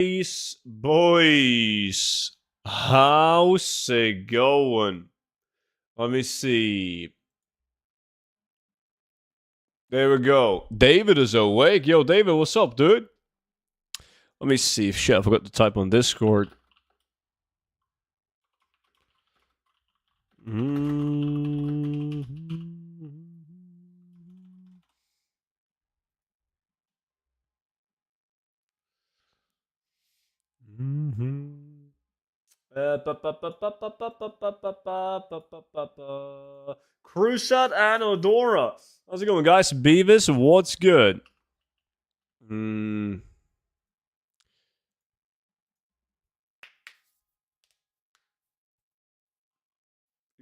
Peace, boys. How's it going? Let me see. There we go. David is awake. Yo, David, what's up, dude? Let me see. Shit, I forgot to type on Discord. Crusat and Odora. How's it going, guys? Beavis, what's good? You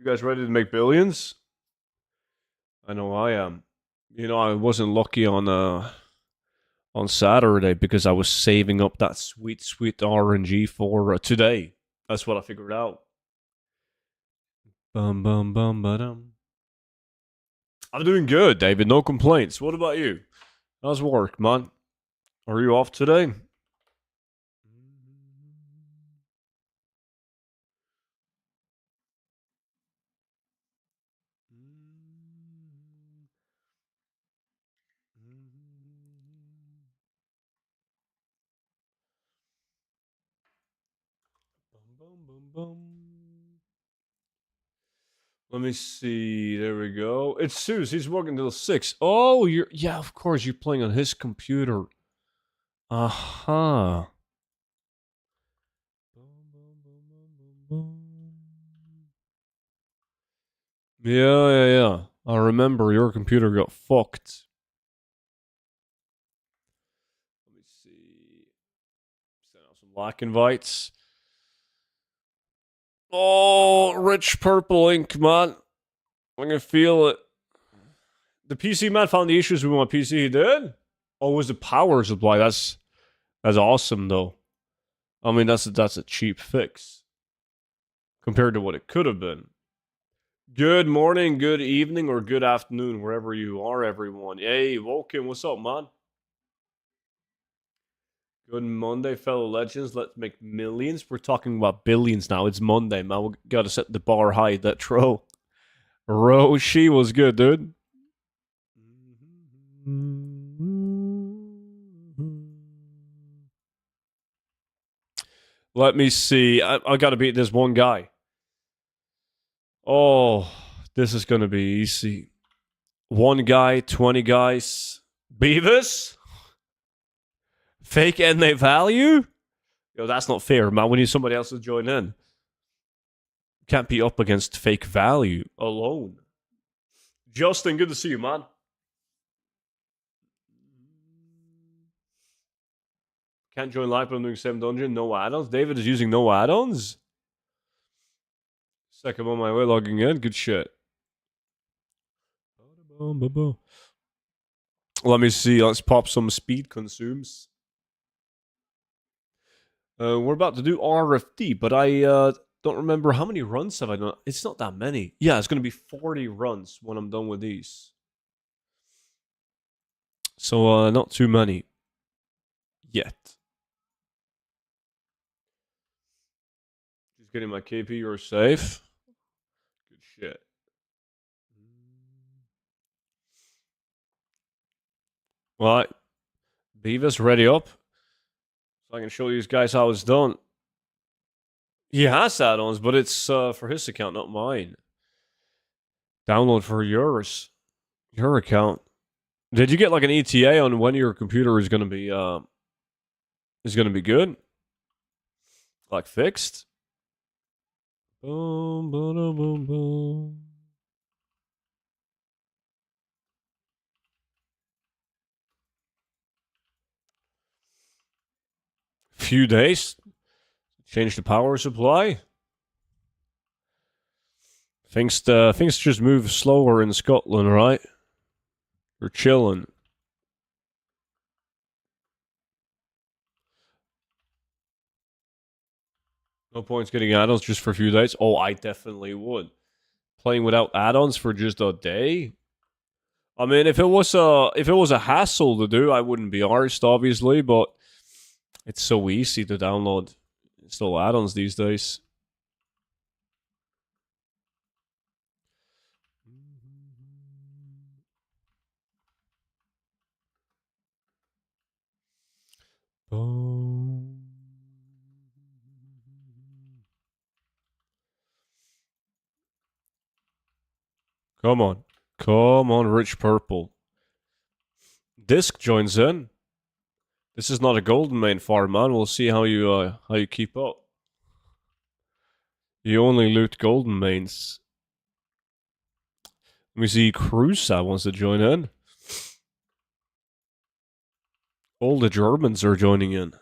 guys ready to make billions? I know I am. You know, I wasn't lucky on Saturday because I was saving up that sweet RNG for today. That's what I figured out. Bum bum bum ba-dum. I'm doing good, David. No complaints. What about you? How's work, man? Are you off today? Let me see. There we go. It's Zeus. He's working till 6. Oh, yeah, of course, you're playing on his computer. Uh-huh. Yeah. I remember your computer got fucked. Let me see. Send out some lock invites. Oh, rich purple ink, man. I can feel it. The PC man found the issues with my PC. He did? Oh, it was the power supply. That's awesome, though. I mean, that's a cheap fix compared to what it could have been. Good morning, good evening, or good afternoon, wherever you are, everyone. Hey, Vulcan, what's up, man? Good Monday, fellow legends. Let's make millions. We're talking about billions now. It's Monday, man. We gotta set the bar high. That troll. Roshi was good, dude. Let me see. I gotta beat this one guy. Oh, this is gonna be easy. One guy, 20 guys. Beavis? Fake NA value? Yo, that's not fair, man. We need somebody else to join in. Can't be up against fake value alone. Justin, good to see you, man. Can't join live, but I'm doing 7 dungeon. No add-ons. David is using no add-ons. Second on my way, logging in. Good shit. Let me see. Let's pop some speed consumes. We're about to do RFD, but I don't remember how many runs have I done. It's not that many. Yeah, it's going to be 40 runs when I'm done with these. So, not too many yet. Just getting my KP, you're safe. Good shit. All right. Beavis, ready up. So I can show you guys how it's done. He has add-ons, but it's for his account, not mine. Download for yours. Your account. Did you get like an ETA on when your computer is gonna be good? Like fixed? Boom, boom, boom, boom. Few days. Change the power supply. Things just move slower in Scotland, right? We're chilling. No points getting add-ons just for a few days. Oh, I definitely would. Playing without add-ons for just a day. I mean, if it was a hassle to do, I wouldn't be arsed, obviously. But It's so easy to download install add-ons these days. Come on. Come on, Rich Purple. Disc joins in. This is not a golden main farm, man. We'll see how you keep up. You only loot golden mains. Let me see. Cruza wants to join in. All the Germans are joining in.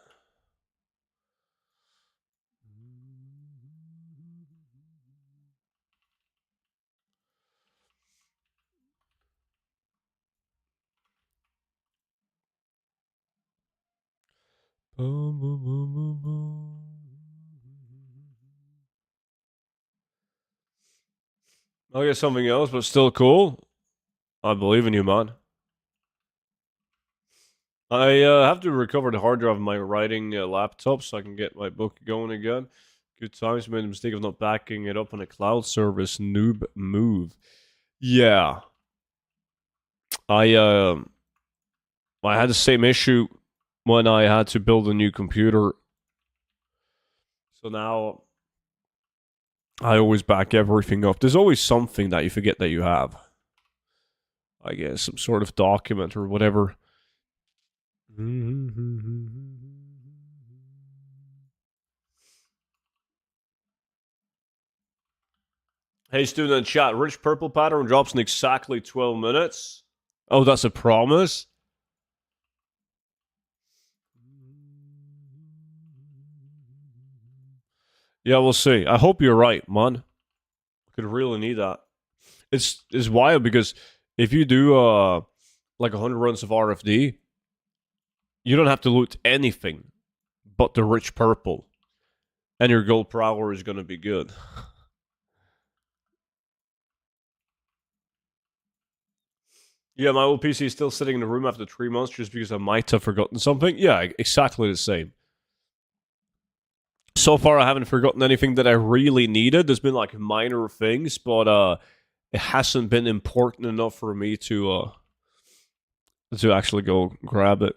I'll get something else, but still cool. I believe in you, man. I have to recover the hard drive of my writing laptop so I can get my book going again. Good times. Made the mistake of not backing it up on a cloud service. Noob move. Yeah. I had the same issue when I had to build a new computer. So now I always back everything up. There's always something that you forget that you have. I guess some sort of document or whatever. Hey, student in chat. Rich Purple pattern drops in exactly 12 minutes. Oh, that's a promise? Yeah, we'll see. I hope you're right, man. I could really need that. It's wild because if you do like 100 runs of RFD, you don't have to loot anything but the Rich Purple. And your gold per hour is going to be good. Yeah, my old PC is still sitting in the room after 3 months just because I might have forgotten something. Yeah, exactly the same. So far, I haven't forgotten anything that I really needed. There's been like minor things, but it hasn't been important enough for me to actually go grab it.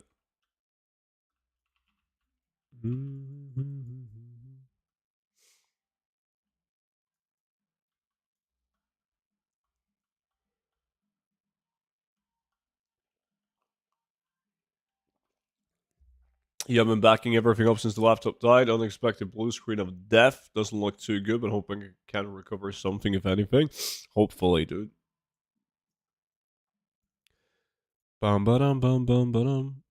Yeah, I've been backing everything up since the laptop died. Unexpected blue screen of death. Doesn't look too good, but hoping I can recover something, if anything. Hopefully, dude. Bum ba-dum bum bum ba-dum.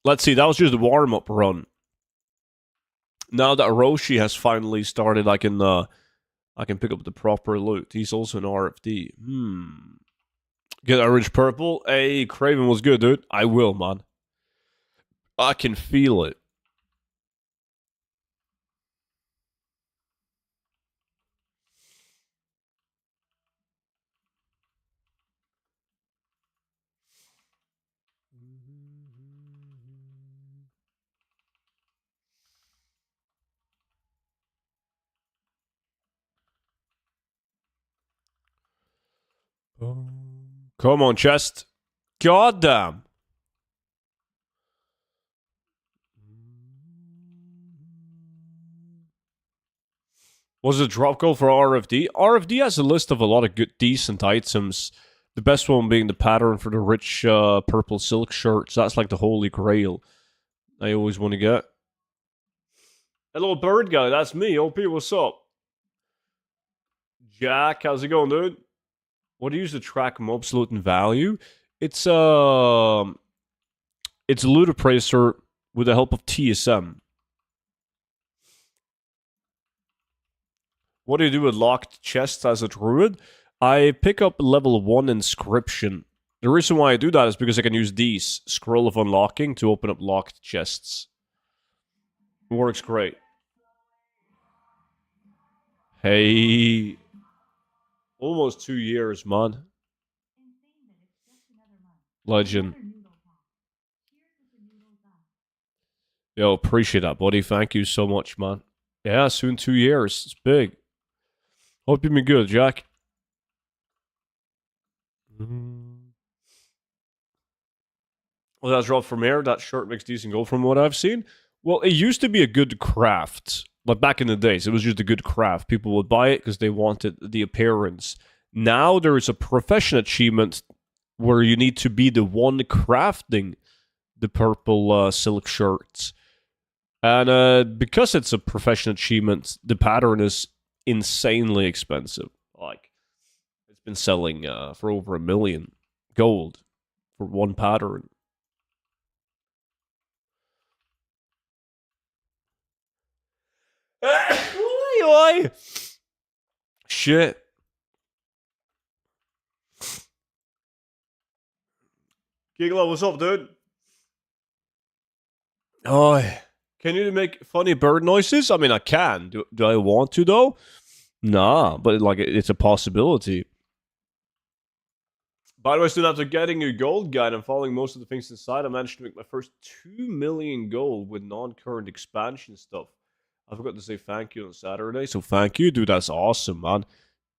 Let's see, that was just a warm-up run. Now that Roshi has finally started, I can pick up the proper loot. He's also an RFD. Get Orange Purple. Hey, Craven was good, dude. I will, man. I can feel it. Come on, chest. Goddamn. Was it drop goal for RFD? RFD has a list of a lot of good, decent items. The best one being the pattern for the rich purple silk shirts. That's like the holy grail I always want to get. Hello, bird guy. That's me. OP, what's up? Jack, how's it going, dude? What do you use to track mobs loot and value? It's Loot Appraiser with the help of TSM. What do you do with locked chests as a druid? I pick up level 1 inscription. The reason why I do that is because I can use these, Scroll of Unlocking, to open up locked chests. It works great. Hey. Almost 2 years, man. Legend. Yo, appreciate that, buddy. Thank you so much, man. Yeah, soon 2 years. It's big. Hope you've been good, Jack. Well, that's Rob from Air. That shirt makes decent gold from what I've seen. Well, it used to be a good craft. Like back in the days, it was just a good craft. People would buy it because they wanted the appearance. Now there is a profession achievement where you need to be the one crafting the purple silk shirts. And because it's a profession achievement, the pattern is insanely expensive. Like, it's been selling for over 1 million gold for one pattern. Oi! Shit. Gigolo, what's up, dude? Oh, can you make funny bird noises? I mean, I can. Do I want to, though? Nah, but like it's a possibility. By the way, still after getting a gold guide and following most of the things inside, I managed to make my first 2 million gold with non-current expansion stuff. I forgot to say thank you on Saturday, so thank you, dude. That's awesome, man.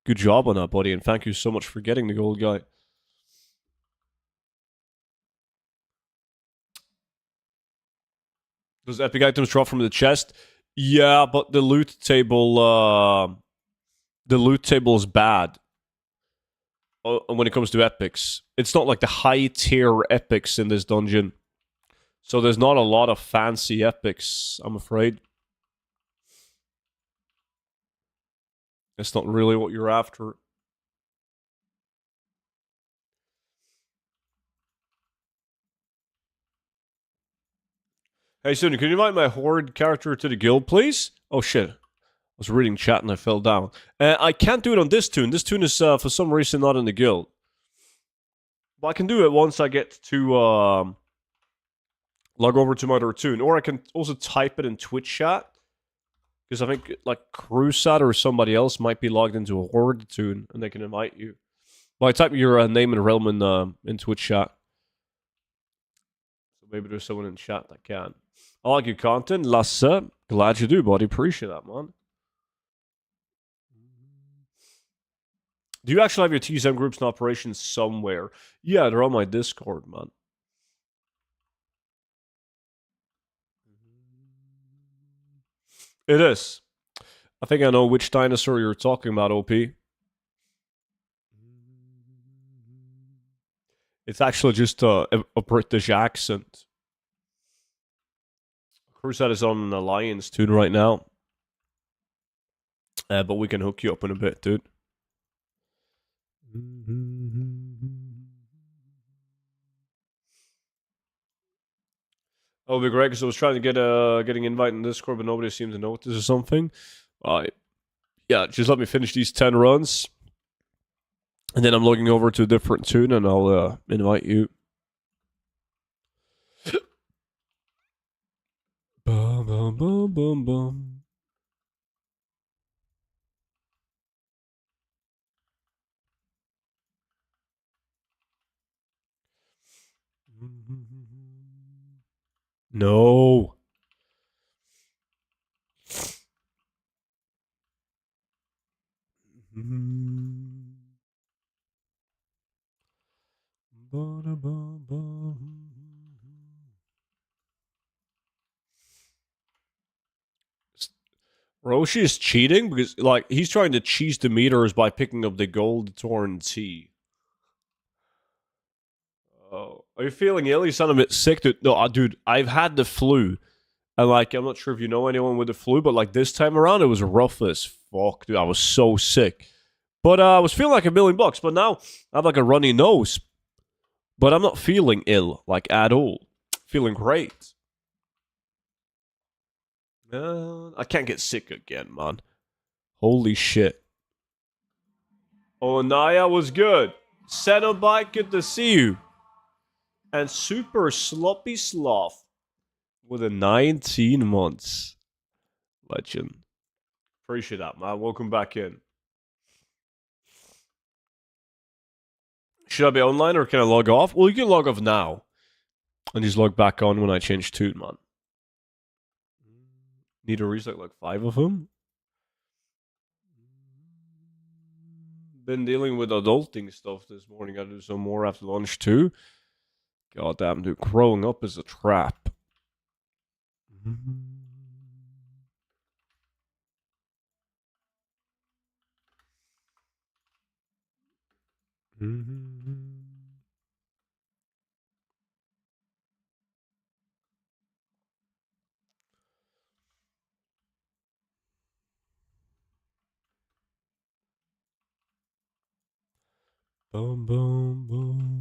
Good job on that, buddy, and thank you so much for getting the gold guide. Does epic items drop from the chest? Yeah, but the loot table is bad when it comes to epics. It's not like the high tier epics in this dungeon. So there's not a lot of fancy epics, I'm afraid. It's not really what you're after. Hey, Sunny, can you invite my Horde character to the guild, please? Oh, shit. I was reading chat and I fell down. I can't do it on this toon. This toon is, for some reason, not in the guild. But I can do it once I get to, log over to my other toon. Or I can also type it in Twitch chat. Because I think, like, Crusade or somebody else might be logged into a Horde toon, and they can invite you. Well, I type your name and realm in Twitch chat. So maybe there's someone in chat that can. I like your content, Lasse. Glad you do, buddy. Appreciate that, man. Do you actually have your TSM groups in operation somewhere? Yeah, they're on my Discord, man. It is. I think I know which dinosaur you're talking about, OP. It's actually just a British accent. Crusade is on an alliance toon right now. But we can hook you up in a bit, dude. Oh, be great because I was trying to get getting invite in Discord, but nobody seemed to notice or something. Alright. Yeah, just let me finish these 10 runs. And then I'm logging over to a different toon and I'll invite you. Bum, bum, bum, bum, bum. No. Roshi is cheating because, like, he's trying to cheese the meters by picking up the gold torn tea. Oh, are you feeling ill? You sound a bit sick, dude. No, dude, I've had the flu. And, like, I'm not sure if you know anyone with the flu, but, like, this time around, it was rough as fuck, dude. I was so sick. But I was feeling like $1,000,000. But now, I have, like, a runny nose. But I'm not feeling ill, like, at all. Feeling great. I can't get sick again, man. Holy shit. Oh, Naya was good. Cenobite, good to see you. And Super Sloppy Sloth with a 19 months. Legend. Appreciate that, man. Welcome back in. Should I be online or can I log off? Well, you can log off now. And just log back on when I change toon, man. Need to recycle like 5 of them. Been dealing with adulting stuff this morning. Gotta do some more after lunch too. God damn, dude. Growing up is a trap. Boom, boom, boom.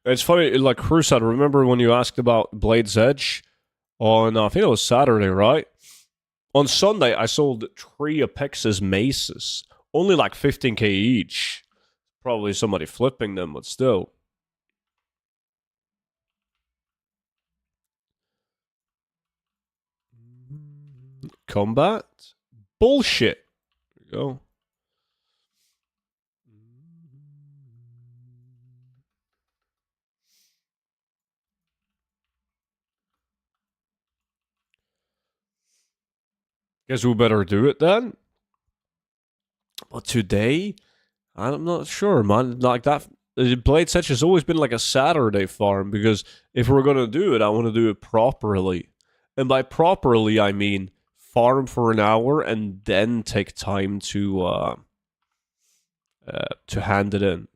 It's funny, like Crusade, remember when you asked about Blade's Edge on, I think it was Saturday, right? On Sunday, I sold 3 Apex's maces. Only like 15k each. Probably somebody flipping them, but still. Combat? Bullshit. There you go. Guess we better do it then. But today, I'm not sure, man. Like that, Blade Setch has always been like a Saturday farm because if we're gonna do it, I want to do it properly. And by properly, I mean farm for an hour and then take time to hand it in.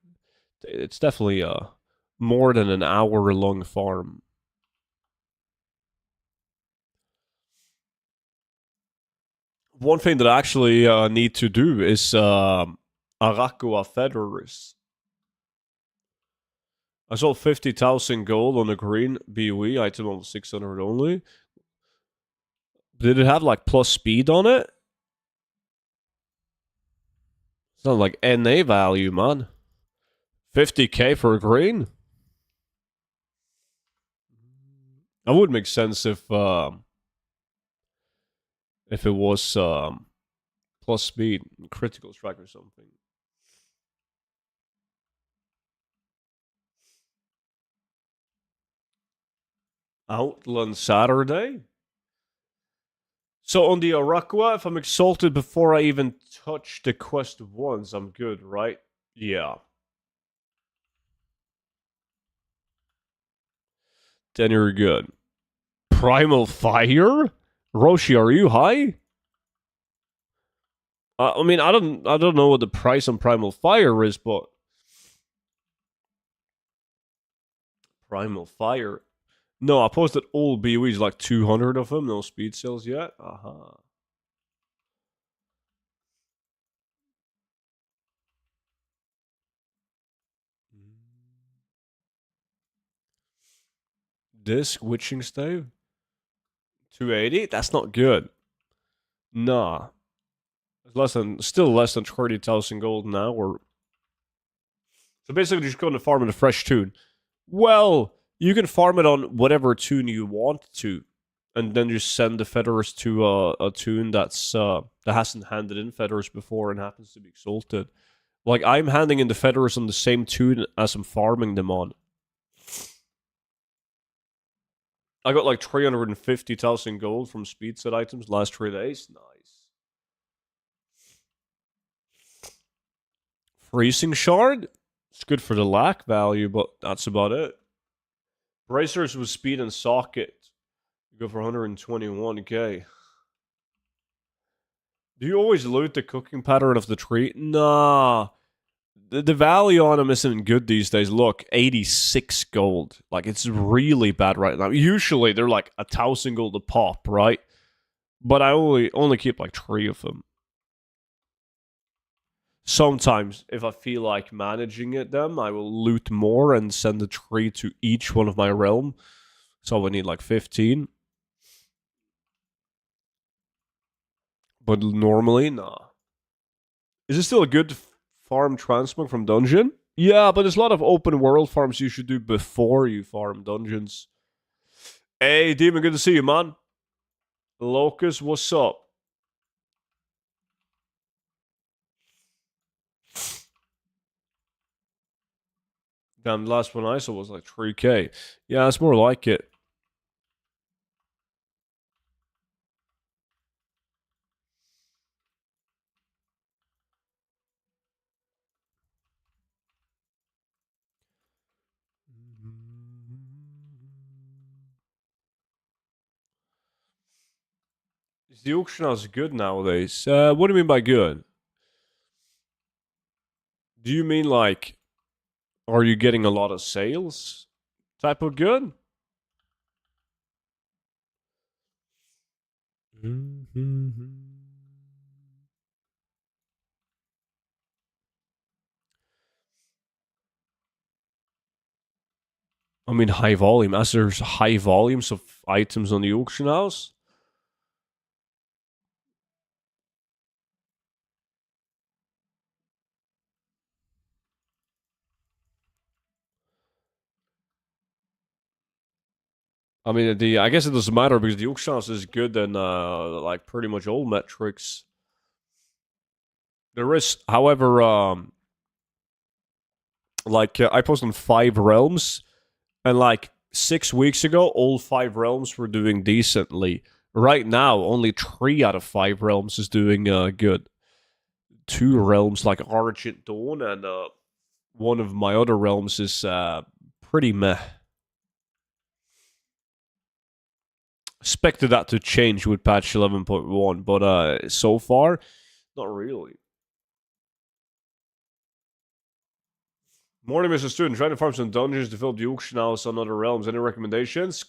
It's definitely more than an hour long farm. One thing that I actually need to do is Arakua Feathers. I sold 50,000 gold on a green BOE item on 600 only. Did it have like plus speed on it? It's not like NA value, man. 50k for a green? That would make sense if it was plus speed, critical strike or something. Outland Saturday? So on the Arakua, if I'm exalted before I even touch the quest once, I'm good, right? Yeah. Then you're good. Primal Fire? Roshi, are you high? I mean, I don't know what the price on Primal Fire is, but Primal Fire. No, I posted all BOEs, like 200 of them. No speed sales yet. Aha. Disc Witching Stave? 280? That's not good. Nah. Still less than 30,000 gold an hour. So basically, just going to farm in a fresh tune. Well, you can farm it on whatever tune you want to, and then just send the feathers to a tune that's that hasn't handed in feathers before and happens to be exalted. Like I'm handing in the feathers on the same tune as I'm farming them on. I got like 350,000 gold from speed set items last 3 days. Nice. Freezing Shard? It's good for the lack value, but that's about it. Bracers with speed and socket. You go for 121k. Do you always loot the cooking pattern of the tree? Nah. The value on them isn't good these days. Look, 86 gold. Like, it's really bad right now. Usually, they're like 1,000 gold a pop, right? But I only keep like 3 of them. Sometimes, if I feel like managing them, I will loot more and send a tree to each one of my realm. So we need like 15. But normally, nah. Is it still a good farm transmog from dungeon? Yeah, but there's a lot of open world farms you should do before you farm dungeons. Hey, Demon, good to see you, man. Locust, what's up? Damn, the last one I saw was like 3K. Yeah, it's more like it. Is the auction house good nowadays? What do you mean by good? Do you mean like, are you getting a lot of sales? Type of good? I mean, high volume. As there's high volumes of items on the auction house. I mean, I guess it doesn't matter because the auction house is good in like pretty much all metrics. There is, however, like I posted on 5 realms, and like 6 weeks ago, all 5 realms were doing decently. Right now, only 3 out of 5 realms is doing good. 2 realms like Argent Dawn and one of my other realms is pretty meh. Expected that to change with patch 11.1, but so far, not really. Morning, Mr. Student. Trying to farm some dungeons to fill the auction house on other realms. Any recommendations?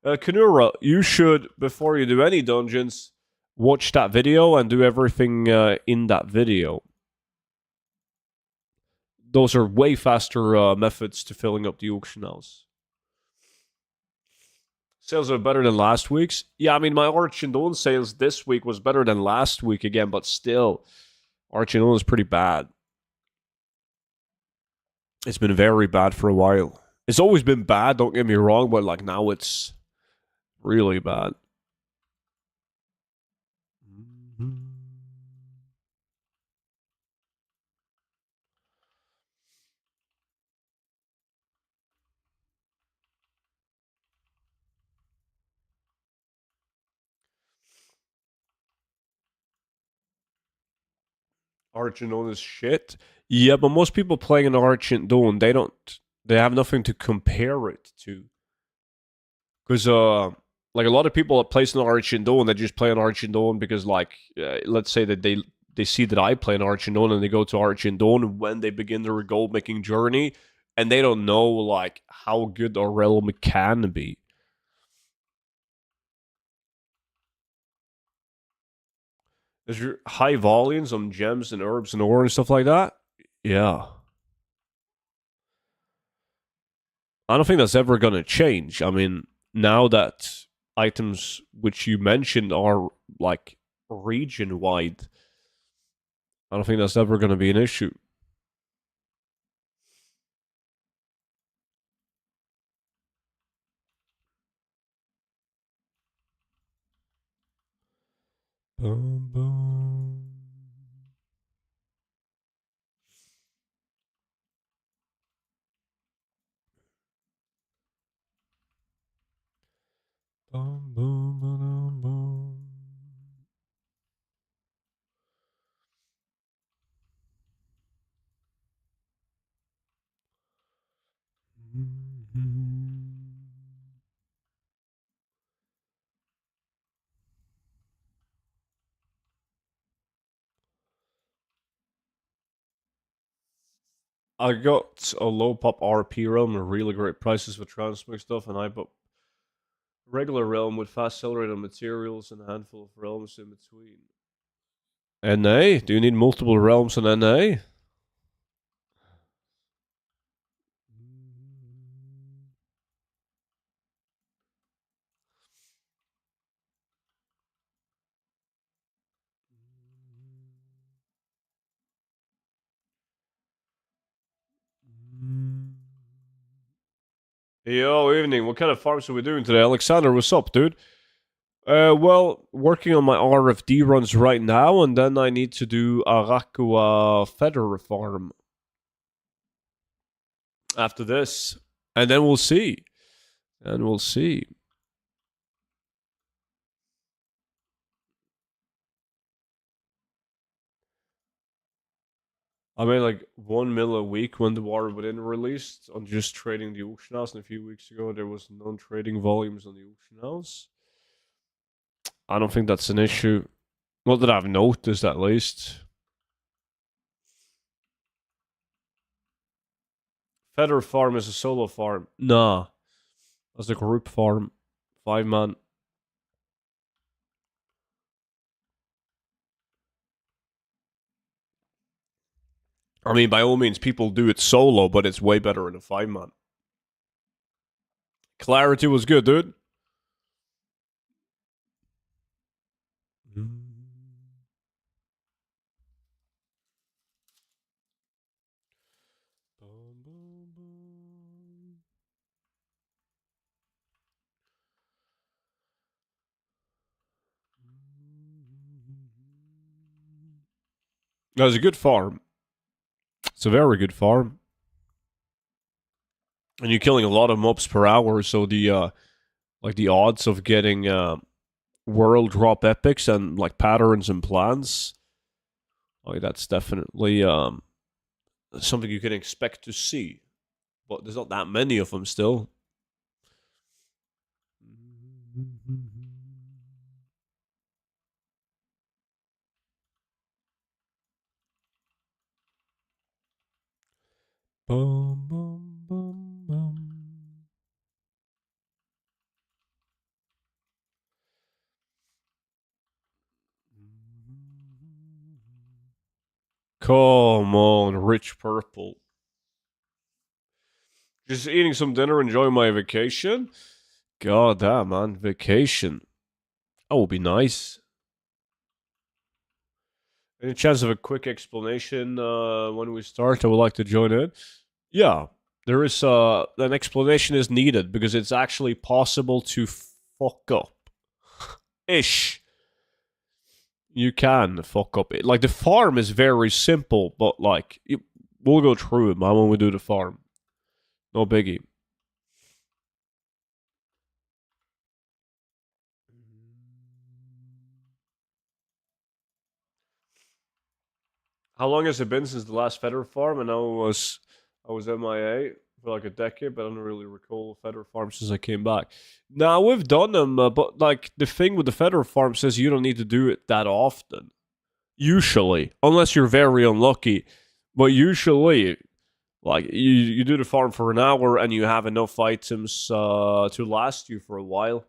Kanura, you should, before you do any dungeons, watch that video and do everything in that video. Those are way faster methods to filling up the auction house. Sales are better than last week's. Yeah, I mean, my Arch and Dawn sales this week was better than last week again, but still, Arch and Dawn is pretty bad. It's been very bad for a while. It's always been bad, don't get me wrong, but like now it's really bad. Arch and Dawn is shit. Yeah, but most people playing an Arch and Dawn, they have nothing to compare it to. Because like a lot of people that play an Arch and Dawn, they just play an Arch and Dawn because like let's say that they see that I play an Arch and Dawn and they go to Arch and Dawn when they begin their gold making journey, and they don't know like how good a realm can be. Is your high volumes on gems and herbs and ore and stuff like that? Yeah. I don't think that's ever going to change. I mean, now that items which you mentioned are like region wide, I don't think that's ever going to be an issue. Boom, boom. Boom, boom, boom, boom. I got a low pop RP realm and really great prices for transmix stuff, and I bought regular realm with fast accelerated materials and a handful of realms in between. NA? Do you need multiple realms in NA? Yo, evening. What kind of farms are we doing today? Alexander, what's up, dude? Well, working on my RFD runs right now, and then I need to do Arakua Feather Farm. after this. And then we'll see. And we'll see. I made like 1 mil a week when the War Within released on just trading the auction house. And a few weeks ago, there was non-trading volumes on the auction house. I don't think that's an issue. Not that I've noticed, at least. Feather Farm is a solo farm. Nah. That's a group farm. 5-man. I mean, by all means, people do it solo, but it's way better in a 5-man. Clarity was good, dude. That was a good farm. It's a very good farm. And you're killing a lot of mobs per hour, so the the odds of getting world drop epics and like patterns and plans, like that's definitely something you can expect to see. But there's not that many of them still. Bum, bum, bum, bum. Come on, rich purple. Just eating some dinner, enjoying my vacation. God damn, man, vacation. That would be nice. Any chance of a quick explanation when we start? I would like to join in. Yeah, there is an explanation is needed because it's actually possible to fuck up. Ish. You can fuck up it. Like the farm is very simple, but like we'll go through it, man, when we do the farm. No biggie. How long has it been since the last feather farm? And I was MIA for like a decade, but I don't really recall a feather farm since I came back. Now we've done them, but like the thing with the feather farm says you don't need to do it that often. Usually, unless you're very unlucky, but usually, like you do the farm for an hour and you have enough items to last you for a while.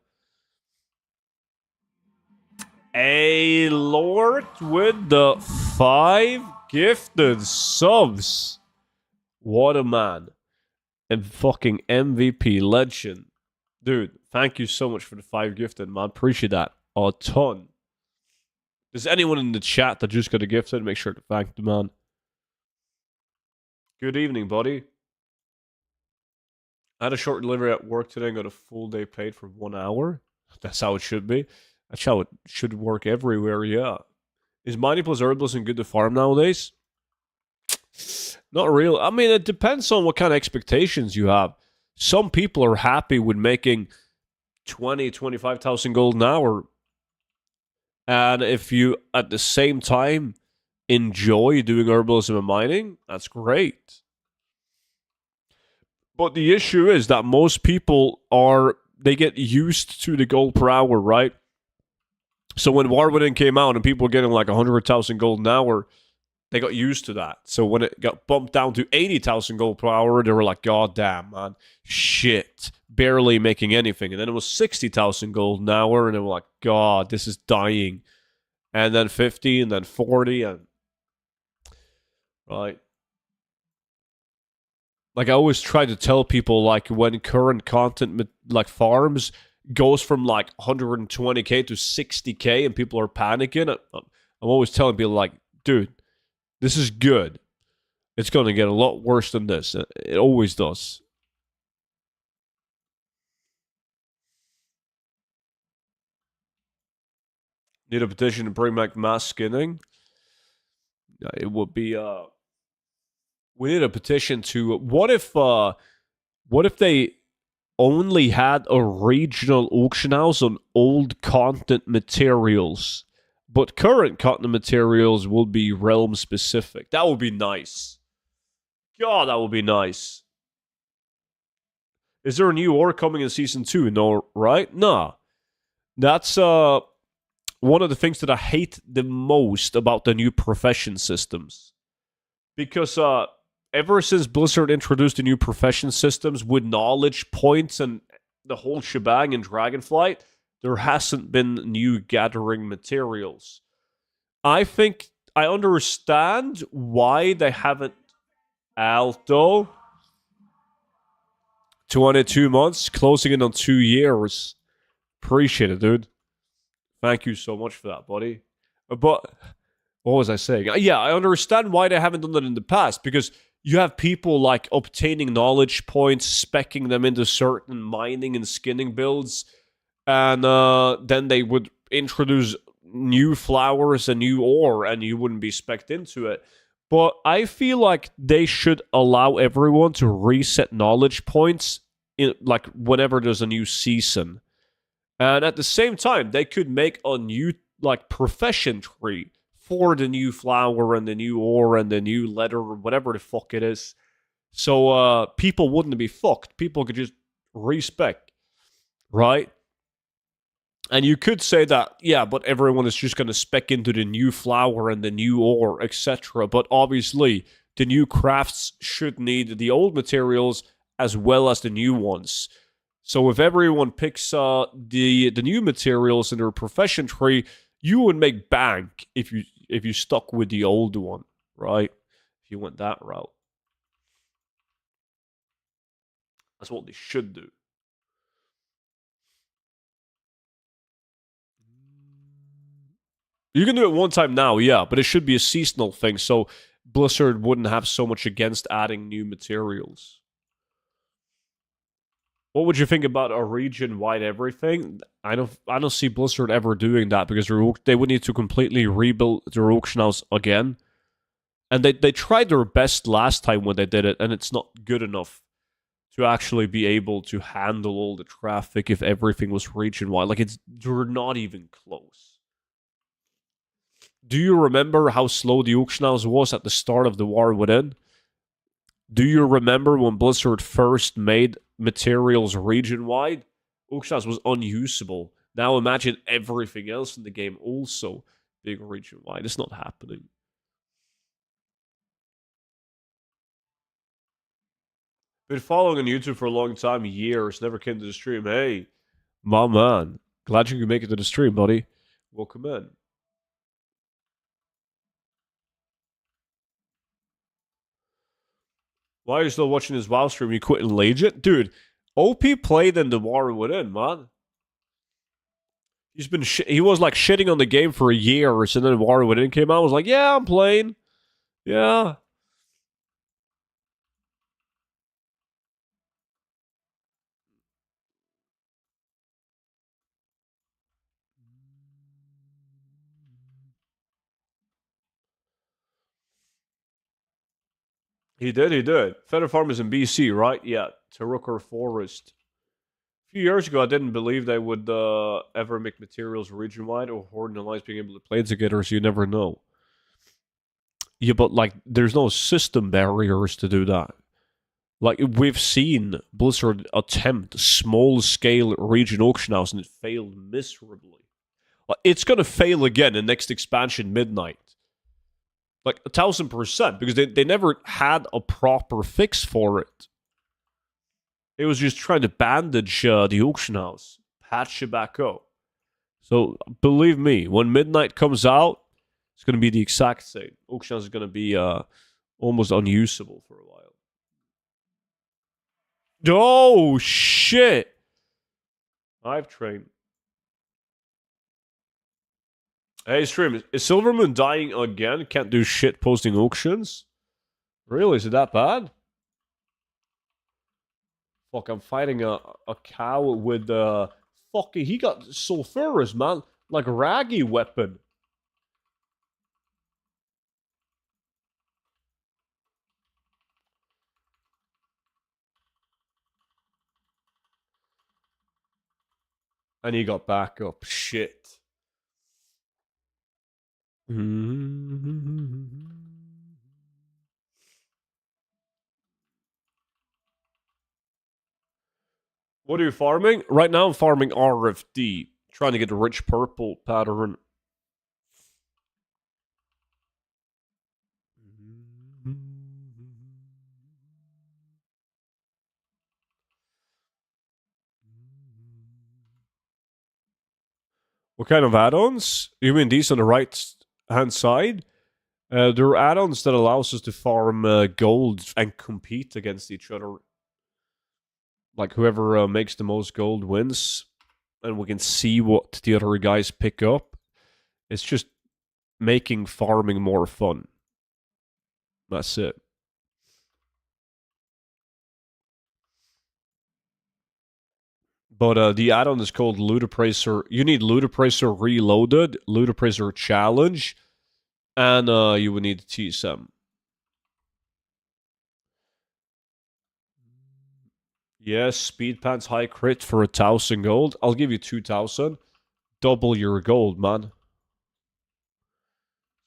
A lord with the 5 gifted subs. What a man. And fucking MVP legend. Dude, thank you so much for the 5 gifted, man. Appreciate that a ton. Does anyone in the chat that just got a gifted, make sure to thank the man. Good evening, buddy. I had a short delivery at work today and got a full day paid for 1 hour. That's how it should be. That's how it should work everywhere, yeah. Is mining plus herbalism good to farm nowadays? Not real. I mean, it depends on what kind of expectations you have. Some people are happy with making 25,000 gold an hour. And if you, at the same time, enjoy doing herbalism and mining, that's great. But the issue is that most people they get used to the gold per hour, right? So when War Within came out and people were getting like 100,000 gold an hour, they got used to that. So when it got bumped down to 80,000 gold per hour, they were like, God damn, man. Shit. Barely making anything. And then it was 60,000 gold an hour, and they were like, God, this is dying. And then 50, and then 40, and... Right. Like, I always try to tell people, like, when current content, like, farms goes from, like, 120k to 60k, and people are panicking, I'm always telling people, like, dude, this is good. It's going to get a lot worse than this. It always does. Need a petition to bring back mass skinning? It would be We need a petition to what if they only had a regional auction house on old content materials, but current content materials will be realm specific. That would be nice. God, that would be nice. Is there a new ore coming in season 2? No, right? Nah. That's one of the things that I hate the most about the new profession systems. Because ever since Blizzard introduced the new profession systems with knowledge points and the whole shebang in Dragonflight, there hasn't been new gathering materials. I think I understand why they haven't. Alto. 22 months, closing in on 2 years. Appreciate it, dude. Thank you so much for that, buddy. But what was I saying? Yeah, I understand why they haven't done that in the past, because you have people like obtaining knowledge points, speccing them into certain mining and skinning builds, and then they would introduce new flowers and new ore, and you wouldn't be specced into it. But I feel like they should allow everyone to reset knowledge points in, like, whenever there's a new season. And at the same time, they could make a new, like, profession tree for the new flower and the new ore and the new letter or whatever the fuck it is. So people wouldn't be fucked. People could just respec, right? And you could say that, yeah, but everyone is just going to spec into the new flower and the new ore, etc. But obviously, the new crafts should need the old materials as well as the new ones. So if everyone picks the new materials in their profession tree, you would make bank if you stuck with the old one, right? If you went that route. That's what they should do. You can do it one time now, yeah, but it should be a seasonal thing, so Blizzard wouldn't have so much against adding new materials. What would you think about a region-wide everything? I don't see Blizzard ever doing that, because they would need to completely rebuild their auction house again. And they tried their best last time when they did it, and it's not good enough to actually be able to handle all the traffic if everything was region-wide. Like, they're not even close. Do you remember how slow the auction house was at the start of the War Within? Do you remember when Blizzard first made materials region-wide? Auction house was unusable. Now imagine everything else in the game also being region-wide. It's not happening. Been following on YouTube for a long time, years. Never came to the stream. Hey, my man. Glad you could make it to the stream, buddy. Welcome in. Why are you still watching his WoW stream? You quit in Legion? Dude, OP played in the War Within, man. He was like shitting on the game for a year, and then War Within came out. I was like, yeah, I'm playing. Yeah. He did. Feather Farm is in BC, right? Yeah. Tarukar Forest. A few years ago, I didn't believe they would ever make materials region-wide or Horde and Alliance being able to play together, so you never know. Yeah, but, like, there's no system barriers to do that. Like, we've seen Blizzard attempt small-scale region auction house, and it failed miserably. Like, it's gonna fail again in next expansion, Midnight. Like, 1,000%, because they never had a proper fix for it. It was just trying to bandage the auction house, patch it back up. So, believe me, when Midnight comes out, it's going to be the exact same. Auction house is going to be almost unusable for a while. Oh, shit! I've trained. Hey, stream, is Silvermoon dying again? Can't do shit posting auctions? Really? Is it that bad? Fuck, I'm fighting a cow with fucking, he got sulfurous, man. Like raggy weapon. And he got back up. Shit. What are you farming? Right now I'm farming RFD. Trying to get the rich purple pattern. What kind of add-ons? You mean these on the right hand side? There are add-ons that allows us to farm gold and compete against each other. Like whoever makes the most gold wins, and we can see what the other guys pick up. It's just making farming more fun. That's it. But the add-on is called Ludipracer. You need Ludipracer Reloaded, Ludipracer Challenge, and you would need TSM. Yes, Speed Pants High Crit for 1,000 gold. I'll give you 2,000. Double your gold, man.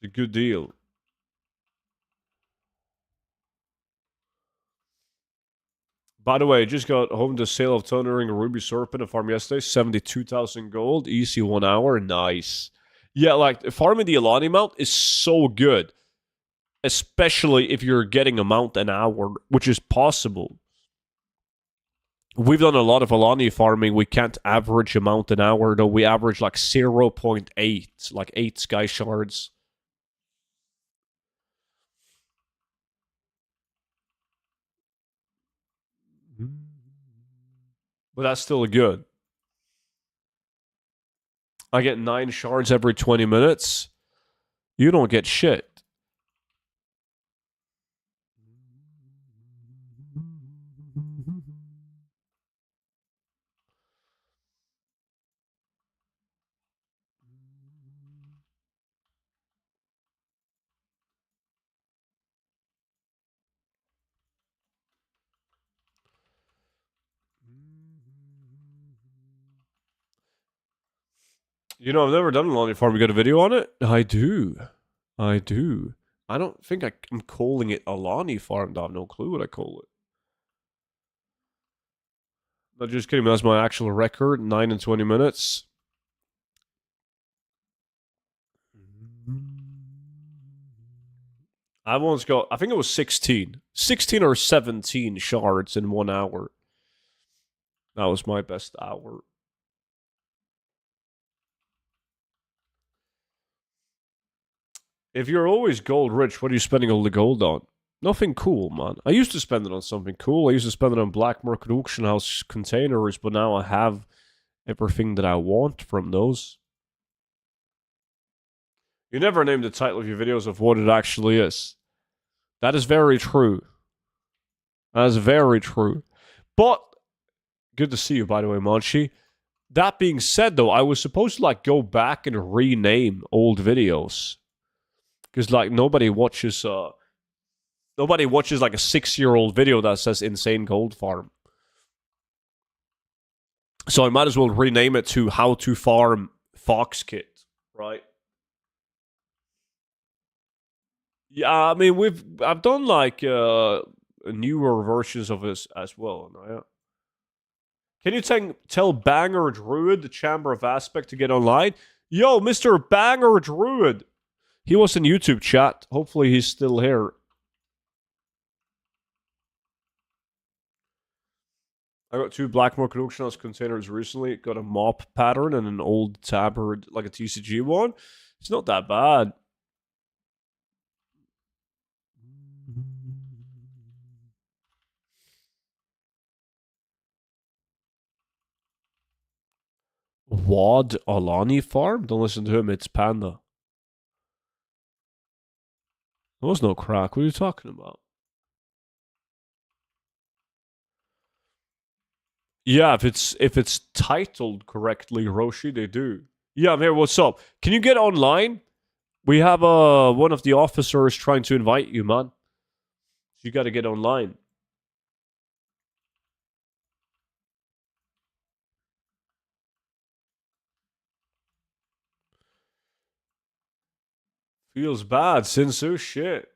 It's a good deal. By the way, I just got home the sale of Thundering Ruby Serpent and farm yesterday. 72,000 gold. Easy 1 hour. Nice. Yeah, like, farming the Alani mount is so good. Especially if you're getting a mount an hour, which is possible. We've done a lot of Alani farming. We can't average a mount an hour, though. We average like 0.8, like 8 sky shards. But that's still good. I get 9 shards every 20 minutes. You don't get shit. You know, I've never done a Alani farm. You got a video on it? I do. I don't think I'm calling it Alani farm. I have no clue what I call it. No, just kidding. That's my actual record. 9 and 20 minutes. I once got, I think it was 16. 16 or 17 shards in 1 hour. That was my best hour. If you're always gold rich, what are you spending all the gold on? Nothing cool, man. I used to spend it on something cool. I used to spend it on black market auction house containers, but now I have everything that I want from those. You never name the title of your videos of what it actually is. That is very true. That is very true. But, good to see you, by the way, Monchi. That being said, though, I was supposed to, like, go back and rename old videos. Because, like, nobody watches, like, a 6-year-old video that says Insane Gold Farm. So I might as well rename it to How to Farm Fox Kit, right? Yeah, I mean, I've done like newer versions of this as well. Yeah. Can you tell Banger Druid, the Chamber of Aspect, to get online? Yo, Mr. Banger Druid. He was in YouTube chat. Hopefully he's still here. I got 2 black market auction house containers recently. Got a mop pattern and an old tabard, like a TCG one. It's not that bad. Wad Alani farm? Don't listen to him, it's Panda. There was no crack. What are you talking about? Yeah, if it's titled correctly, Roshi, they do. Yeah, I'm here. What's up? Can you get online? We have one of the officers trying to invite you, man. You got to get online. Feels bad, Sinsu. Shit.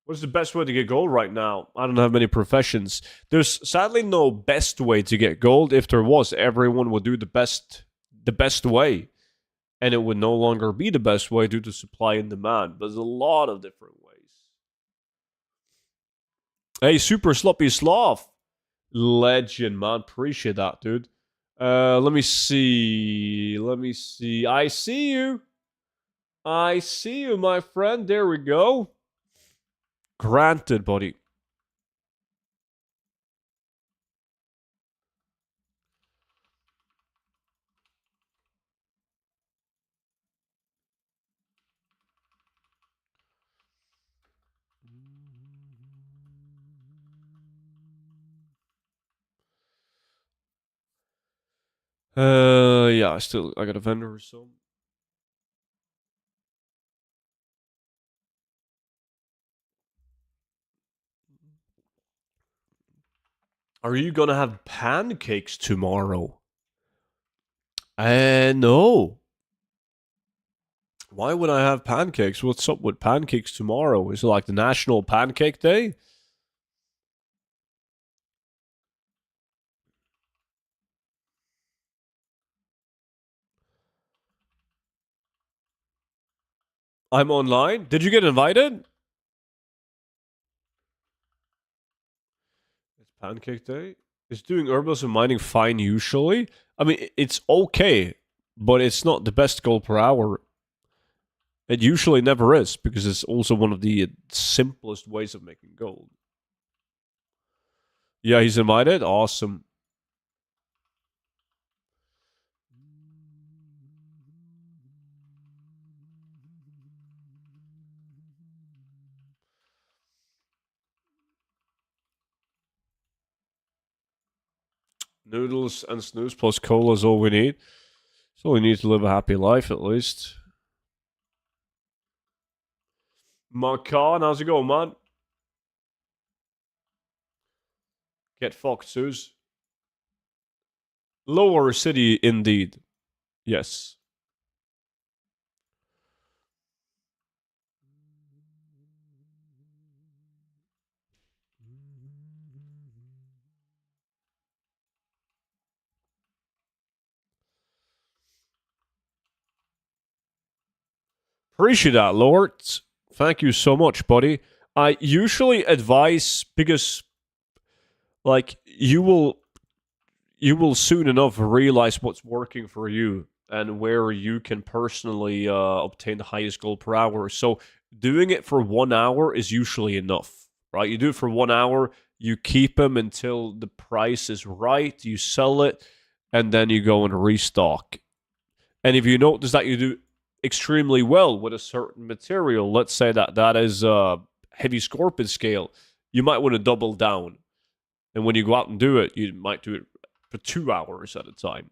What's the best way to get gold right now? I don't have many professions. There's sadly no best way to get gold. If there was, everyone would do the best way. And it would no longer be the best way due to supply and demand. But there's a lot of different ways. Hey, Super Sloppy Sloth. Legend, man. Appreciate that, dude. Let me see. I see you. My friend. There we go. Granted, buddy. Yeah, I got a vendor or so. Are you gonna have pancakes tomorrow? No. Why would I have pancakes? What's up with pancakes tomorrow? Is it like the National Pancake Day? I'm online. Did you get invited? It's Pancake Day. Is doing herbalism mining fine usually? I mean, it's okay, but it's not the best gold per hour. It usually never is because it's also one of the simplest ways of making gold. Yeah, he's invited. Awesome. Noodles and snooze plus cola is all we need. So we need to live a happy life at least. Macan, how's it going, man? Get fucked, Suze. Lower city, indeed. Yes. Appreciate that, Lord. Thank you so much, buddy. I usually advise because, like, you will soon enough realize what's working for you and where you can personally obtain the highest gold per hour. So doing it for 1 hour is usually enough, right? You do it for 1 hour, you keep them until the price is right, you sell it, and then you go and restock. And if you notice that you do extremely well with a certain material, let's say that is heavy scorpion scale, you might want to double down. And when you go out and do it, you might do it for 2 hours at a time.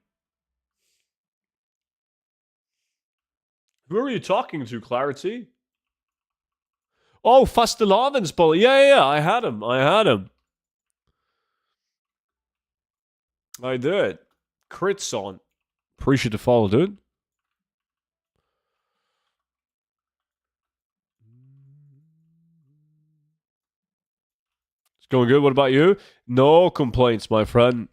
Who are you talking to, Clarity? Oh, Fastelavens, bully. Yeah, I had him. I did. Crits on. Appreciate the follow, dude. It's going good. What about you? No complaints, my friend.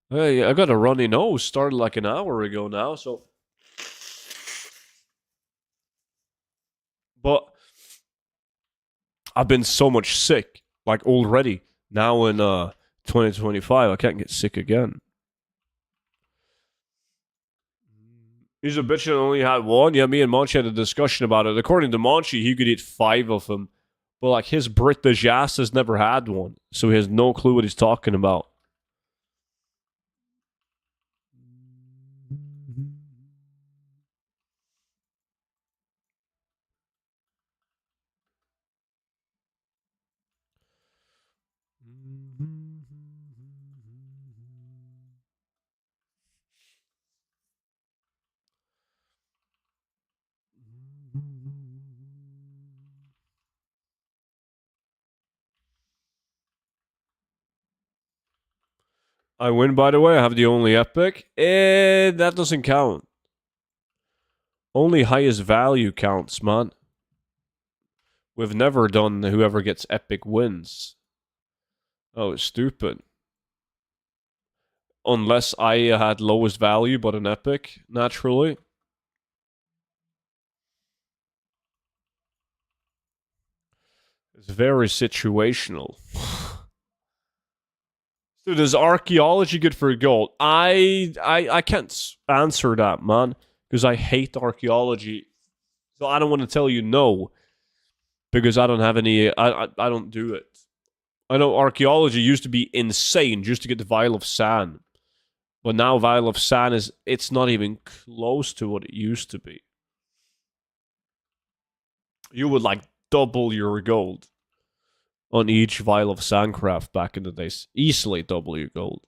Hey, I got a runny nose. Started like an hour ago now, so. But I've been so much sick, like already. Now in 2025, I can't get sick again. He's a bitch that only had one. Yeah, me and Monchi had a discussion about it. According to Monchi, he could eat 5 of them. But like his British ass has never had one. So he has no clue what he's talking about. I win, by the way. I have the only epic. That doesn't count. Only highest value counts, man. We've never done whoever gets epic wins. Oh, it's stupid. Unless I had lowest value but an epic, naturally. It's very situational. Dude, is archaeology good for gold? I can't answer that, man, because I hate archaeology. So I don't want to tell you no, because I don't have any. I don't do it. I know archaeology used to be insane just to get the vial of sand, but now vial of sand it's not even close to what it used to be. You would like double your gold on each vial of sandcraft back in the days. Easily double your gold.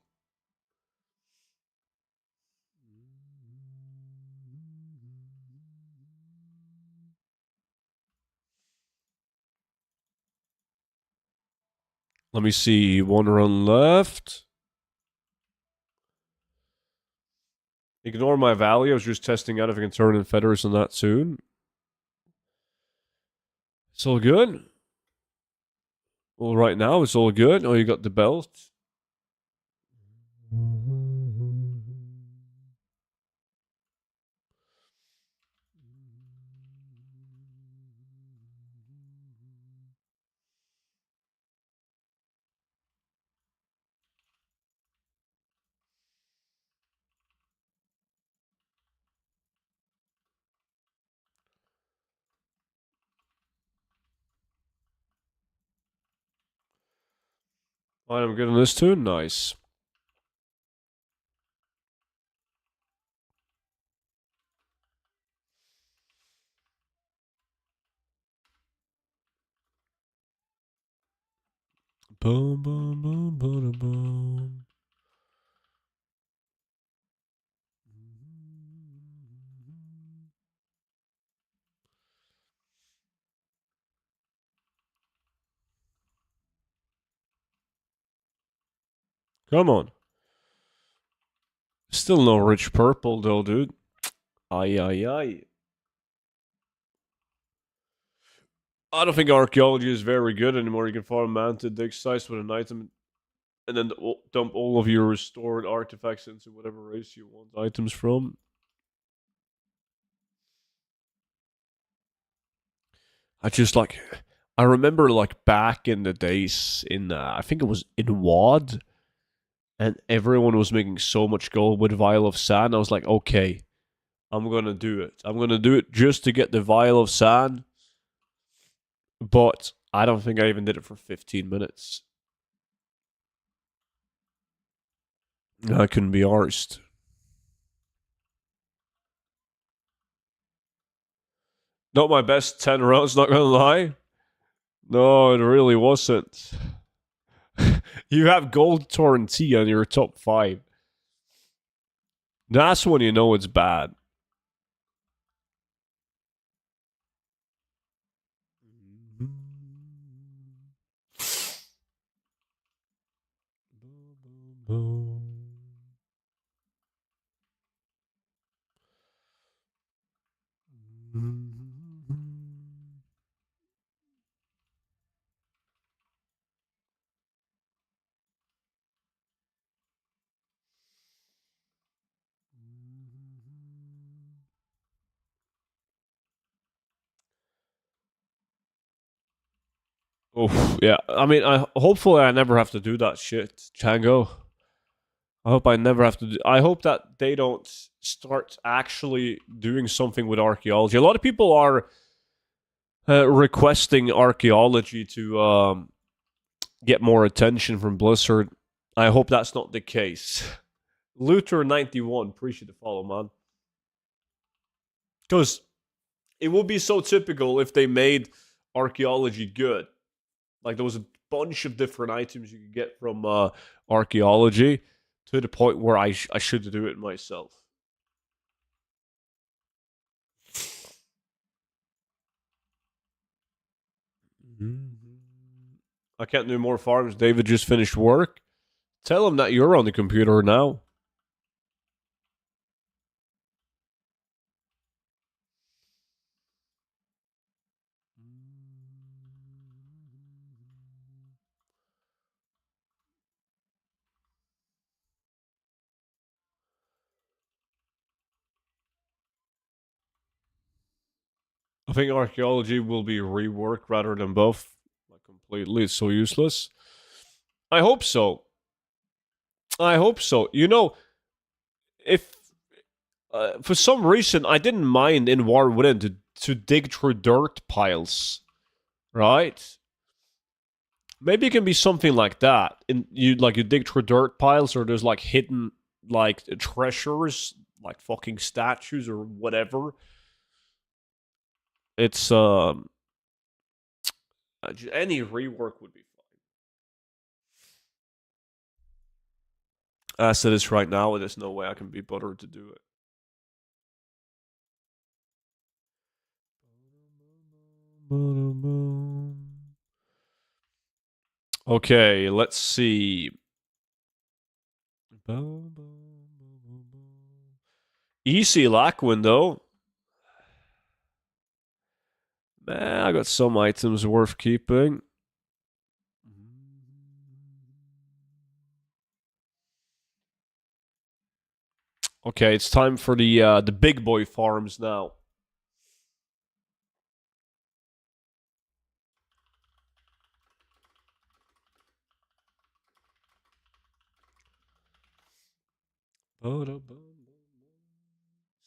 Let me see. One run left. Ignore my value. I was just testing out if I can turn in feathers on that soon. It's all good. Well, right now it's all good. Oh, you got the belt. Alright, I'm good on this too. Nice. Boom, boom, boom, boom, boom. Come on. Still no rich purple though, dude. Aye, aye, aye. I don't think archaeology is very good anymore. You can farm mounted dig sites with an item and then dump all of your restored artifacts into whatever race you want items from. I remember like back in the days in I think it was in WoD, and everyone was making so much gold with vial of sand. I was like, okay, I'm gonna do it. I'm gonna do it just to get the vial of sand. But I don't think I even did it for 15 minutes. I couldn't be arsed. Not my best 10 rounds, not gonna lie. No, it really wasn't. You have Gold Torrent on your top 5. That's when you know it's bad. Oh yeah. I mean, hopefully I never have to do that shit, Chango. I hope I never have to do. I hope that they don't start actually doing something with archaeology. A lot of people are requesting archaeology to get more attention from Blizzard. I hope that's not the case. Luther91, appreciate the follow, man. Because it would be so typical if they made archaeology good. Like there was a bunch of different items you could get from archaeology to the point where I should do it myself. I can't do more farms. David just finished work. Tell him that you're on the computer now. I think archaeology will be reworked rather than both. Like completely, it's so useless. I hope so. I hope so. You know, if for some reason I didn't mind in War Within to dig through dirt piles, right? Maybe it can be something like that. In you dig through dirt piles, or there's like hidden like treasures, like fucking statues or whatever. It's any rework would be fine. As it is right now, there's no way I can be bothered to do it. Okay, let's see. Easy lock window. Man, I got some items worth keeping. Okay, it's time for the big boy farms now.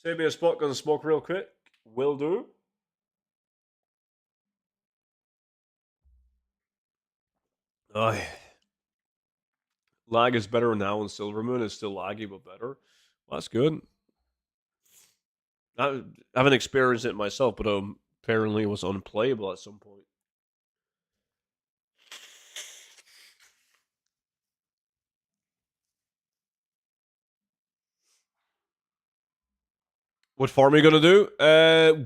Save me a spot, gonna smoke real quick. Will do. Oh, lag is better now in Silvermoon. It's still laggy, but better. Well, that's good. I haven't experienced it myself, but apparently it was unplayable at some point. What farm are you gonna do?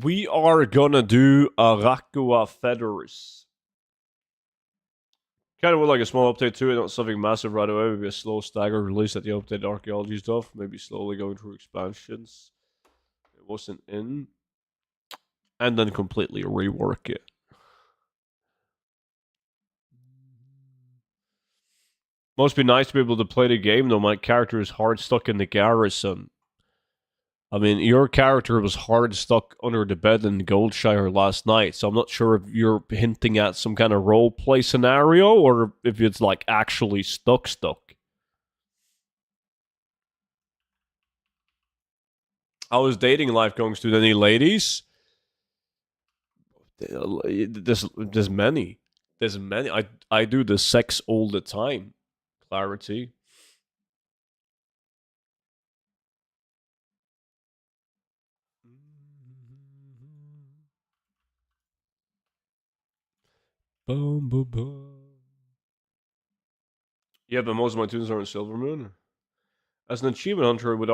We are gonna do Arakua Feathers. Kind of would like a small update to it, not something massive right away. Maybe a slow staggered release at the updated archaeology stuff. Maybe slowly going through expansions. It wasn't in. And then completely rework it. Must be nice to be able to play the game, though. My character is hard stuck in the garrison. I mean, your character was hard stuck under the bed in Goldshire last night, so I'm not sure if you're hinting at some kind of role play scenario or if it's like actually stuck. How is dating life going, to any ladies? There's many. There's many. I do the sex all the time. Clarity. Boom, boom, boom. Yeah, but most of my tunes are in Silvermoon. As an achievement hunter with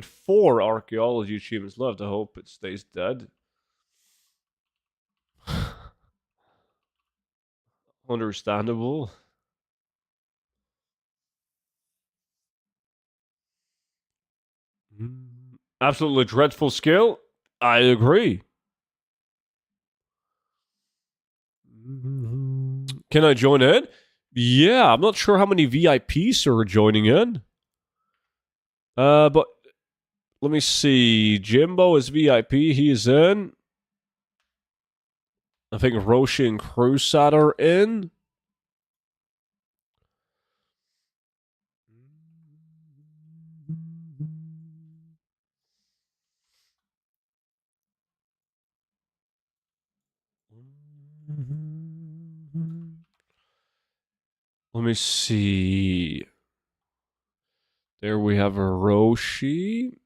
4 archaeology achievements left, I hope it stays dead. Understandable. Absolutely dreadful skill. I agree. Can I join in? Yeah, I'm not sure how many VIPs are joining in. But let me see. Jimbo is VIP. He is in. I think Roshi and Crusat are in. Let me see. There we have a Roshi.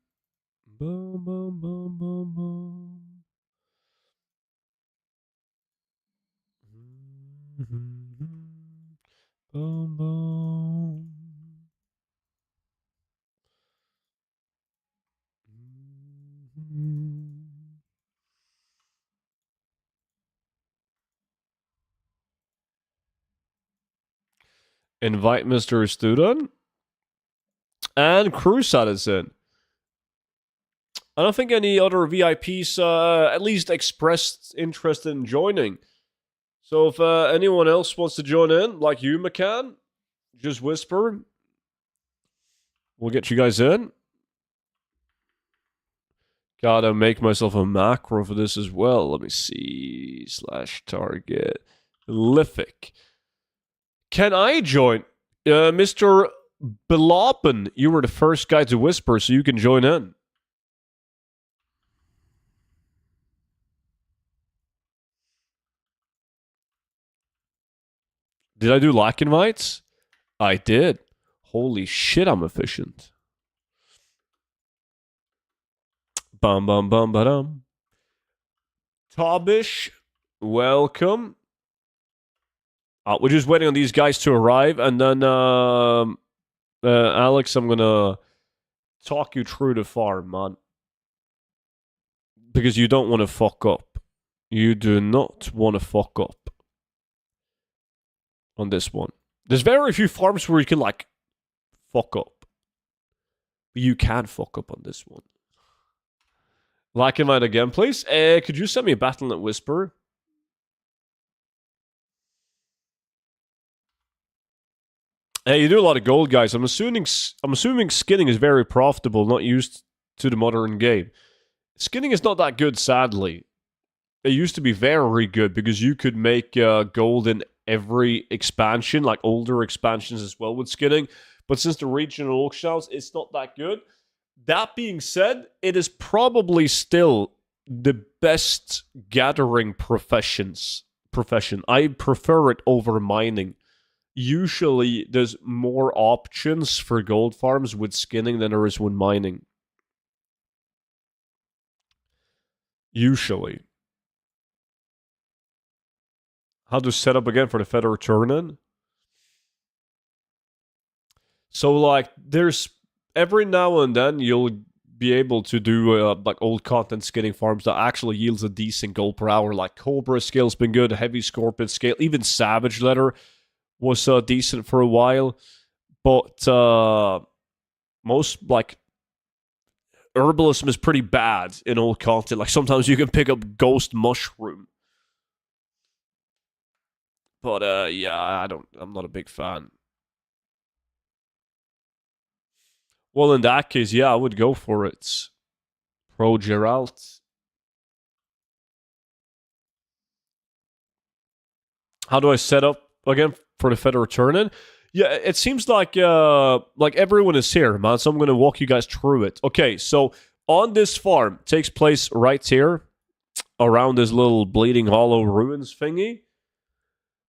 Boom, boom, boom, boom, boom. Boom, boom. Invite Mr. Student. And Crusat is in. I don't think any other VIPs at least expressed interest in joining. So if anyone else wants to join in, like you, McCann, just whisper. We'll get you guys in. Gotta make myself a macro for this as well. Let me see. /target. Lithic. Can I join? Mr. Beloppen, you were the first guy to whisper, so you can join in. Did I do lack invites? I did. Holy shit, I'm efficient. Bum bum bum ba-dum. Tobish, welcome. We're just waiting on these guys to arrive, and then Alex, I'm gonna talk you through the farm, man. Because you don't want to fuck up. You do not want to fuck up on this one. There's very few farms where you can, like, fuck up. But you can fuck up on this one. Like invite again, please. Could you send me a Battle.net Whisper? Hey, you do a lot of gold, guys. I'm assuming skinning is very profitable, not used to the modern game. Skinning is not that good, sadly. It used to be very good because you could make gold in every expansion, like older expansions as well with skinning. But since the regional auctions, it's not that good. That being said, it is probably still the best gathering profession. I prefer it over mining. Usually, there's more options for gold farms with skinning than there is with mining. Usually. How to set up again for the Federal turn-in? So, like, there's every now and then you'll be able to do like old content skinning farms that actually yields a decent gold per hour. Like Cobra scale's been good, Heavy Scorpion scale, even Savage Leather was decent for a while. But most, like, herbalism is pretty bad in old content. Like, sometimes you can pick up Ghost Mushroom. But yeah, I'm not a big fan. Well, in that case, yeah, I would go for it. Pro Geralt. How do I set up again for the Federal turn-in? Yeah, it seems like everyone is here, man. So I'm gonna walk you guys through it. Okay, so on this farm takes place right here, around this little Bleeding Hollow ruins thingy,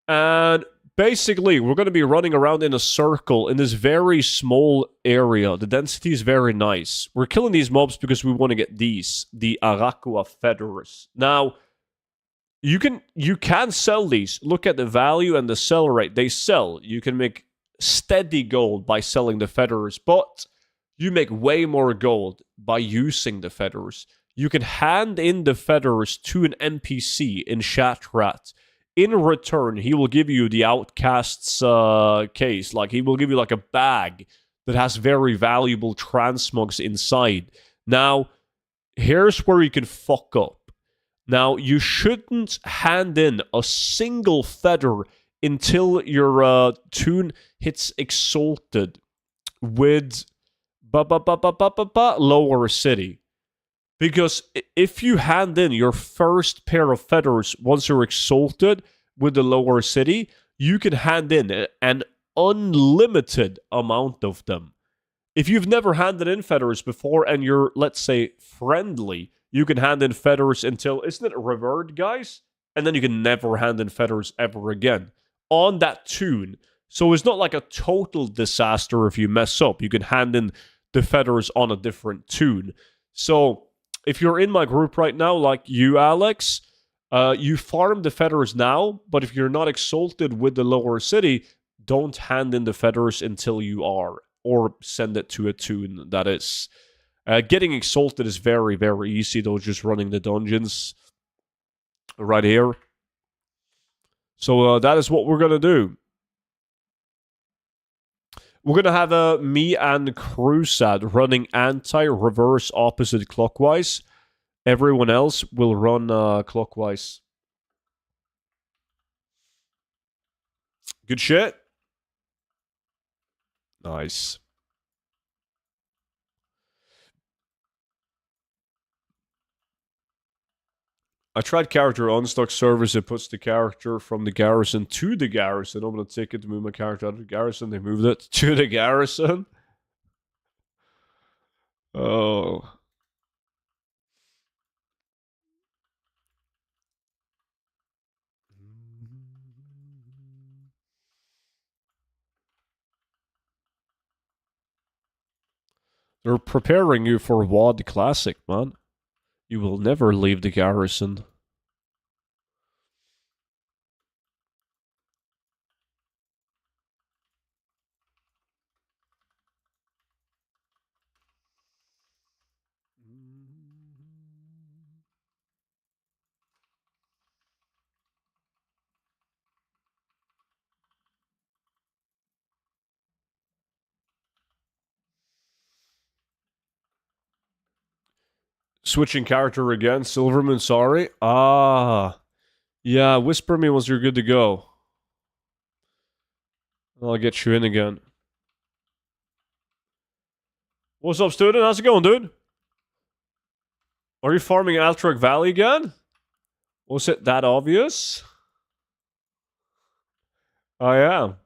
and basically we're gonna be running around in a circle in this very small area. The density is very nice. We're killing these mobs because we want to get these, the Araqua Fedoris. Now, you can sell these. Look at the value and the sell rate. They sell. You can make steady gold by selling the feathers, but you make way more gold by using the feathers. You can hand in the feathers to an NPC in Shatrat. In return, he will give you the Outcast's case. Like, he will give you like a bag that has very valuable transmogs inside. Now, here's where you can fuck up. Now, you shouldn't hand in a single feather until your tune hits Exalted with Lower City. Because if you hand in your first pair of feathers once you're Exalted with the Lower City, you can hand in an unlimited amount of them. If you've never handed in feathers before and you're, let's say, friendly, you can hand in feathers until, isn't it revered, guys? And then you can never hand in feathers ever again on that tune. So it's not like a total disaster if you mess up. You can hand in the feathers on a different tune. So if you're in my group right now, like you, Alex, you farm the feathers now, but if you're not Exalted with the Lower City, don't hand in the feathers until you are, or send it to a tune that is. Getting Exalted is very, very easy, though, just running the dungeons right here. So that is what we're going to do. We're going to have me and Crusad running anti-reverse opposite clockwise. Everyone else will run clockwise. Good shit. Nice. I tried character unstuck service. It puts the character from the garrison to the garrison. I'm gonna take it to move my character out of the garrison. They moved it to the garrison. Oh. They're preparing you for WoD Classic, man. You will never leave the garrison. Switching character again. Silverman, sorry. Ah. Yeah, whisper me once you're good to go. I'll get you in again. What's up, student? How's it going, dude? Are you farming Altruck Valley again? Was it that obvious? I am.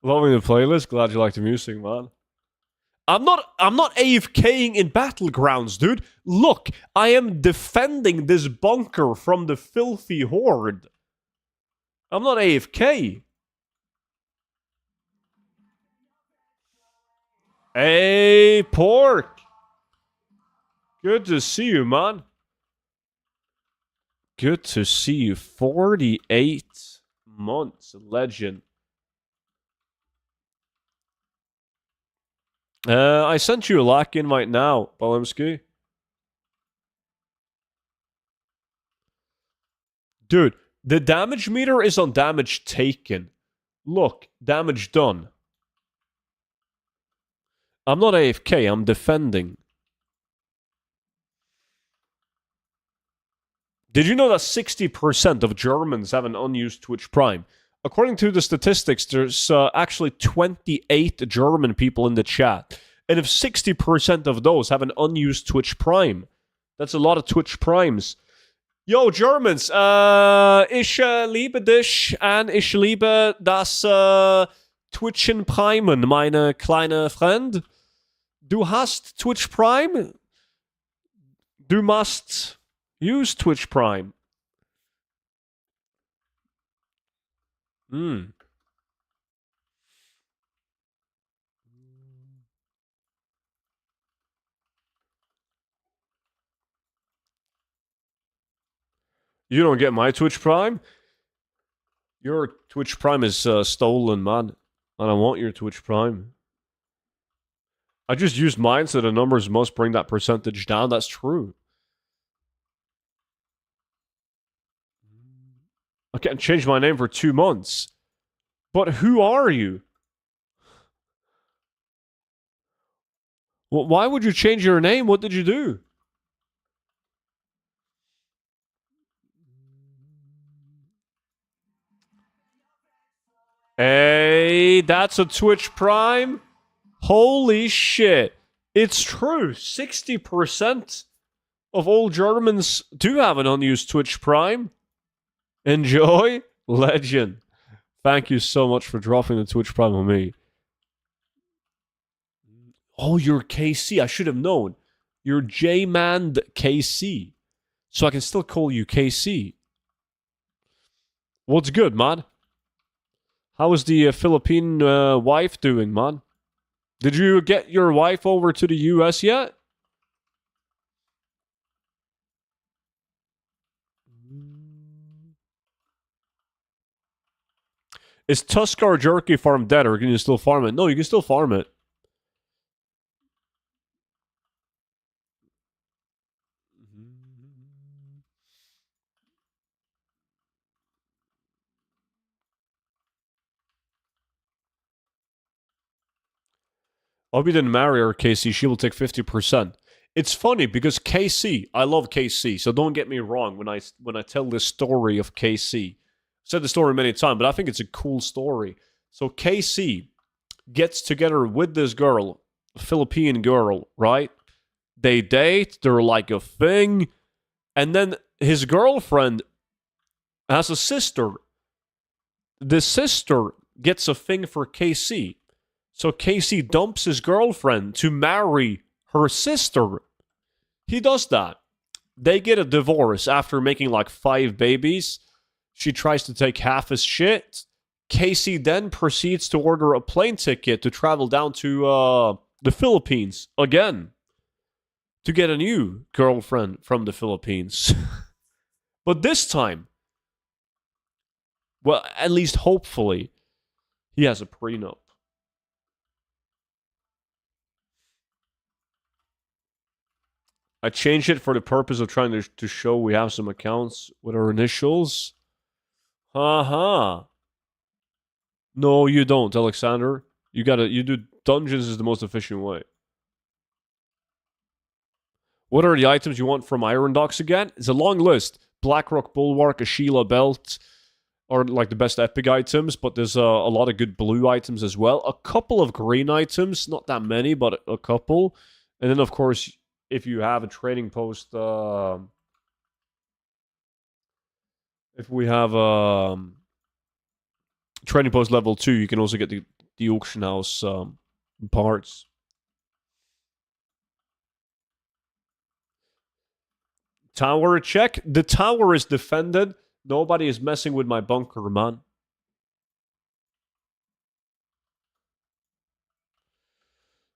Loving the playlist. Glad you like the music, man. I'm not AFKing in battlegrounds, dude. Look, I am defending this bunker from the filthy horde. I'm not AFK. Hey, Pork. Good to see you, man. Good to see you. 48 months, legend. I sent you a lock invite now, Balimsky. Dude, the damage meter is on damage taken. Look, damage done. I'm not AFK, I'm defending. Did you know that 60% of Germans have an unused Twitch Prime? According to the statistics, there's actually 28 German people in the chat. And if 60% of those have an unused Twitch Prime, that's a lot of Twitch Primes. Yo, Germans, ich liebe dich und ich liebe das Twitchen Primen, meine kleine Freund. Du hast Twitch Prime? Du must use Twitch Prime. You don't get my Twitch Prime? Your Twitch Prime is stolen, man. And I want your Twitch Prime. I just used mine, so the numbers must bring that percentage down. That's true. I can't change my name for 2 months. But who are you? Well, why would you change your name? What did you do? Hey, that's a Twitch Prime? Holy shit. It's true. 60% of all Germans do have an unused Twitch Prime. Enjoy. Legend. Thank you so much for dropping the Twitch Prime on me. Oh, you're KC. I should have known. You're J-Man KC. So I can still call you KC. What's good, man? How is the Philippine wife doing, man? Did you get your wife over to the US yet? Is Tuskar Jerky Farm dead, or can you still farm it? No, you can still farm it. I hope you didn't marry her, KC. She will take 50%. It's funny because KC, I love KC, so don't get me wrong when I tell this story of KC. I've said the story many times, but I think it's a cool story. So KC gets together with this girl, a Philippine girl, right? They date, they're like a thing. And then his girlfriend has a sister. The sister gets a thing for KC. So KC dumps his girlfriend to marry her sister. He does that. They get a divorce after making like 5 babies. She tries to take half his shit. Casey then proceeds to order a plane ticket to travel down to the Philippines again to get a new girlfriend from the Philippines. But this time, well, at least hopefully, he has a prenup. I changed it for the purpose of trying to show we have some accounts with our initials. Haha. No, you don't, Alexander. You do dungeons is the most efficient way. What are the items you want from Iron Docks again? It's a long list. Blackrock Bulwark, a Sheila belt, are like the best epic items, but there's a lot of good blue items as well. A couple of green items, not that many, but a couple. And then, of course, if you have a trading post, if we have trading post level 2, you can also get the auction house parts. Tower check. The tower is defended. Nobody is messing with my bunker, man.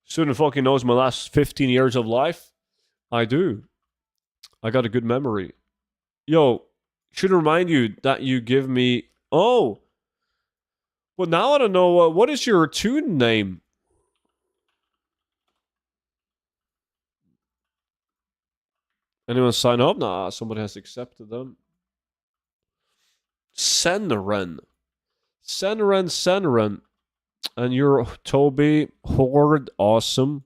Student fucking knows my last 15 years of life. I do. I got a good memory. Yo, should remind you that you give me. Oh, well, now I don't know. What is your tune name? Anyone sign up? Nah, somebody has accepted them. Senren. Senren. And you're Toby. Horde. Awesome.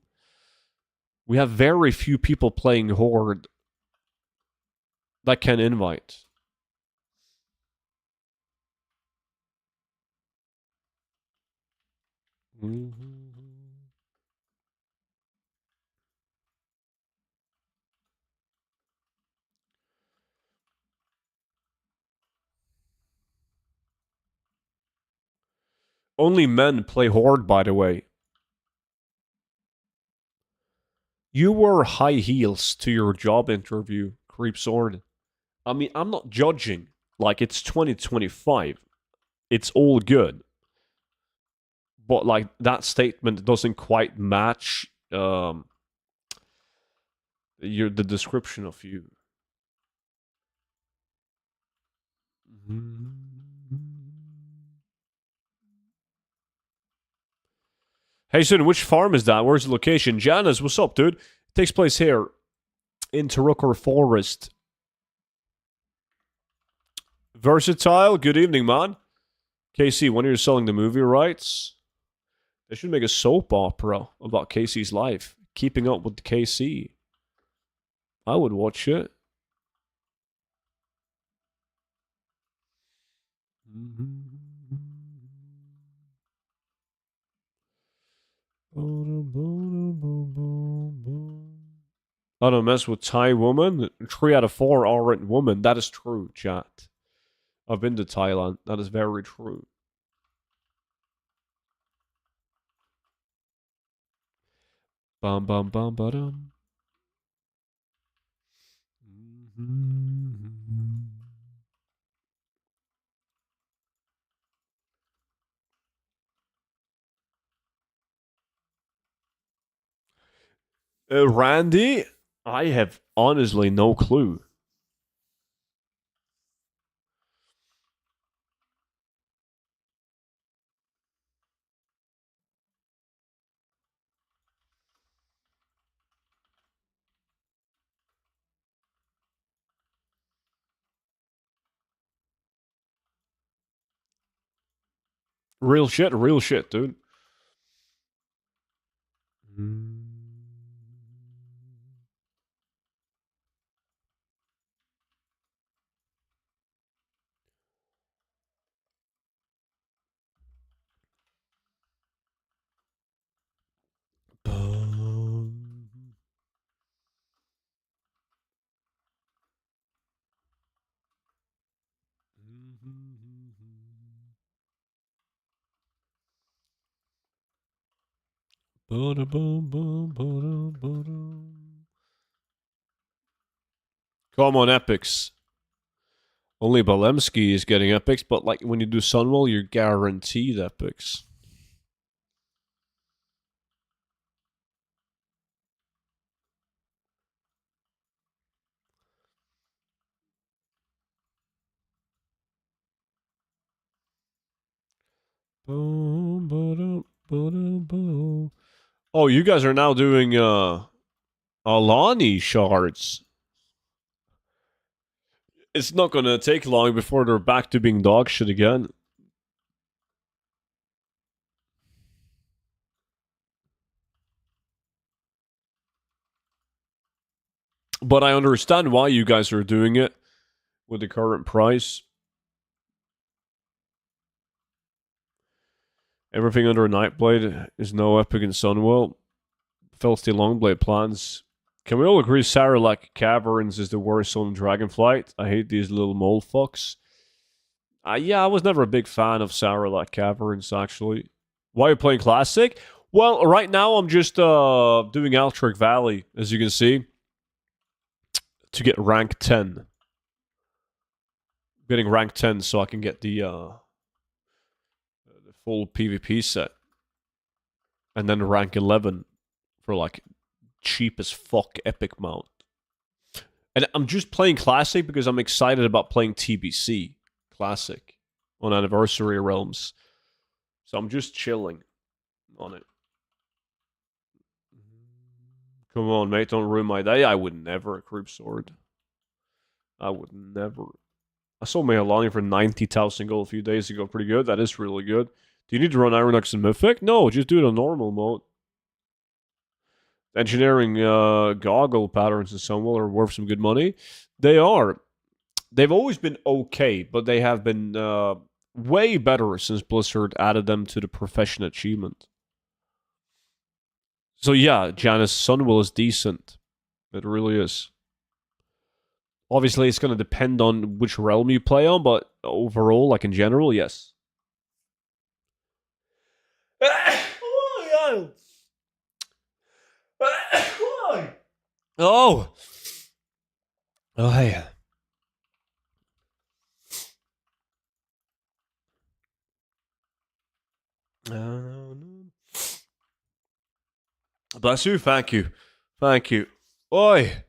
We have very few people playing Horde that can invite. Only men play Horde, by the way. You wore high heels to your job interview, Creep Sword. I mean, I'm not judging. Like, it's 2025. It's all good. But, like, that statement doesn't quite match the description of you. Hey, Soon, which farm is that? Where's the location? Janice, what's up, dude? It takes place here in Tarukar Forest. Versatile, good evening, man. KC, when are you selling the movie rights? They should make a soap opera about Casey's life. Keeping up with KC. I would watch it. I don't mess with Thai woman. 3 out of 4 aren't women. That is true, chat. I've been to Thailand. That is very true. Bum bum bum ba-dum. Randy, I have honestly no clue. Real shit, dude. Come on, epics. Only Balemski is getting epics, but like when you do Sunwell, you're guaranteed epics. Oh, you guys are now doing Alani shards. It's not gonna take long before they're back to being dog shit again. But I understand why you guys are doing it with the current price. Everything under a Nightblade is no epic in Sunwell. Filthy Longblade plans. Can we all agree Sarlacc Caverns is the worst on Dragonflight? I hate these little mole fucks. Yeah, I was never a big fan of Sarlacc Caverns, actually. Why are you playing Classic? Well, right now I'm just doing Altric Valley, as you can see, to get rank 10. Getting rank 10 so I can get the full PvP set. And then rank 11 for like cheap as fuck epic mount. And I'm just playing Classic because I'm excited about playing TBC Classic on Anniversary Realms. So I'm just chilling on it. Come on, mate, don't ruin my day. I would never creep sword. I would never. I sold Mehalani for 90,000 gold a few days ago. Pretty good. That is really good. Do you need to run Ironox and Mythic? No, just do it on normal mode. Engineering goggle patterns in Sunwell are worth some good money. They are. They've always been okay, but they have been way better since Blizzard added them to the profession achievement. So yeah, Janice, Sunwell is decent. It really is. Obviously, it's going to depend on which realm you play on, but overall, like in general, yes. Oh. Oh, hey. Bless you. Thank you. Thank you. Oi.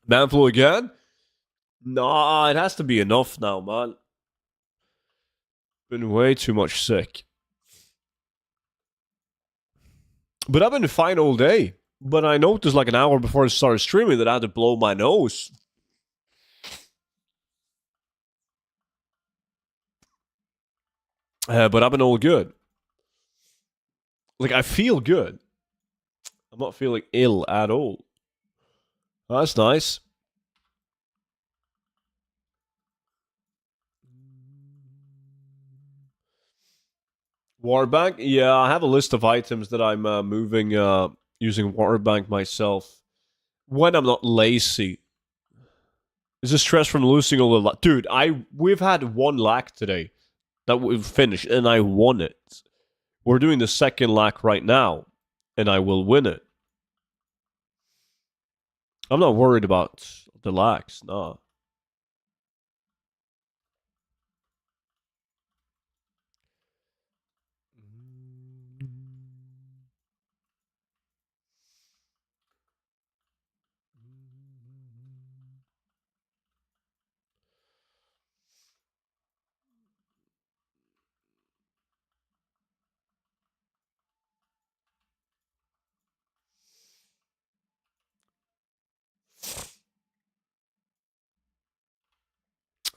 Manflu again? Nah, it has to be enough now, man. Been way too much sick. But I've been fine all day. But I noticed like an hour before I started streaming that I had to blow my nose. But I've been all good. Like, I feel good. I'm not feeling ill at all. That's nice. Warbank? Yeah, I have a list of items that I'm moving using Warbank myself. When I'm not lazy. Is this stress from losing all the dude, we've had one lack today that we've finished, and I won it. We're doing the second lack right now, and I will win it. I'm not worried about the lacks, nah.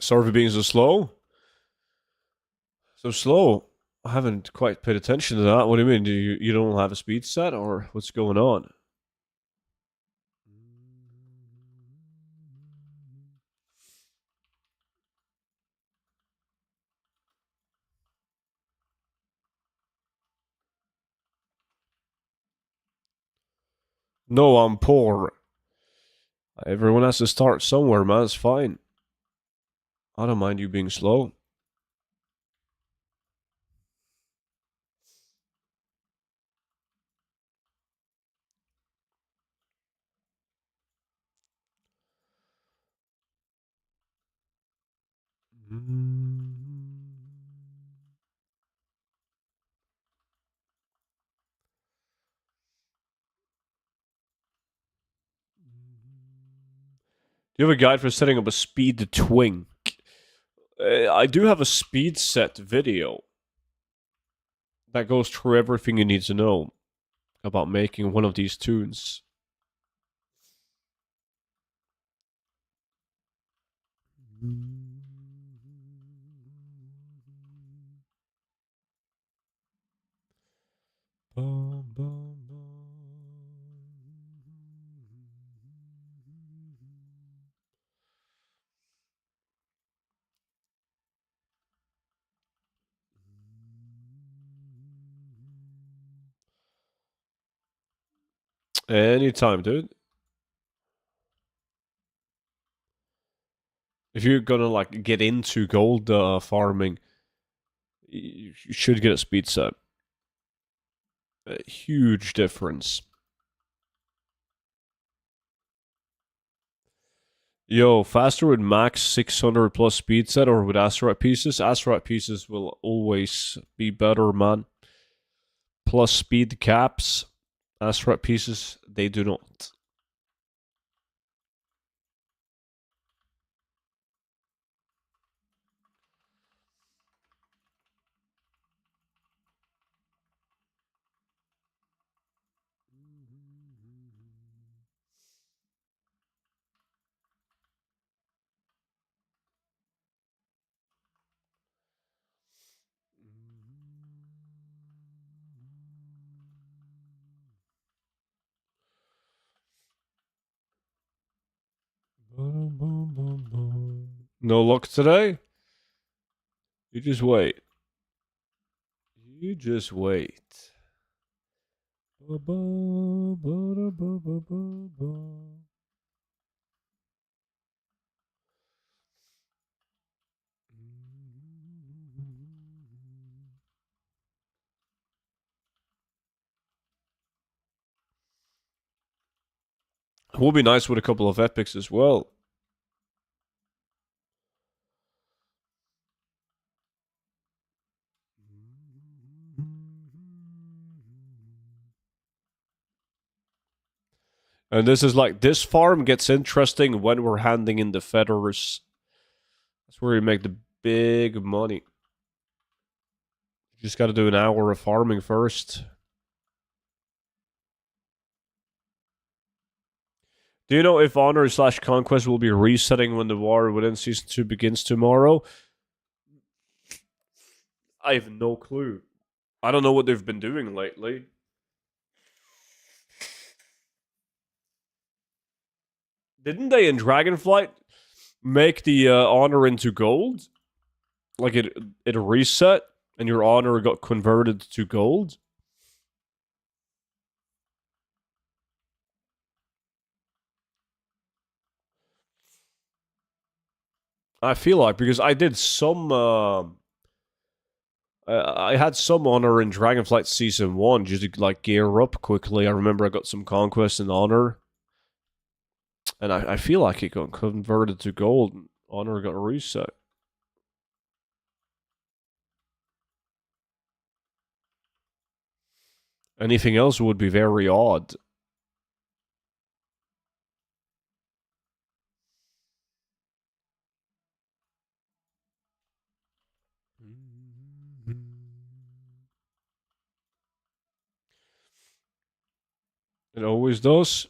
Sorry for being so slow. So slow. I haven't quite paid attention to that. What do you mean? You don't have a speed set, or what's going on? No, I'm poor. Everyone has to start somewhere, man. It's fine. I don't mind you being slow. Do you have a guide for setting up a speed twink? I do have a speed set video that goes through everything you need to know about making one of these tunes. Anytime, dude. If you're gonna like get into gold farming, you should get a speed set. A huge difference. Yo, faster with max 600 plus speed set or with asteroid pieces? Asteroid pieces will always be better, man. Plus speed caps. Asteroid pieces, they do not. No luck today? You just wait. You just wait. It would be nice with a couple of epics as well. And this is like, this farm gets interesting when we're handing in the feathers. That's where you make the big money. You just gotta do an hour of farming first. Do you know if Honor slash Conquest will be resetting when the war within Season 2 begins tomorrow? I have no clue. I don't know what they've been doing lately. Didn't they in Dragonflight make the honor into gold? Like it reset and your honor got converted to gold? I feel like because I did some I had some honor in Dragonflight Season 1 just to like gear up quickly. I remember I got some conquest and honor. And I feel like it got converted to gold and honor got reset. Anything else would be very odd. It always does.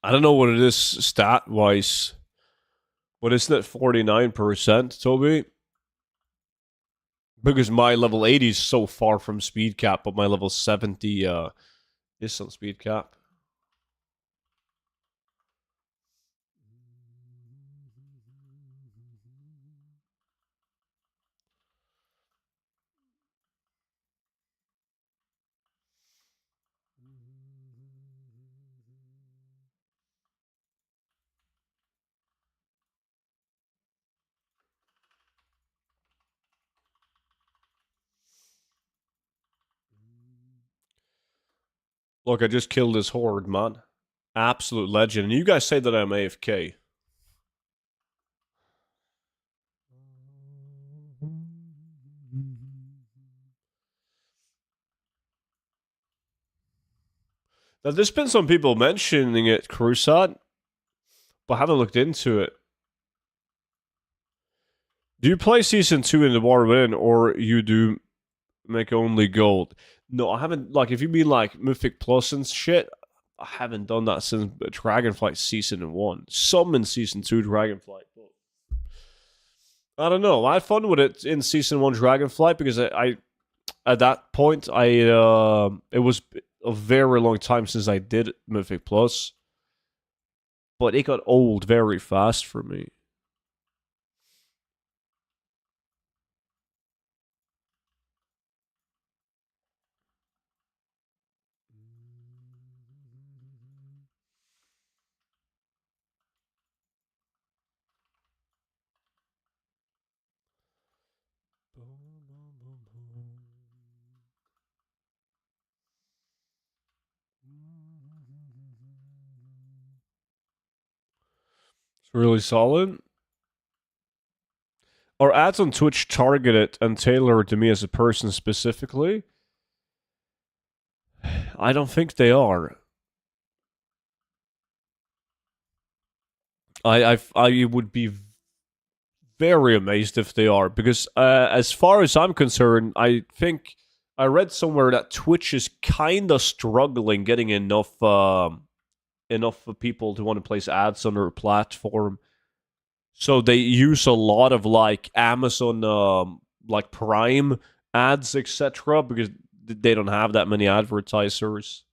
I don't know what it is stat wise, but isn't it 49%, Toby? Because my level 80 is so far from speed cap, but my level 70 is on speed cap. Look, I just killed this horde, man. Absolute legend. And you guys say that I'm AFK. Now, there's been some people mentioning it, Crusade, but I haven't looked into it. Do you play Season 2 in the War Within, or you do make only gold? No, I haven't, like, if you mean, like, Mythic Plus and shit, I haven't done that since Dragonflight Season 1. Some in Season 2 Dragonflight, but I don't know. I had fun with it in Season 1 Dragonflight because I at that point, it was a very long time since I did Mythic Plus, but it got old very fast for me. It's really solid. Are ads on Twitch targeted and tailored to me as a person specifically? I don't think they are. I would be very amazed if they are, because as far as I'm concerned, I think I read somewhere that Twitch is kind of struggling getting enough people to want to place ads on their platform. So they use a lot of like Amazon, like Prime ads, etc., because they don't have that many advertisers.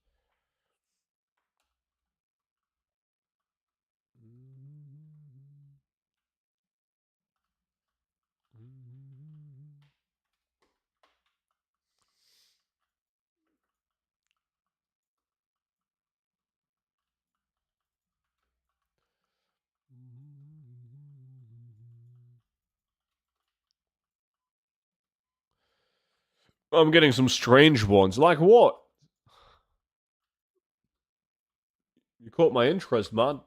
I'm getting some strange ones. Like what? You caught my interest, man.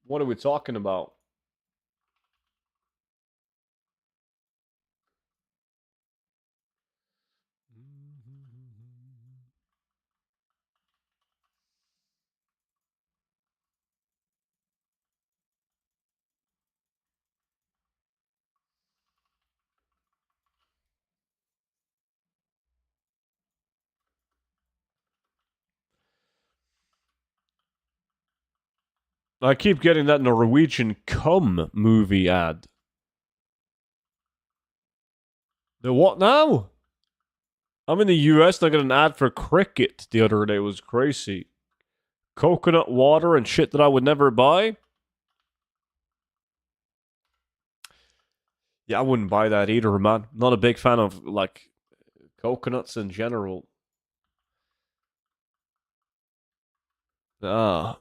What are we talking about? I keep getting that Norwegian cum movie ad. The what now? I'm in the US and I got an ad for cricket the other day. It was crazy. Coconut water and shit that I would never buy. Yeah, I wouldn't buy that either, man. Not a big fan of, like, coconuts in general. Ah.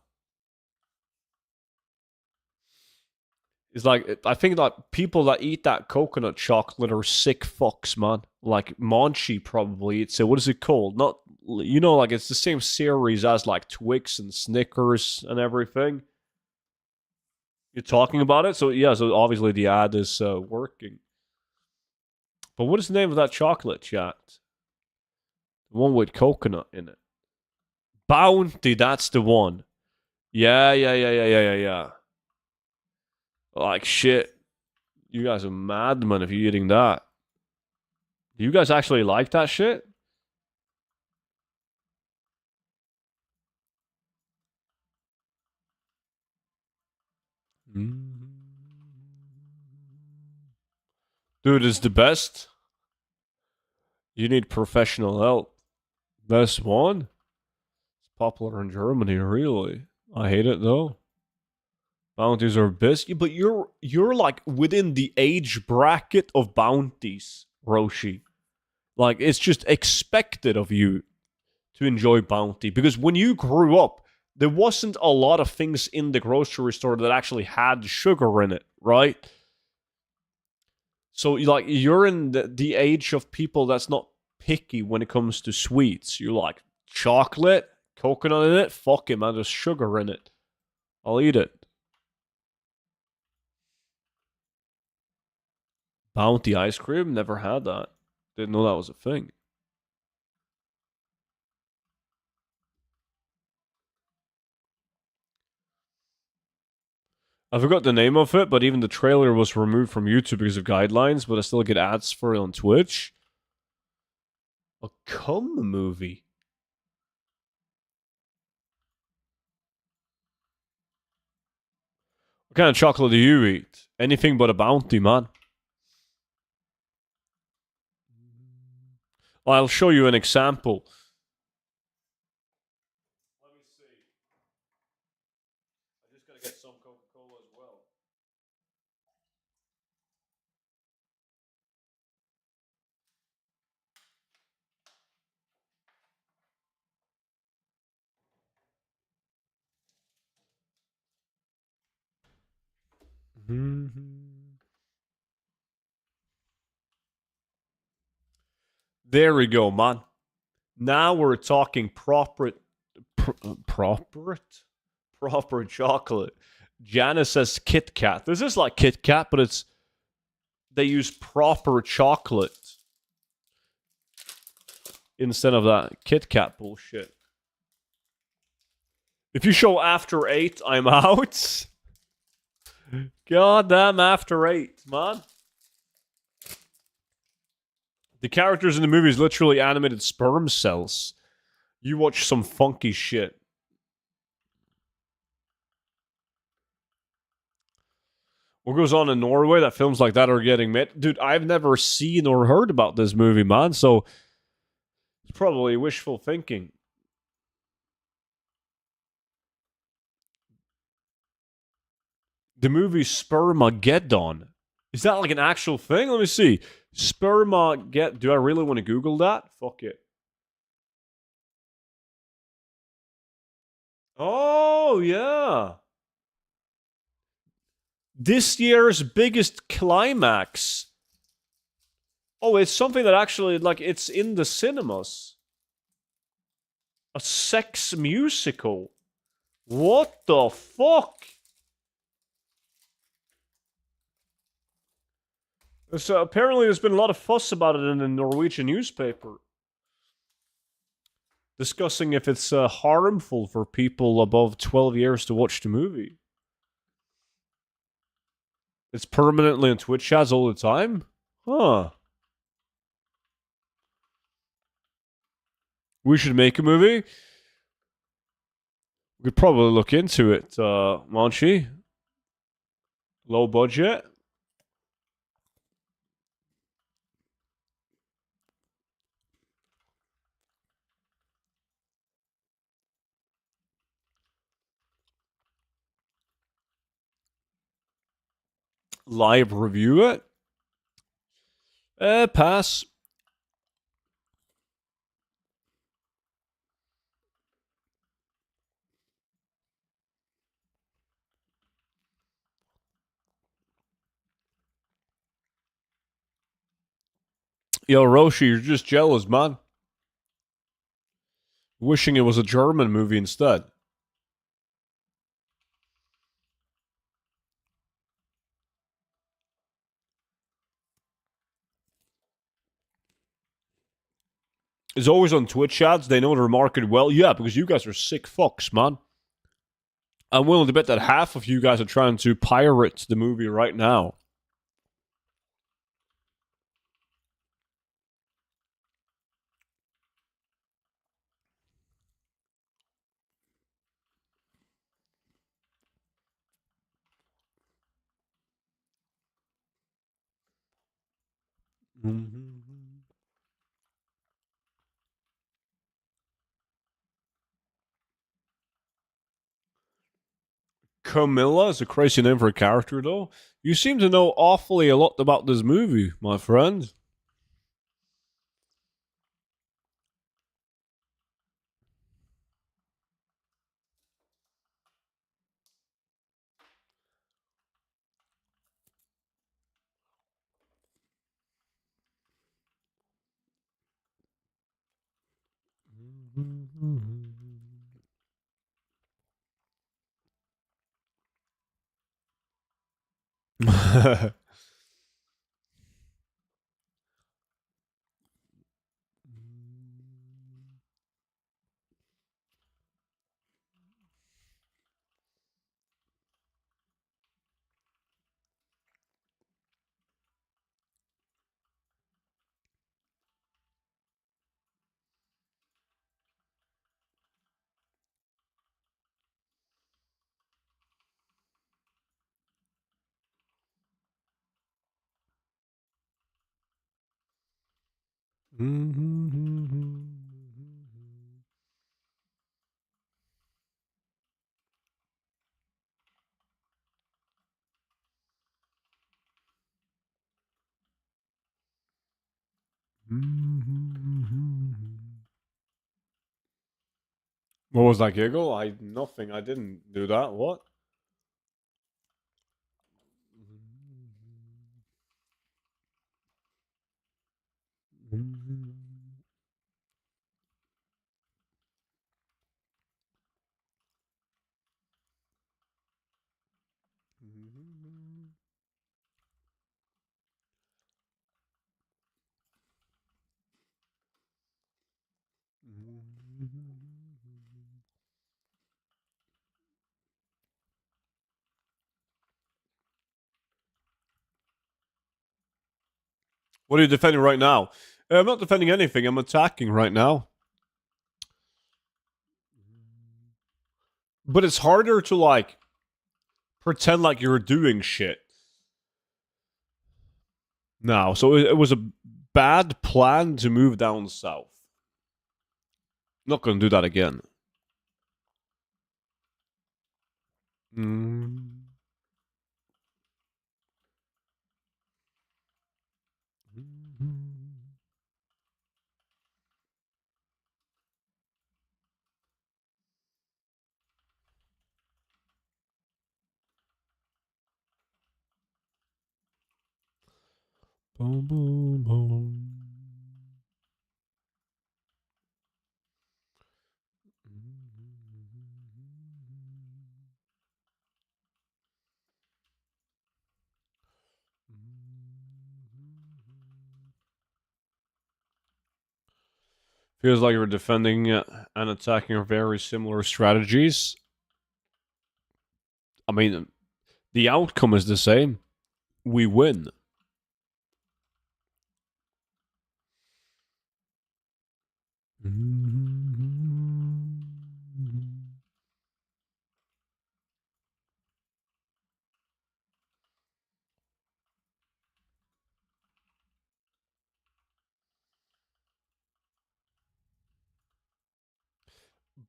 It's like, I think that people that eat that coconut chocolate are sick fucks, man. Like, Monchi probably eats it. What is it called? Not, you know, like, it's the same series as, like, Twix and Snickers and everything. You're talking about it? So, yeah, so obviously the ad is working. But what is the name of that chocolate, chat? The one with coconut in it. Bounty, that's the one. Yeah. Like, shit. You guys are madmen if you're eating that. Do you guys actually like that shit? Dude, it's the best. You need professional help. Best one? It's popular in Germany, really. I hate it though. Bounties are best, but you're like within the age bracket of bounties, Roshi. Like it's just expected of you to enjoy bounty because when you grew up, there wasn't a lot of things in the grocery store that actually had sugar in it, right? So like you're in the age of people that's not picky when it comes to sweets. You like chocolate, coconut in it, fuck it, man, there's sugar in it. I'll eat it. Bounty ice cream, never had that. Didn't know that was a thing. I forgot the name of it, but even the trailer was removed from YouTube because of guidelines, but I still get ads for it on Twitch. A cum movie. What kind of chocolate do you eat? Anything but a bounty, man. I'll show you an example. Let me see. I just gotta get some Coca-Cola as well. There we go, man. Now we're talking proper chocolate. Janice says Kit Kat. This is like Kit Kat, but it's they use proper chocolate instead of that Kit Kat bullshit. If you show after 8, I'm out. Goddamn after 8, man. The characters in the movie is literally animated sperm cells. You watch some funky shit. What goes on in Norway that films like that are getting made? Dude, I've never seen or heard about this movie, man, so it's probably wishful thinking. The movie Spermageddon. Is that like an actual thing? Let me see. Spermageddon. Do I really want to Google that? Fuck it. Oh, yeah. This year's biggest climax. Oh, it's something that actually, like, it's in the cinemas. A sex musical. What the fuck? So apparently there's been a lot of fuss about it in the Norwegian newspaper. Discussing if it's harmful for people above 12 years to watch the movie. It's permanently in Twitch ads all the time? Huh. We should make a movie? We could probably look into it, Monchi. Low budget. Live review it. Pass. Yo, Roshi, you're just jealous, man. Wishing it was a German movie instead. It's always on Twitch ads. They know they're marketed well. Yeah, because you guys are sick fucks, man. I'm willing to bet that half of you guys are trying to pirate the movie right now. Camilla is a crazy name for a character, though. You seem to know awfully a lot about this movie, my friend. What was that giggle? Nothing. I didn't do that. What? What are you defending right now? I'm not defending anything. I'm attacking right now. But it's harder to like pretend like you're doing shit now. So it was a bad plan to move down south. Not gonna do that again. Mm. Boom, boom, boom. Feels like you're defending and attacking are very similar strategies. I mean, the outcome is the same. We win.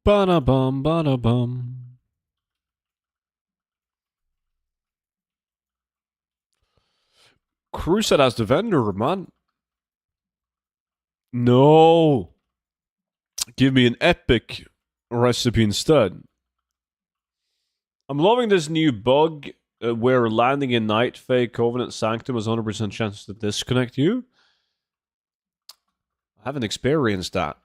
Bada bum, bada bum. Crusade as the vendor, man. No. Give me an epic recipe instead. I'm loving this new bug where landing in Night Fae Covenant Sanctum has 100% chance to disconnect you. I haven't experienced that.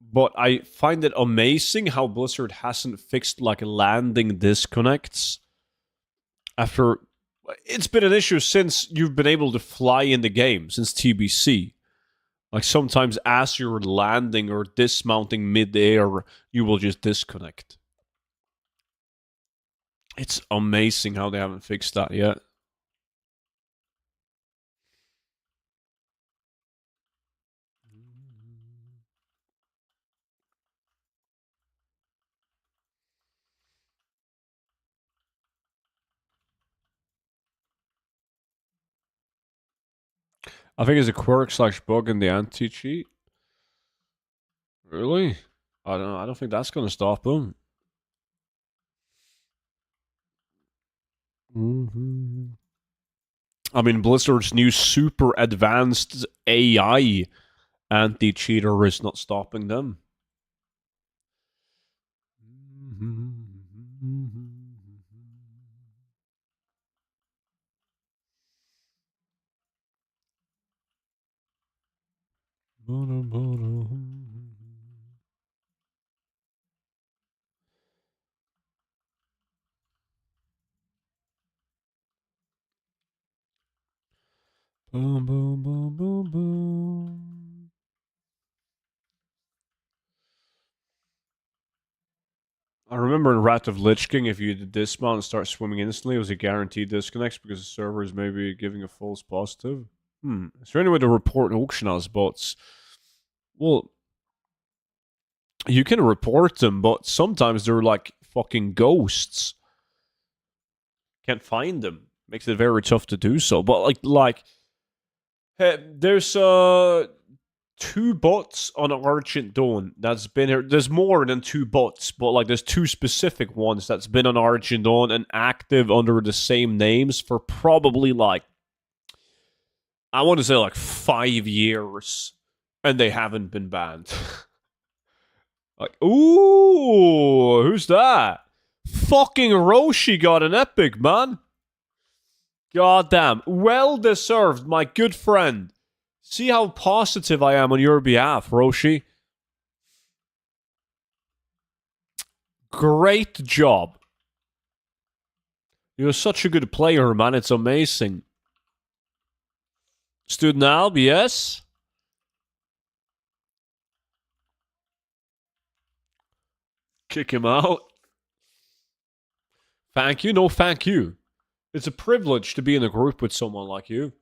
But I find it amazing how Blizzard hasn't fixed like landing disconnects after it's been an issue since you've been able to fly in the game, since TBC. Like sometimes as you're landing or dismounting mid-air, you will just disconnect. It's amazing how they haven't fixed that yet. I think it's a quirk slash bug in the anti-cheat. Really? I don't know. I don't think that's going to stop him. I mean, Blizzard's new super advanced AI anti-cheater is not stopping them. Boom, boom, boom, boom, boom. I remember in Wrath of Lich King, if you dismount and start swimming instantly, it was a guaranteed disconnect because the server is maybe giving a false positive. Is there any way to report auction house bots? Well, you can report them, but sometimes they're like fucking ghosts. Can't find them. Makes it very tough to do so. But there's 2 bots on Argent Dawn that's been here. There's more than 2 bots, but like there's 2 specific ones that's been on Argent Dawn and active under the same names for probably like, I want to say like 5 years, and they haven't been banned. Like, ooh, who's that? Fucking Roshi got an epic, man. Goddamn. Well deserved, my good friend. See how positive I am on your behalf, Roshi. Great job. You're such a good player, man. It's amazing. Student Alb, yes? Kick him out. Thank you. No, thank you. It's a privilege to be in a group with someone like you.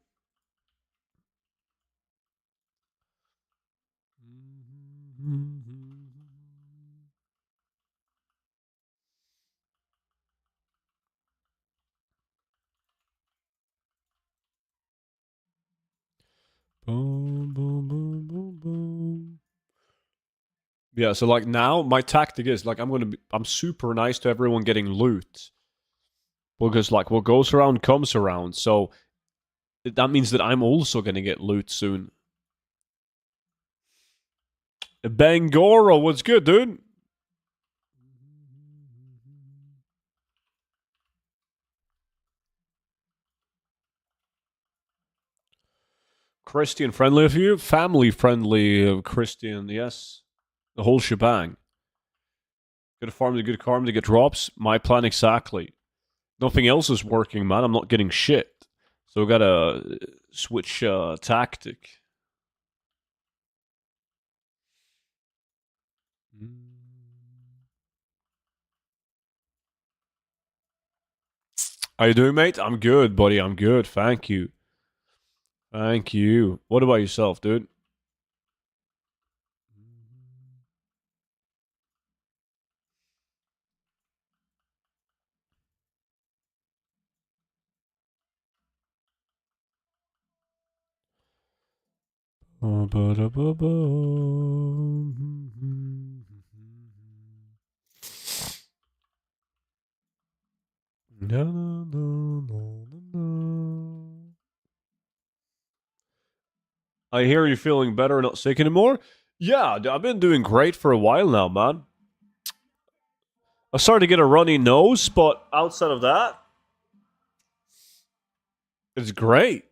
Boom, boom, boom, boom, boom. Yeah, so like now my tactic is like I'm super nice to everyone getting loot. Because like what goes around comes around. So that means that I'm also gonna get loot soon. Bangora, what's good, dude? Christian friendly of you? Family friendly Christian, yes. The whole shebang. Good farm to good karma to get drops. My plan exactly. Nothing else is working, man. I'm not getting shit. So we gotta switch tactic. How you doing, mate? I'm good, buddy. I'm good. Thank you. Thank you. What about yourself, dude? I hear you feeling better, not sick anymore. Yeah, I've been doing great for a while now, man. I started to get a runny nose, but outside of that, it's great.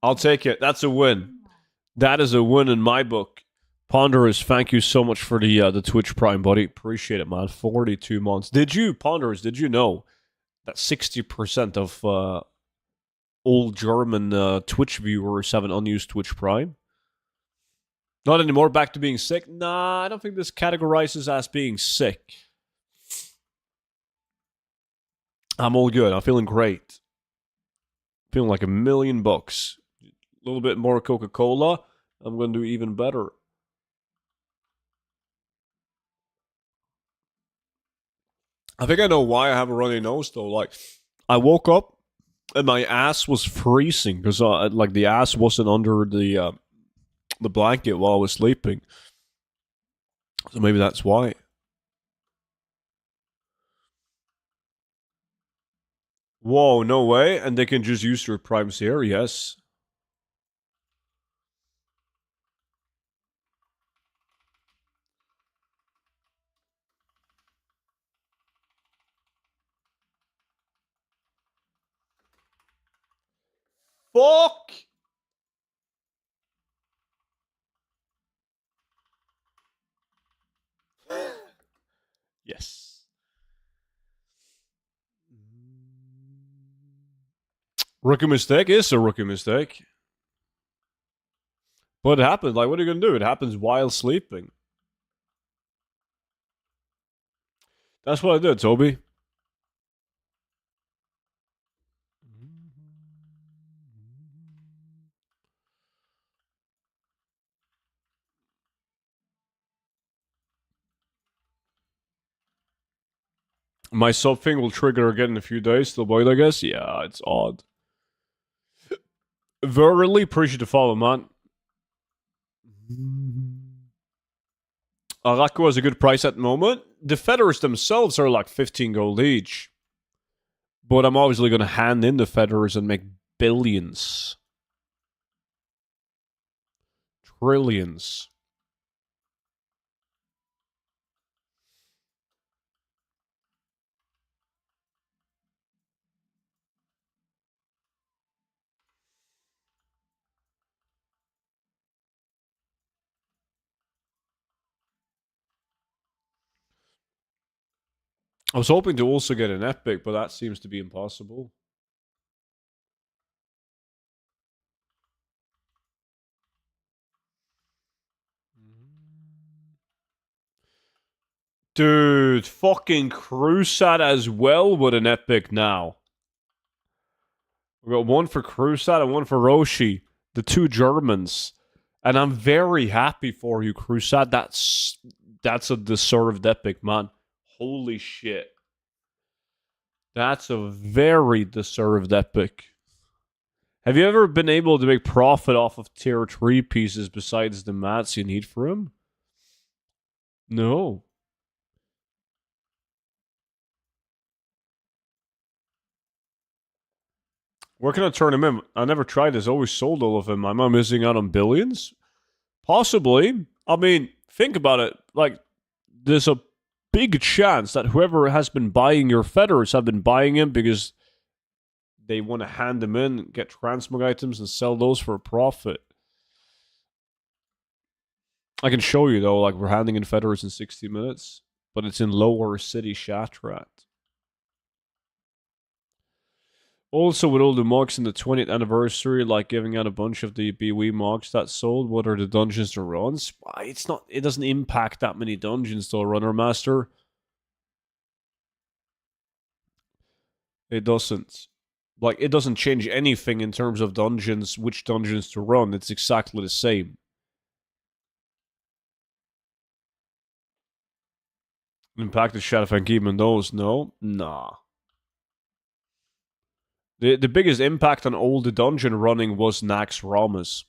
I'll take it. That's a win. That is a win in my book. Ponderous, thank you so much for the Twitch Prime, buddy. Appreciate it, man. 42 months. Did you, Ponderous, did you know that 60% of all German Twitch viewers have an unused Twitch Prime? Not anymore. Back to being sick? Nah, I don't think this categorizes as being sick. I'm all good. I'm feeling great. Feeling like $1,000,000. A little bit more Coca-Cola. I'm going to do even better. I think I know why I have a runny nose, though. Like, I woke up And my ass was freezing because like the ass wasn't under the blanket while I was sleeping. So maybe that's why. Whoa, no way. And they can just use your primes here, yes. Fuck! Yes. Rookie mistake is a rookie mistake. But it happened. Like, what are you going to do? It happens while sleeping. That's what I did, Toby. My sub thing will trigger again in a few days. Still boiled, I guess. Yeah, it's odd. Really appreciate the follow, man. Araku has a good price at the moment. The feathers themselves are like 15 gold each. But I'm obviously going to hand in the feathers and make billions. Trillions. I was hoping to also get an epic, but that seems to be impossible. Dude, fucking Crusat as well with an epic now. We got one for Crusat and one for Roshi, the two Germans. And I'm very happy for you, Crusat. That's a deserved epic, man. Holy shit. That's a very deserved epic. Have you ever been able to make profit off of tier 3 pieces besides the mats you need for him? No. Where can I turn him in? I never tried this. Always sold all of him. Am I missing out on billions? Possibly. I mean, think about it. Like, there's a big chance that whoever has been buying your feathers have been buying him because they want to hand them in, get transmog items, and sell those for a profit. I can show you, though, like, we're handing in feathers in 60 minutes, but it's in Lower City Shatrat. Also, with all the mods in the 20th anniversary, like giving out a bunch of the BW mods that sold, what are the dungeons to runs? It's not. It doesn't impact that many dungeons, though, Runner Master. It doesn't. Like, it doesn't change anything in terms of dungeons, which dungeons to run. It's exactly the same. Impact the Shadowfang even those? No? Nah. The biggest impact on all the dungeon running was Nax Ramas.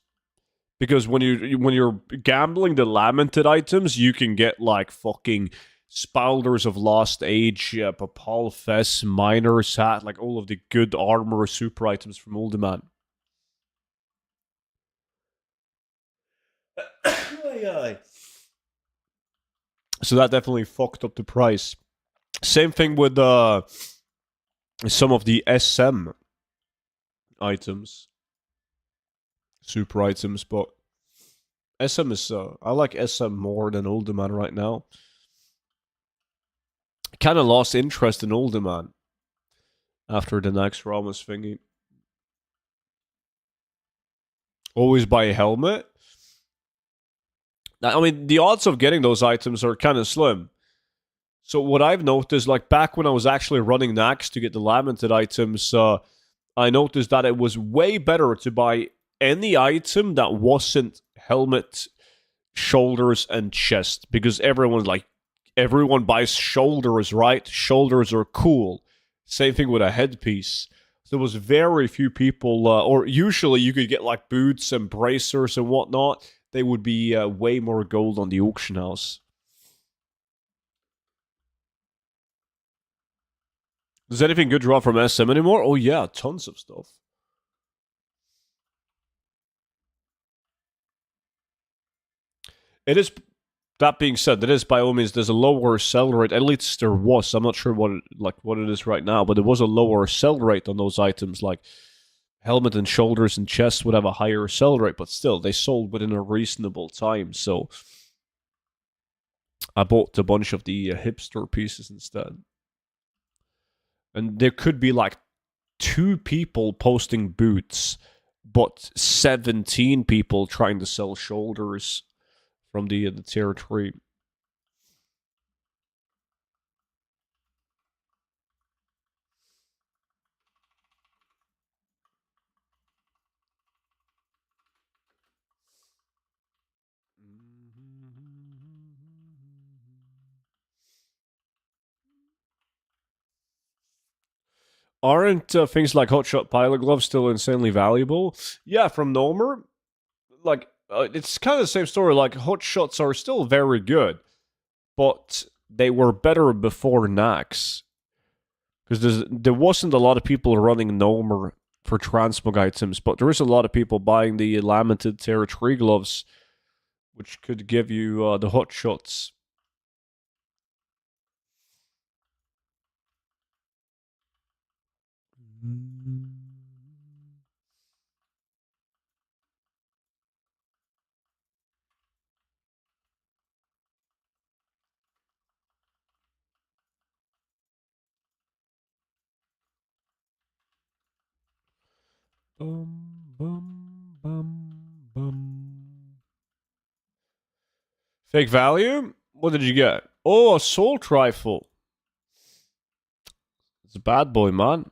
Because when you're gambling the lamented items, you can get like fucking Spalders of Lost Age, Papal Fess, Miner's Hat, like all of the good armor super items from Uldiman. So that definitely fucked up the price. Same thing with some of the SM items. Super items, but SM is I like SM more than Uldiman right now. Kind of lost interest in Uldiman after the next Ramos thingy. Always buy a helmet. I mean, the odds of getting those items are kind of slim. So what I've noticed, like back when I was actually running Nax to get the lamented items, I noticed that it was way better to buy any item that wasn't helmet, shoulders, and chest, because everyone buys shoulders, right? Shoulders are cool. Same thing with a headpiece. There was very few people, or usually you could get like boots and bracers and whatnot. They would be way more gold on the auction house. Does anything good drop from SM anymore? Oh yeah, tons of stuff. It is. That being said, it is by all means there's a lower sell rate. At least there was. I'm not sure what it is right now, but there was a lower sell rate on those items. Like helmet and shoulders and chest would have a higher sell rate, but still they sold within a reasonable time. So I bought a bunch of the hipster pieces instead. And there could be like 2 people posting boots, but 17 people trying to sell shoulders from the tier 3. Aren't things like hotshot pilot gloves still insanely valuable? Yeah, from Nomer, like it's kind of the same story. Like hotshots are still very good, but they were better before Nax because there wasn't a lot of people running Nomer for transmog items, but there is a lot of people buying the lamented tier 3 gloves, which could give you the hotshots. Bum, bum, bum. Fake value? What did you get? Oh, assault rifle. It's a bad boy, man.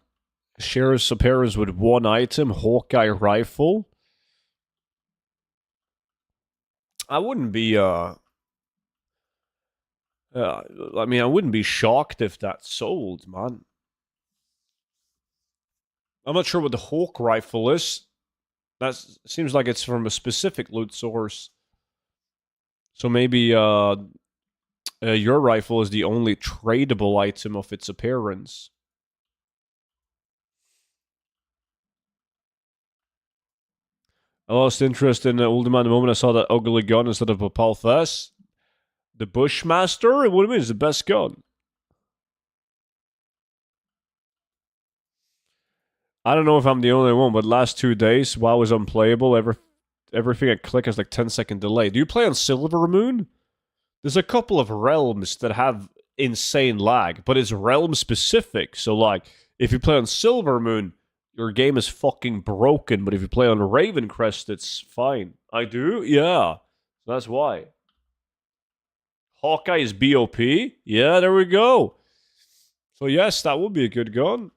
Shares appearance with 1 item, Hawkeye rifle. I wouldn't be I mean, I wouldn't be shocked if that sold, man. I'm not sure what the Hawk rifle is. That seems like it's from a specific loot source. So maybe your rifle is the only tradable item of its appearance. I lost interest in Ultima the moment I saw that ugly gun instead of a Pulse S. The Bushmaster? What do you mean? It's the best gun. I don't know if I'm the only one, but last 2 days, WoW was unplayable. Everything I click has like 10-second delay. Do you play on Silver Moon? There's a couple of realms that have insane lag, but it's realm specific. So, like, if you play on Silver Moon, your game is fucking broken. But if you play on Ravencrest, it's fine. I do? Yeah. That's why. Hawkeye is BOP? Yeah, there we go. So, yes, that would be a good gun.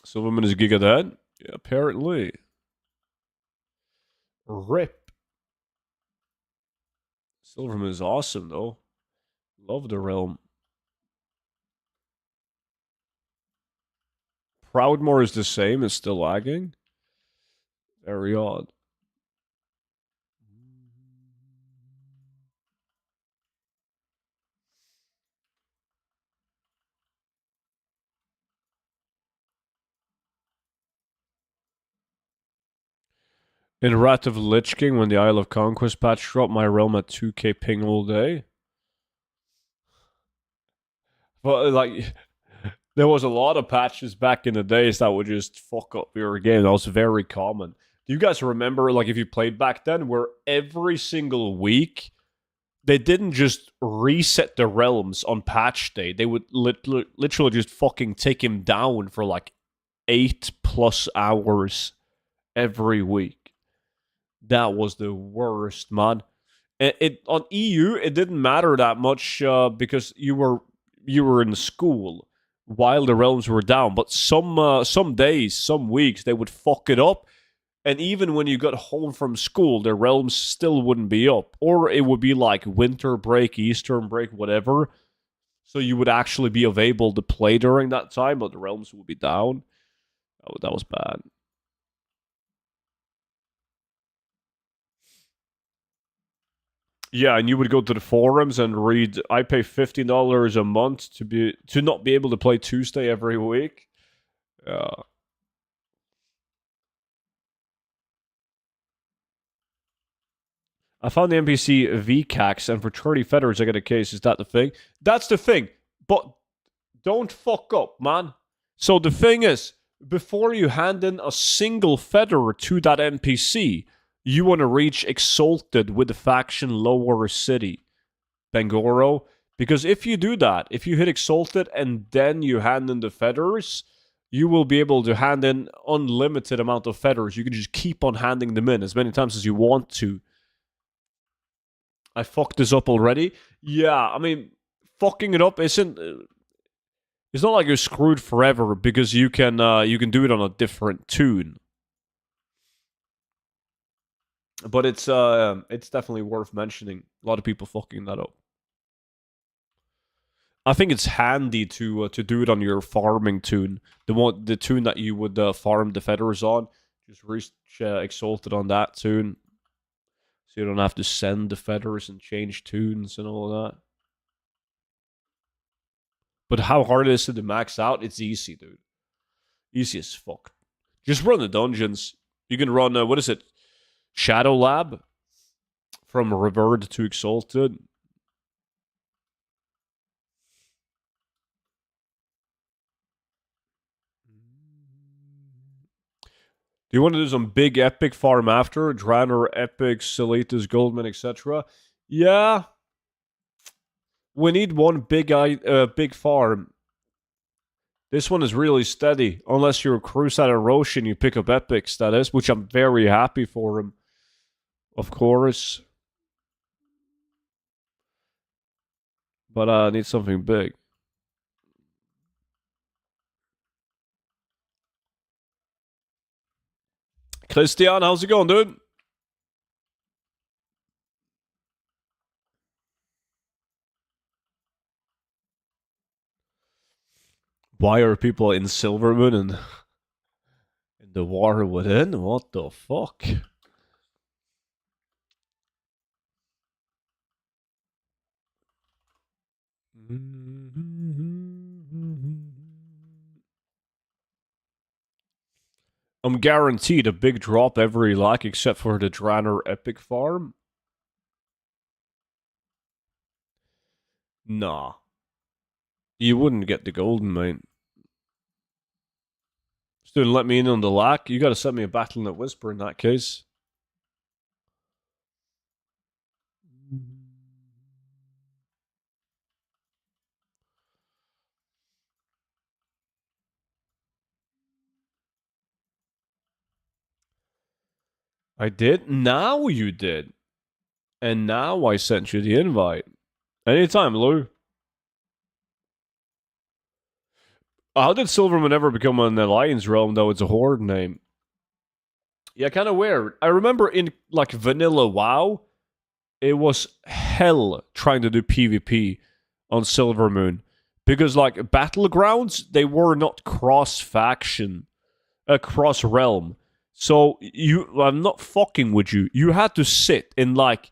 Silverman is Giga Dead? Yeah, apparently. RIP. Silverman is awesome, though. Love the realm. Proudmoore is the same. It's still lagging. Very odd. In Wrath of the Lich King, when the Isle of Conquest patch dropped, my realm at 2k ping all day. But, like, there was a lot of patches back in the days that would just fuck up your game. That was very common. Do you guys remember, like, if you played back then, where every single week they didn't just reset the realms on patch day? They would literally just fucking take him down for like 8+ hours every week. That was the worst, man. It on EU, it didn't matter that much because you were in school while the realms were down. But some days, some weeks, they would fuck it up. And even when you got home from school, the realms still wouldn't be up. Or it would be like winter break, Eastern break, whatever. So you would actually be available to play during that time, but the realms would be down. Oh, that was bad. Yeah, and you would go to the forums and read. I pay $15 a month to not be able to play Tuesday every week. Yeah. I found the NPC VCAX, and for 30 feathers, I get a case. Is that the thing? That's the thing. But don't fuck up, man. So the thing is, before you hand in a single feather to that NPC, you want to reach Exalted with the faction Lower City, Bangoro. Because if you do that, if you hit Exalted and then you hand in the feathers, you will be able to hand in unlimited amount of feathers. You can just keep on handing them in as many times as you want to. I fucked this up already. Yeah, I mean, fucking it up isn't. It's not like you're screwed forever because you can do it on a different tune. But it's definitely worth mentioning. A lot of people fucking that up. I think it's handy to do it on your farming tune, the tune that you would farm the feathers on. Just reach Exalted on that tune. So you don't have to send the feathers and change tunes and all of that. But how hard it is to max out, it's easy, dude. Easy as fuck. Just run the dungeons. You can run, what is it? Shadow Lab? From Revered to Exalted. Do you want to do some big epic farm after? Draenor, Epic, Seletus, Goldman, etc.? Yeah. We need one big farm. This one is really steady. Unless you're Crusader Roche and you pick up epics, that is. Which I'm very happy for him. Of course. But I need something big. Christian, how's it going, dude? Why are people in Silvermoon and in the War Within? What the fuck? I'm guaranteed a big drop every like except for the Draenor Epic farm. Nah. You wouldn't get the golden, mate. Still let me in on the lack. You gotta send me a Battlenet Whisper in that case. I did? Now you did. And now I sent you the invite. Anytime, Lou. How did Silverman ever become an Alliance realm, though it's a horde name? Yeah, kind of weird. I remember in, like, vanilla WoW, it was hell trying to do PvP on Silvermoon. Because, like, Battlegrounds, they were not cross-faction, cross-realm. So, I'm not fucking with you. You had to sit in, like,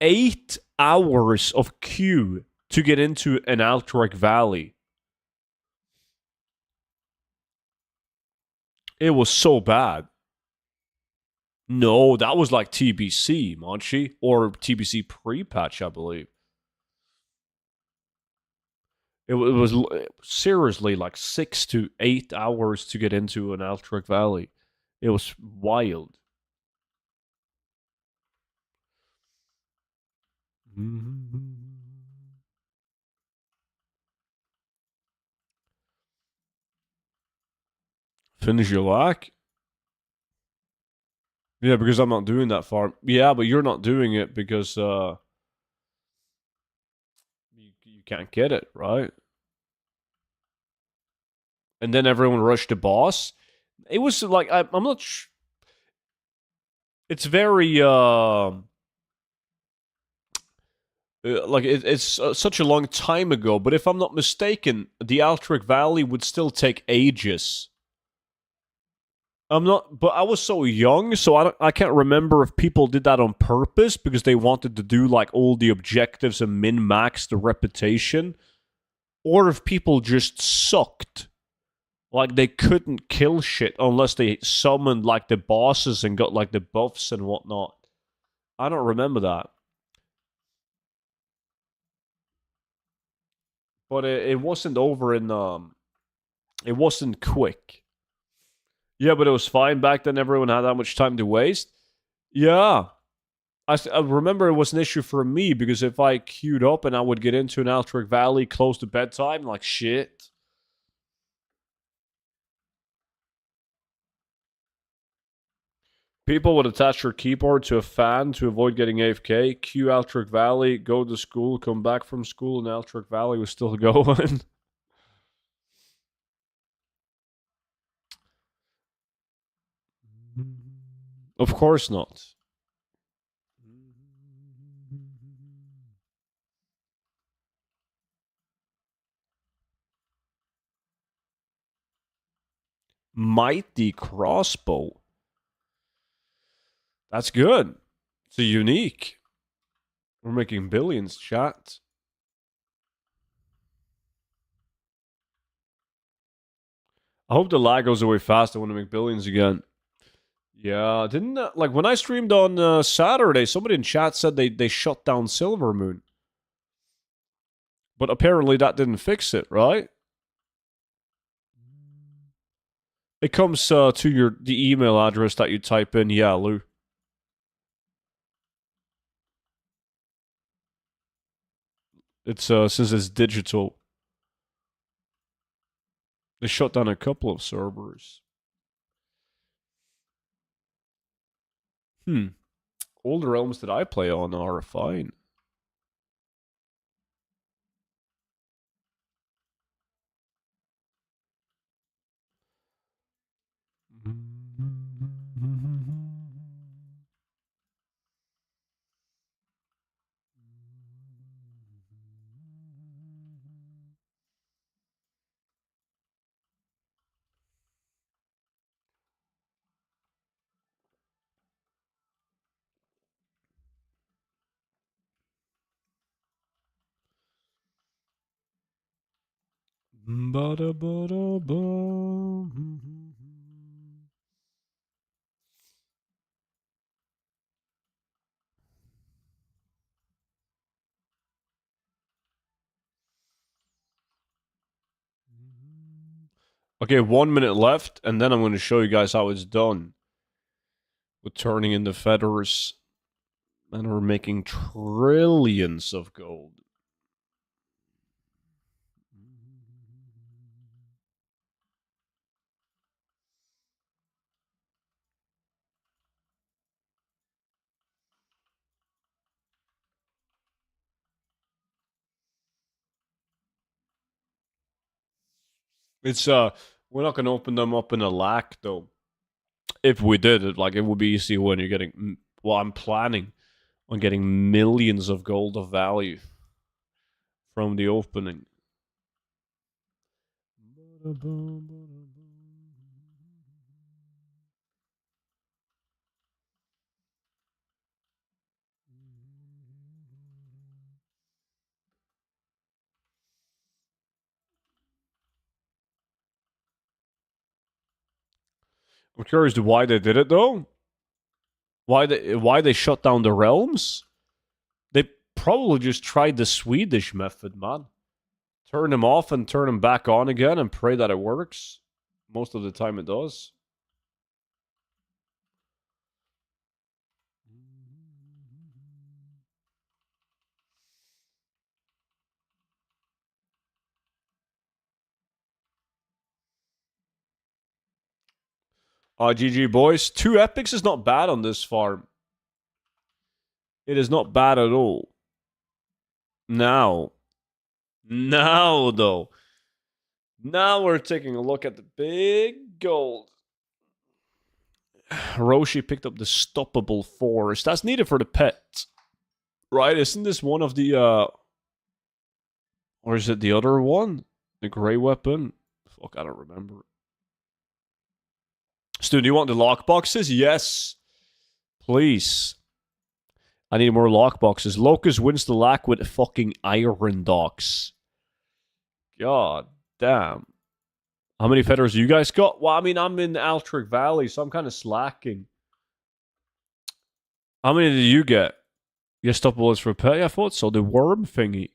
8 hours of queue to get into an Alterac Valley. It was so bad. No, that was like TBC, Monchi, or TBC pre-patch, I believe. It was seriously like 6 to 8 hours to get into an Alterac Valley. It was wild. Finish your lack? Yeah, because I'm not doing that farm. Yeah, but you're not doing it because you can't get it, right? And then everyone rushed the boss. It was like I'm not. It's very Like it's such a long time ago, but if I'm not mistaken, the Altric Valley would still take ages. I'm not, but I was so young, so I can't remember if people did that on purpose because they wanted to do like all the objectives and min max the reputation, or if people just sucked. Like they couldn't kill shit unless they summoned like the bosses and got like the buffs and whatnot. I don't remember that. But it wasn't over in it wasn't quick. Yeah, but it was fine back then. Everyone had that much time to waste. Yeah. I remember it was an issue for me because if I queued up and I would get into an Altric Valley close to bedtime, like shit. People would attach their keyboard to a fan to avoid getting AFK, queue Altric Valley, go to school, come back from school, and Altric Valley was still going. Of course not. Mighty crossbow. That's good. It's a unique. We're making billions, chat. I hope the lag goes away fast. I want to make billions again. Yeah, didn't like when I streamed on Saturday, somebody in chat said they shut down Silver Moon. But apparently that didn't fix it, right? It comes to the email address that you type in. Yeah, Lou. It's since it's digital. They shut down a couple of servers. All the realms that I play on are fine. Okay, 1 minute left, and then I'm going to show you guys how it's done. With turning into feathers. And we're making trillions of gold. It's we're not gonna open them up in a lack though. If we did it, like it would be easy when you're getting. Well, I'm planning on getting millions of gold of value from the opening. I'm curious to why they did it though. Why they shut down the realms? They probably just tried the Swedish method, man. Turn them off and turn them back on again and pray that it works. Most of the time it does. GG boys. 2 epics is not bad on this farm. It is not bad at all. Now though. Now we're taking a look at the big gold. Roshi picked up the stoppable force. That's needed for the pet. Right? Isn't this one of the or is it the other one? The grey weapon? Fuck, I don't remember. Stu, do you want the lockboxes? Yes. Please. I need more lockboxes. Locust wins the lack with fucking iron docks. God damn. How many feathers you guys got? Well, I mean, I'm in Altric Valley, so I'm kind of slacking. How many did you get? You stop bullets for pet? Yeah, I thought so. The worm thingy.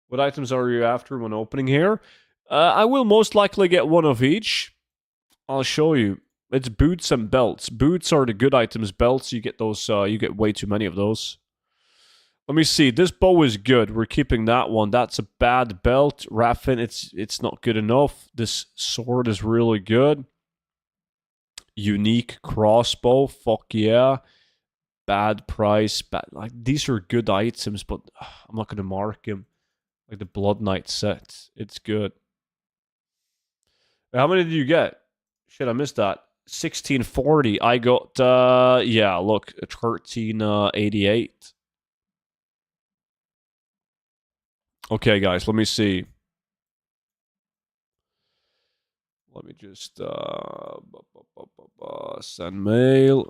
What items are you after when opening here? I will most likely get one of each. I'll show you. It's boots and belts. Boots are the good items. Belts, you get those. You get way too many of those. Let me see. This bow is good. We're keeping that one. That's a bad belt. Raffin, it's not good enough. This sword is really good. Unique crossbow. Fuck yeah. Bad price. Bad, like, these are good items, but I'm not going to mark them. Like the Blood Knight set. It's good. How many did you get? Shit, I missed that. 1640. I got, yeah, look, 1388. Okay, guys, let me see. Let me just, send mail.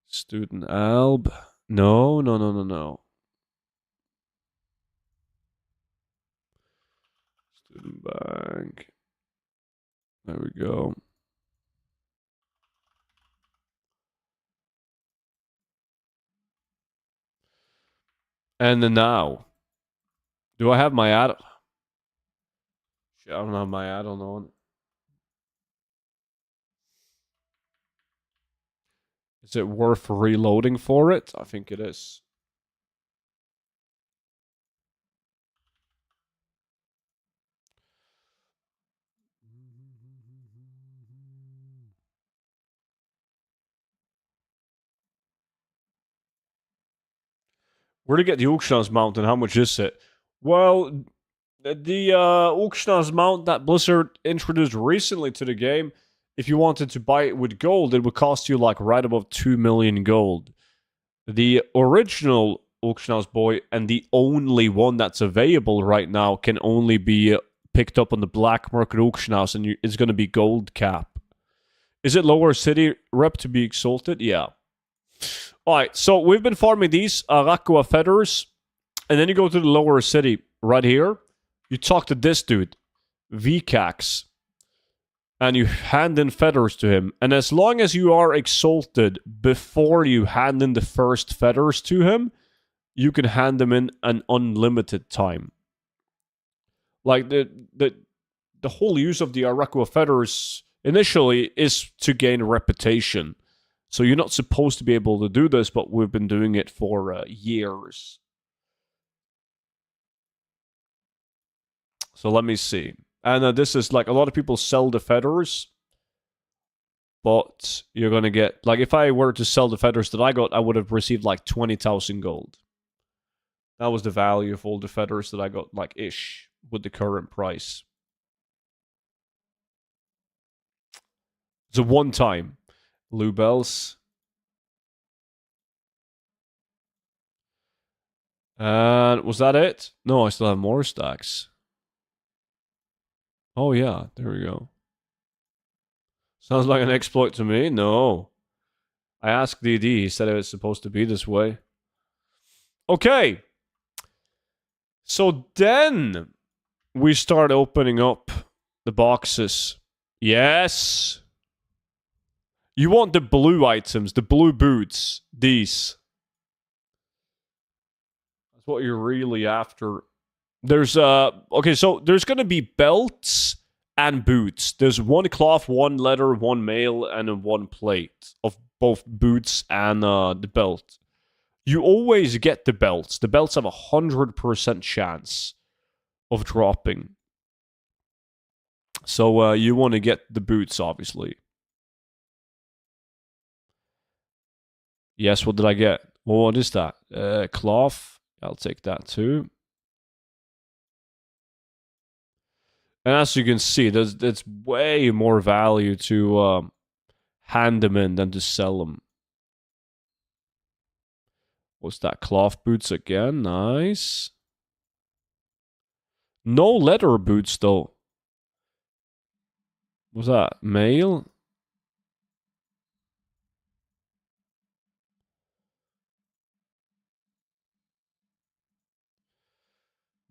Student Alb. No. Student Bank. There we go. And then now. Do I have my ad? Shit, I don't have my add-on on. Is it worth reloading for it? I think it is. Where to get the Auctioneer's mount and how much is it? Well, the Auctioneer's mount that Blizzard introduced recently to the game, if you wanted to buy it with gold, it would cost you like right above 2 million gold. The original Auctioneer's boy and the only one that's available right now can only be picked up on the black market auction house, and it's going to be gold cap. Is it lower city rep to be exalted? Yeah. Alright, so we've been farming these Rakua feathers, and then you go to the lower city right here. You talk to this dude, Vcax, and you hand in feathers to him. And as long as you are exalted before you hand in the first feathers to him, you can hand them in an unlimited time. Like, the whole use of the Rakua feathers initially is to gain reputation. So you're not supposed to be able to do this, but we've been doing it for years. So let me see. And this is like, a lot of people sell the feathers, but you're going to get, like, if I were to sell the feathers that I got, I would have received like 20,000 gold. That was the value of all the feathers that I got, like, ish, with the current price. It's a one-time. Lubels. And was that it? No, I still have more stacks. Oh yeah, there we go. Sounds like an exploit to me. No. I asked DD, he said it was supposed to be this way. Okay. So then we start opening up the boxes. Yes. You want the blue items, the blue boots, these. That's what you're really after. There's, okay, so there's gonna be belts and boots. There's one cloth, one leather, one mail, and one plate of both boots and the belt. You always get the belts. The belts have 100% chance of dropping. So you want to get the boots, obviously. Yes, what did I get? Well, what is that? Cloth. I'll take that too. And as you can see, there's way more value to hand them in than to sell them. What's that? Cloth boots again. Nice. No leather boots, though. What's that? Mail?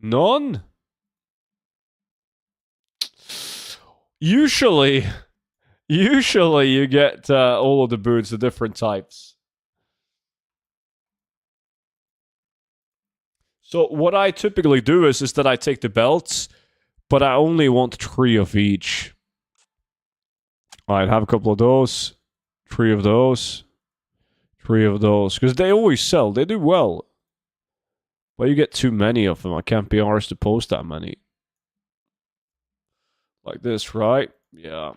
None? Usually you get all of the boots, the different types. So what I typically do is that I take the belts, but I only want 3 of each. Alright, have a couple of those. 3 of those. 3 of those. Because they always sell. They do well. But you get too many of them. I can't be arsed to post that many. Like this, right? Yeah.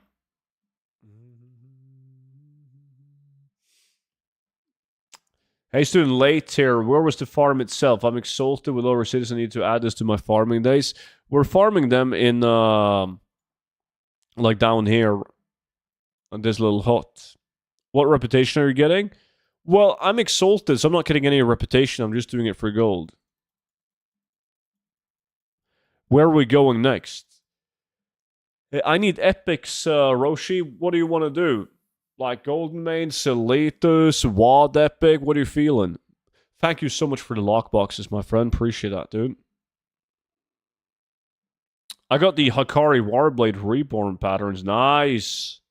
Hey, student, late here. Where was the farm itself? I'm exalted with lower cities. I need to add this to my farming days. We're farming them in, like down here on this little hut. What reputation are you getting? Well, I'm exalted, so I'm not getting any reputation. I'm just doing it for gold. Where are we going next? I need epics, Roshi. What do you want to do? Like Golden Mane, Seletus, Wad Epic? What are you feeling? Thank you so much for the lockboxes, my friend. Appreciate that, dude. I got the Hakari Warblade Reborn patterns. Nice.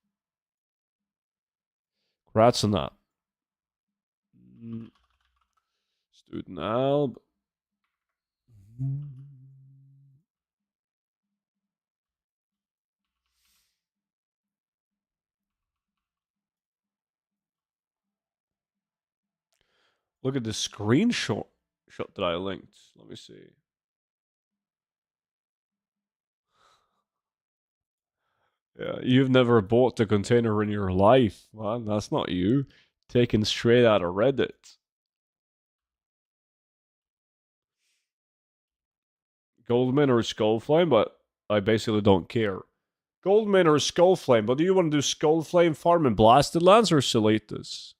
Congrats on that. Student Alb. Look at the screenshot that I linked. Let me see. Yeah, you've never bought the container in your life, man. That's not you. Taken straight out of Reddit. Goldman or Skullflame, but I basically don't care. Goldman or Skullflame, but do you want to do Skullflame farm in Blasted Lands or Seletus?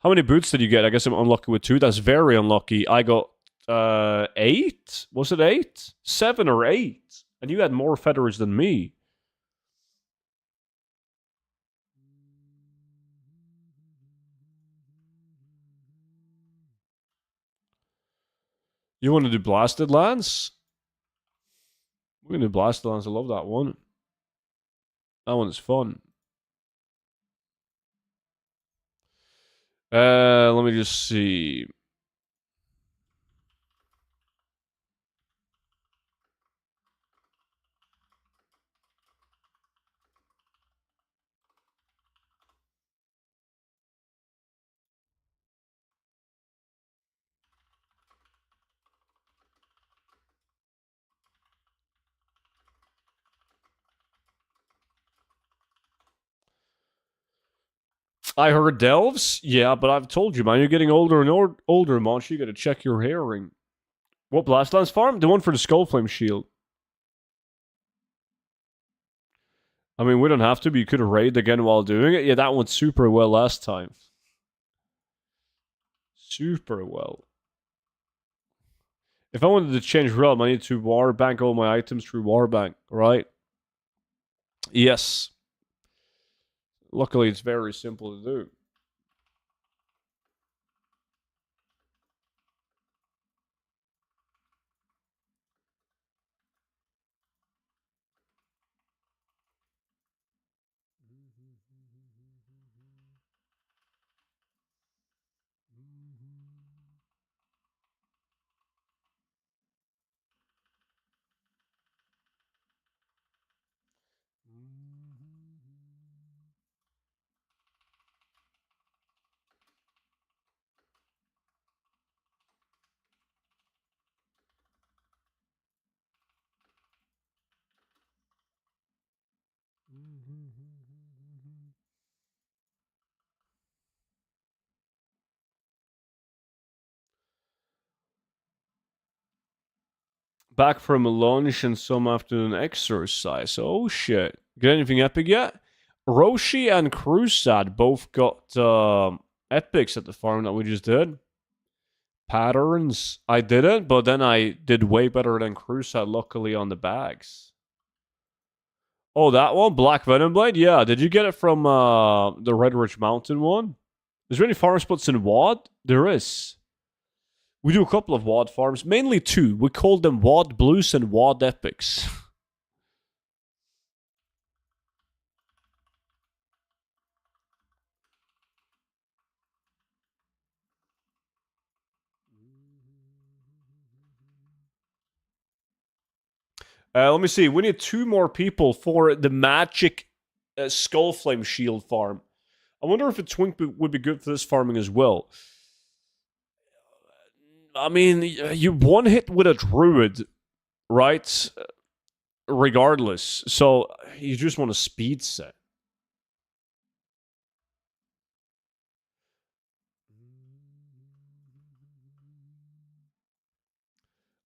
How many boots did you get? I guess I'm unlucky with 2. That's very unlucky. I got 8? Was it 8? 7 or 8? And you had more feathers than me. You want to do Blasted Lands? We're going to do Blasted Lands. I love that one. That one's fun. Let me just see. I heard delves? Yeah, but I've told you, man. You're getting older and older, Monch. You gotta check your hearing. What Blastlands farm? The one for the Skullflame shield. I mean, we don't have to, but you could have raided again while doing it. Yeah, that went super well last time. Super well. If I wanted to change realm, I need to warbank all my items through warbank, right? Yes. Luckily, it's very simple to do. Back from a lunch and some afternoon exercise. Oh shit. Get anything epic yet? Roshi and Crusad both got epics at the farm that we just did. patterns. I didn't, but then I did way better than Crusader, luckily, on the bags. Oh, that one? Black Venom Blade? Yeah, did you get it from the Red Ridge Mountain one? Is there any farm splits in WoD? There is. We do a couple of WoD farms, mainly two. We call them WoD Blues and WoD Epics. Let me see. We need two more people for the magic Skullflame Shield farm. I wonder if a twink would be good for this farming as well. I mean, you one hit with a druid, right? Regardless. So you just want a speed set.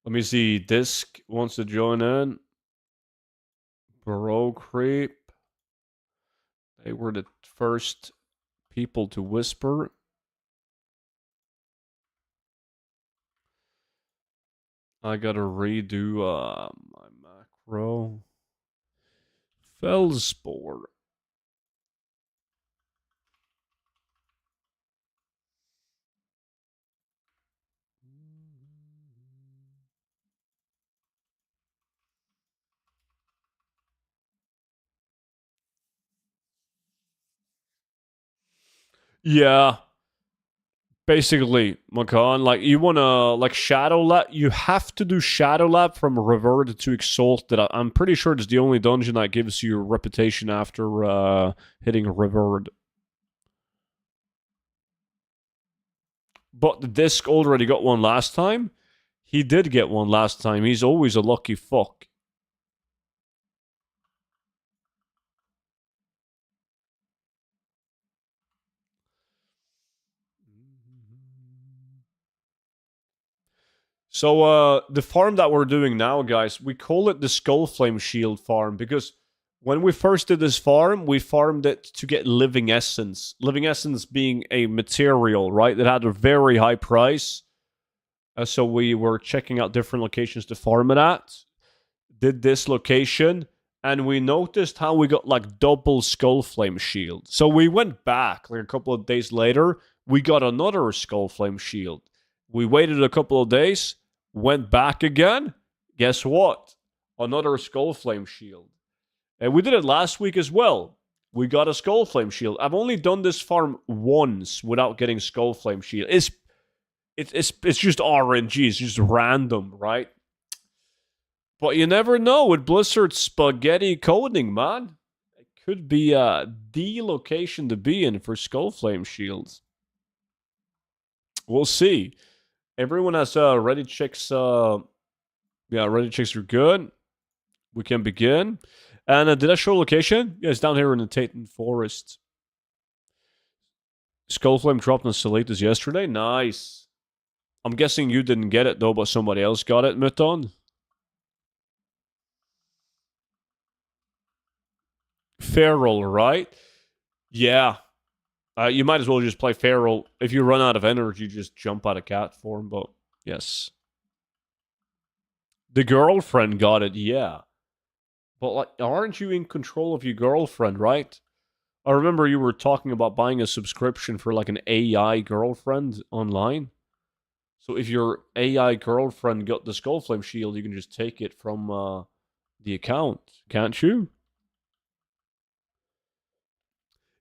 Let me see. Disc wants to join in. Bro Creep. They were the first people to whisper. I gotta redo my macro. Felspore. Yeah. Basically, Macan, like you wanna like Shadow Lab, you have to do Shadow Lab from Revered to Exalted. I'm pretty sure it's the only dungeon that gives you reputation after hitting Revered. But the disc already got one last time. He did get one last time. He's always a lucky fuck. So the farm that we're doing now, guys, we call it the Skullflame Shield farm because when we first did this farm, we farmed it to get Living Essence. Living Essence being a material, right, that had a very high price. So we were checking out different locations to farm it at. Did this location, and we noticed how we got like double Skullflame Shield. So we went back like a couple of days later. We got another Skullflame Shield. We waited a couple of days, went back again. Guess what? Another Skullflame Shield. And we did it last week as well. We got a Skullflame Shield. I've only done this farm once without getting Skullflame Shield. It's just RNG. It's just random, right? But you never know with Blizzard spaghetti coding, man. It could be the location to be in for Skullflame Shields. We'll see. Everyone has ready checks. Ready checks are good. We can begin. And did I show location? Yeah, it's down here in the Titan Forest. Skullflame dropped on Salitas yesterday. Nice. I'm guessing you didn't get it though, but somebody else got it, Muton. Feral, right? Yeah. You might as well just play Feral. If you run out of energy, just jump out of cat form, but yes. The girlfriend got it, yeah. But like, aren't you in control of your girlfriend, right? I remember you were talking about buying a subscription for like an AI girlfriend online. So if your AI girlfriend got the Skullflame Shield, you can just take it from the account, can't you?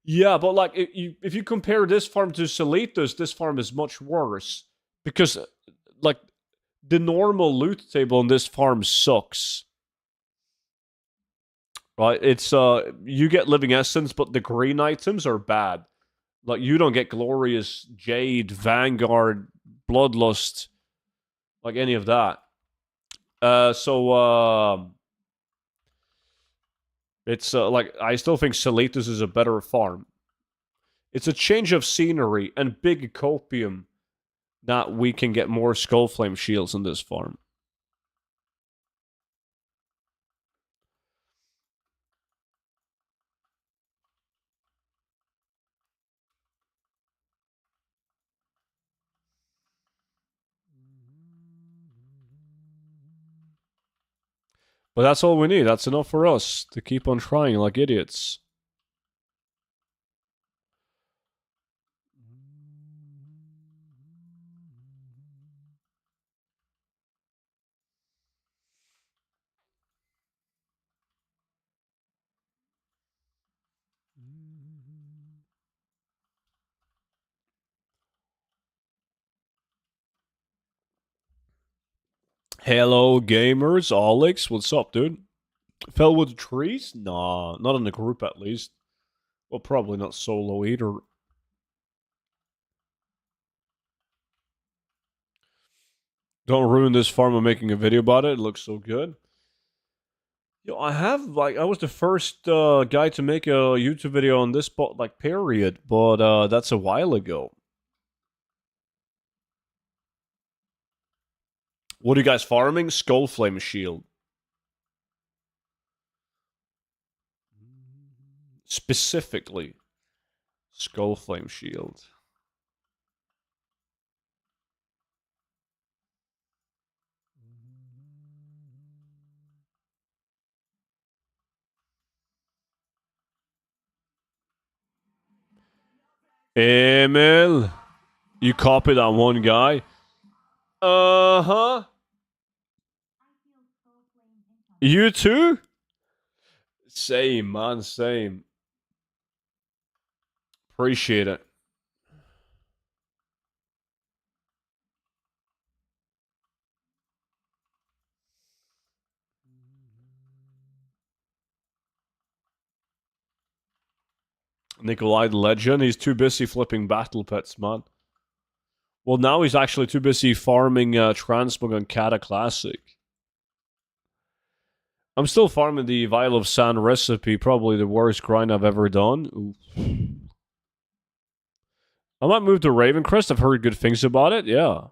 Yeah, but like if you compare this farm to Salitos, this farm is much worse because like the normal loot table on this farm sucks. Right? It's you get living essence, but the green items are bad. Like you don't get glorious jade, vanguard, bloodlust, like any of that. So it's like I still think Salitos is a better farm. It's a change of scenery and big copium that we can get more Skullflame shields in this farm. But that's all we need. That's enough for us to keep on trying like idiots. Hello, gamers. Alex, what's up, dude? Fell with the trees? Nah, not in the group at least. Well, probably not solo either. Don't ruin this farm by making a video about it. It looks so good. Yo, I was the first guy to make a YouTube video on this, period. But that's a while ago. What are you guys farming? Skullflame Shield. Specifically, Skullflame Shield. Emil, you copy that one guy? Uh-huh. You too? Same, man, same. Appreciate it. Nikolai the Legend, he's too busy flipping battle pets, man. Well, now he's actually too busy farming Transmog on Kata Classic. I'm still farming the Vial of Sand recipe, probably the worst grind I've ever done. Oof. I might move to Ravencrest, I've heard good things about it, yeah.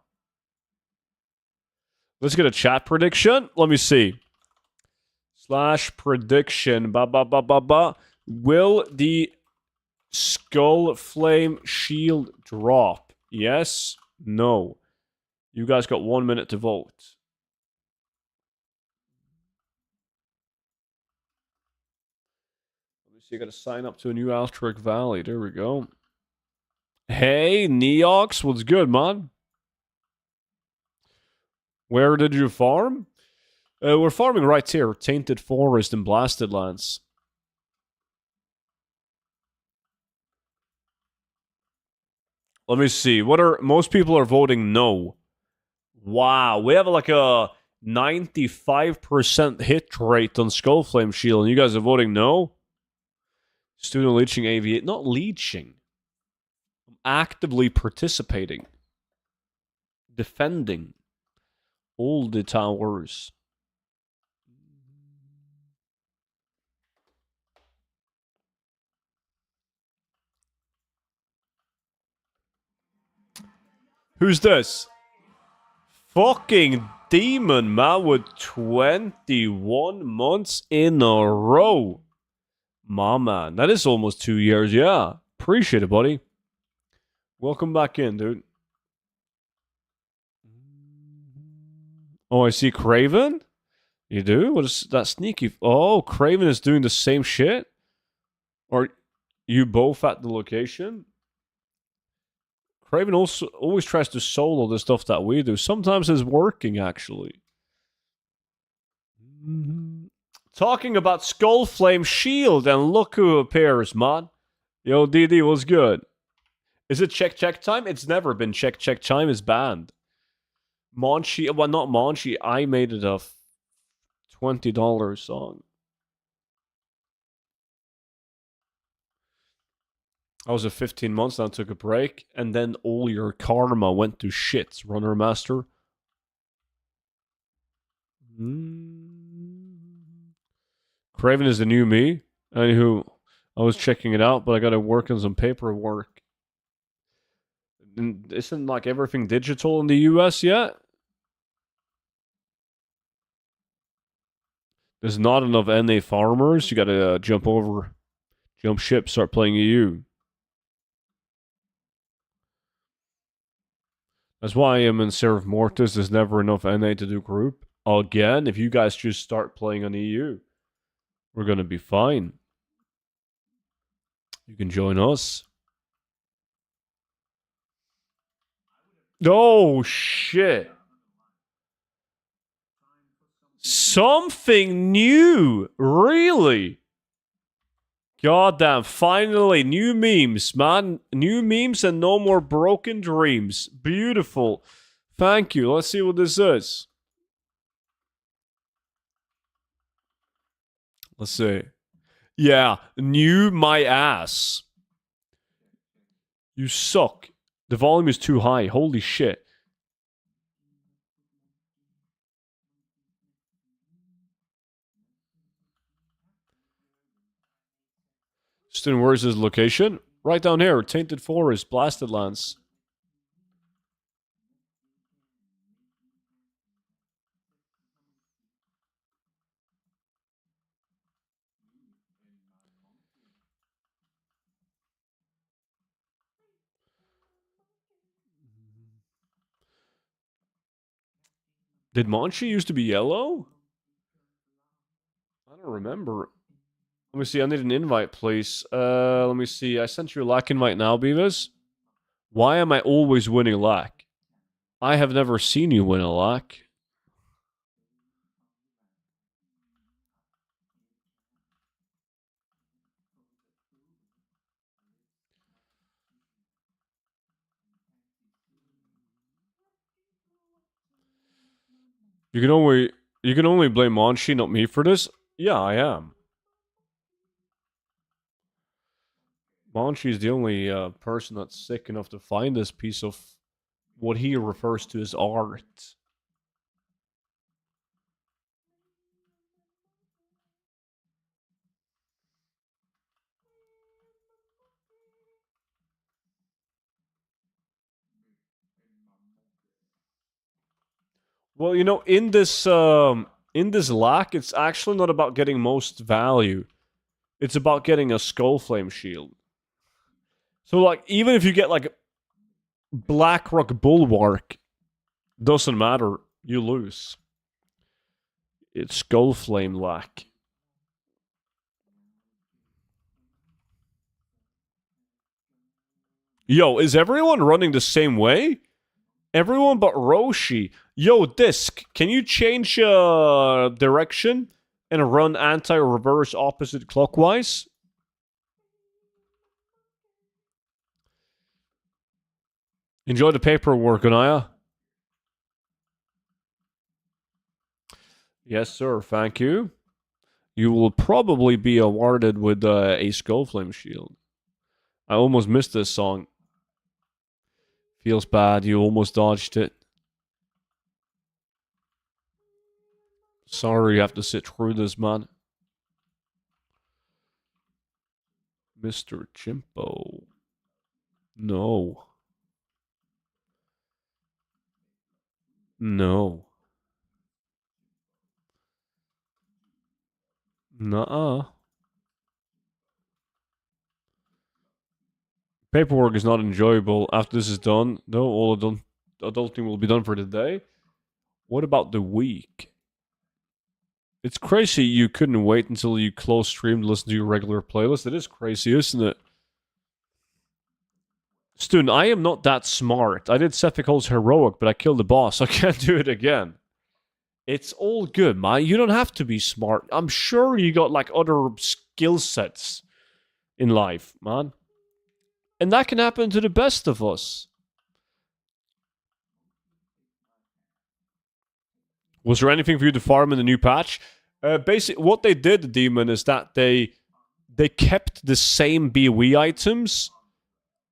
Let's get a chat prediction. Let me see. / prediction. Will the Skull Flame Shield drop? Yes? No. You guys got 1 minute to vote. Let me see. I gotta sign up to a new Altric Valley. There we go. Hey, Neox, what's good, man? Where did you farm? We're farming right here. Tainted Forest and Blasted Lands. Let me see. Most people are voting no. Wow, we have like a 95% hit rate on Skullflame Shield, and you guys are voting no? Student leeching AV8. Not leeching. I'm actively participating. Defending all the towers. Who's this? Fucking demon, man, with 21 months in a row. My man, that is almost 2 years, yeah. Appreciate it, buddy. Welcome back in, dude. Oh, I see Craven? You do? What is that sneaky? Oh, Craven is doing the same shit? Are you both at the location? Craven also always tries to solo the stuff that we do. Sometimes it's working, actually. Talking about Skullflame Shield, and look who appears, man. Yo, DD, what's good? Is it check time? It's never been check time. It's banned. Monchi, well, not Monchi. I made it a $20 song. I was at 15 months, then I took a break, and then all your karma went to shit, Runner Master. Craven is the new me. Anywho, I was checking it out, but I gotta work on some paperwork. Isn't like everything digital in the US yet? There's not enough NA farmers. You gotta jump ship, start playing EU. That's why I am in Seraph Mortis. There's never enough NA to do group. again. If you guys just start playing on EU, we're gonna be fine. You can join us. Oh shit. Something new. Really? Goddamn, finally, new memes, man. New memes and no more broken dreams. Beautiful. Thank you. Let's see what this is. Let's see. Yeah, new my ass. You suck. The volume is too high. Holy shit. Student, where's his location? Right down here. Tainted Forest, Blasted Lands. Did Monchi used to be yellow? I don't remember. Let me see. I need an invite, please. Let me see. I sent you a lack invite now, Beavis. Why am I always winning lack? I have never seen you win a lack. You can only blame Monchi, not me for this. Yeah, I am. Monchi is the only person that's sick enough to find this piece of what he refers to as art. Well, in this lack, it's actually not about getting most value. It's about getting a skull flame shield. So, like, even if you get like Blackrock Bulwark, doesn't matter. You lose. It's skull flame lack. Yo, is everyone running the same way? Everyone but Roshi. Yo, Disc, can you change direction and run anti-reverse opposite clockwise? Enjoy the paperwork, Anaya. Yes, sir. Thank you. You will probably be awarded with a skull flame shield. I almost missed this song. Feels bad. You almost dodged it. Sorry you have to sit through this, man. Mr. Chimpo. No. No. Nuh-uh. Paperwork is not enjoyable. After this is done, though, all adulting will be done for the day. What about the week? It's crazy you couldn't wait until you close stream to listen to your regular playlist. It is crazy, isn't it? Student, I am not that smart. I did Sephicol's heroic, but I killed the boss. I can't do it again. It's all good, man. You don't have to be smart. I'm sure you got like other skill sets in life, man. And that can happen to the best of us. Was there anything for you to farm in the new patch? Basically, what they did, Demon, is that they kept the same BOE items,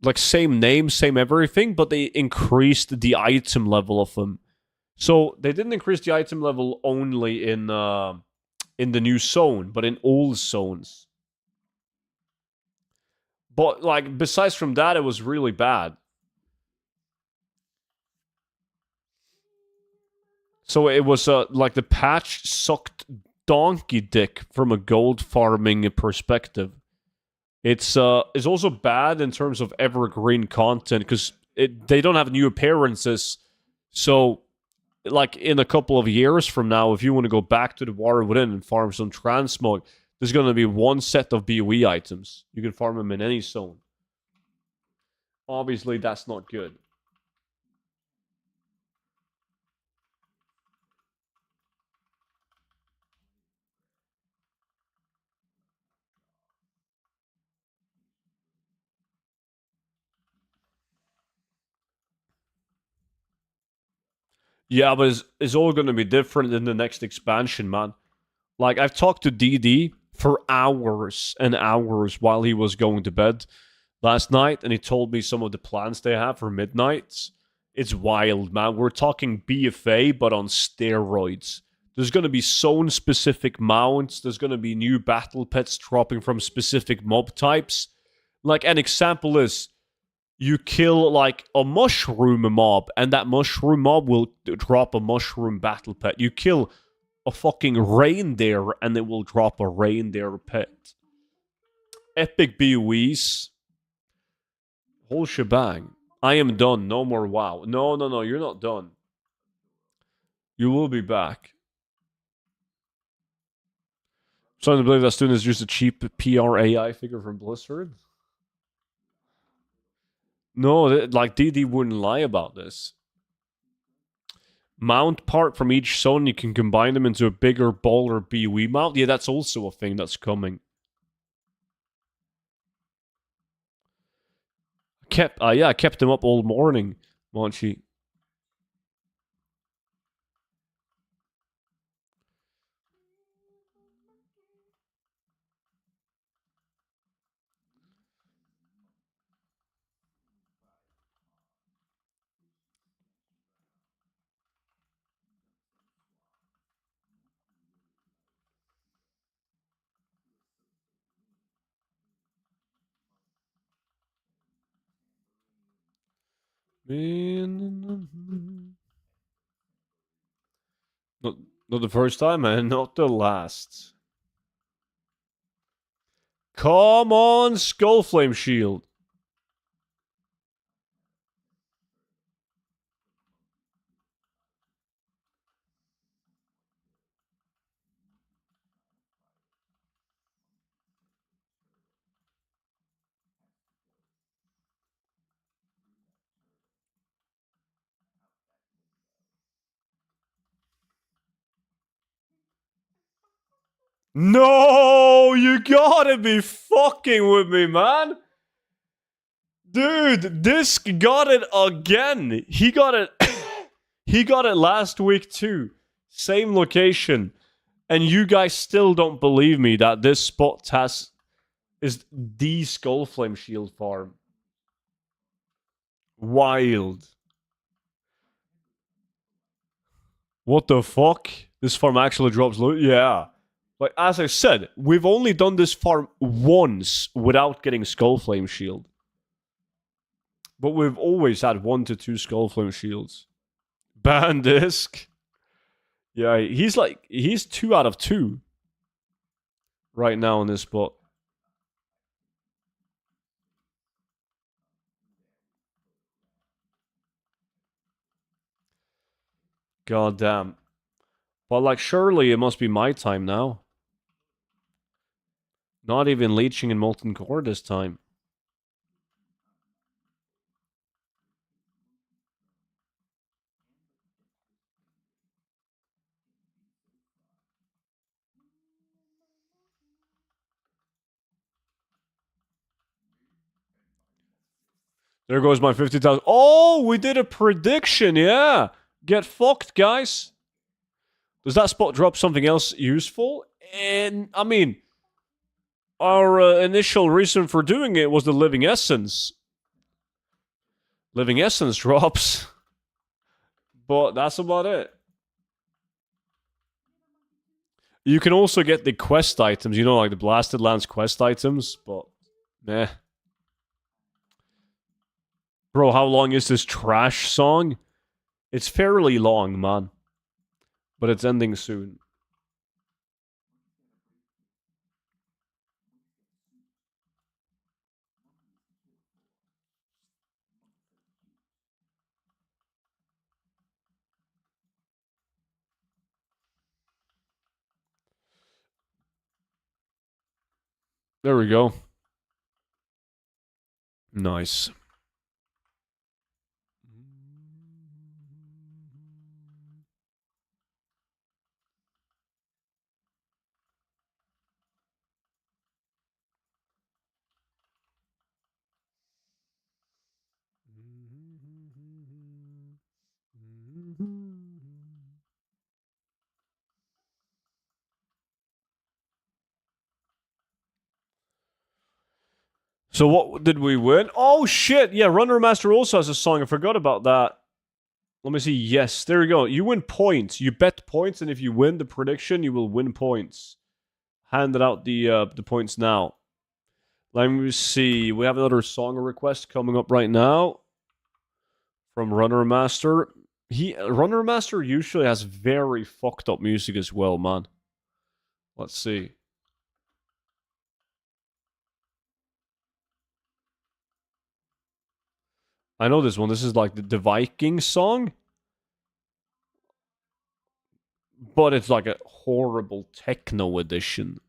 like same name, same everything, but they increased the item level of them. So they didn't increase the item level only in the new zone, but in all zones. But like besides from that, it was really bad. So it was like the patch sucked donkey dick from a gold farming perspective. It's also bad in terms of evergreen content because they don't have new appearances. So like in a couple of years from now, if you want to go back to the Water Within and farm some transmog, there's going to be one set of BOE items. You can farm them in any zone. Obviously, that's not good. Yeah, but it's all going to be different in the next expansion, man. Like, I've talked to DD for hours and hours while he was going to bed last night, and he told me some of the plans they have for Midnights. It's wild, man. We're talking BFA, but on steroids. There's going to be zone-specific mounts. There's going to be new battle pets dropping from specific mob types. Like, an example is you kill, like, a mushroom mob, and that mushroom mob will drop a mushroom battle pet. You kill a fucking reindeer, and it will drop a reindeer pet. Epic BOEs. Whole shebang. I am done. No more WoW. No, you're not done. You will be back. I'm starting to believe that student is just a cheap PRAI figure from Blizzard. No, like DD wouldn't lie about this. Mount part from each zone, you can combine them into a bigger baller BOE mount. Yeah, that's also a thing that's coming. I kept them up all morning, Monchi. Not, not the first time, man. Not the last. Come on, Skullflame Shield. No, you gotta be fucking with me, man. Dude, Disc got it again. He got it. He got it last week too. Same location. And you guys still don't believe me that this spot has is the Skullflame Shield farm. Wild. What the fuck? This farm actually drops loot? Yeah. Like, as I said, we've only done this farm once without getting Skullflame Shield. But we've always had 1 to 2 Skullflame Shields. Ban Disc. Yeah, he's 2 out of 2 right now in this spot. God damn. But like, surely it must be my time now. Not even leeching in Molten Core this time. There goes my 50,000. Oh, we did a prediction, yeah. Get fucked, guys. Does that spot drop something else useful? And, I mean, our initial reason for doing it was the Living Essence. Living Essence drops. But that's about it. You can also get the quest items, you know, like the Blasted Lands quest items, but meh. Bro, how long is this trash song? It's fairly long, man. But it's ending soon. There we go. Nice. So what did we win? Oh shit! Yeah, Runner Master also has a song. I forgot about that. Let me see. Yes, there you go. You win points. You bet points, and if you win the prediction, you will win points. Handed out the points now. Let me see. We have another song request coming up right now from Runner Master. Runner Master usually has very fucked up music as well, man. Let's see. I know this one. This is like the Viking song, but it's like a horrible techno edition.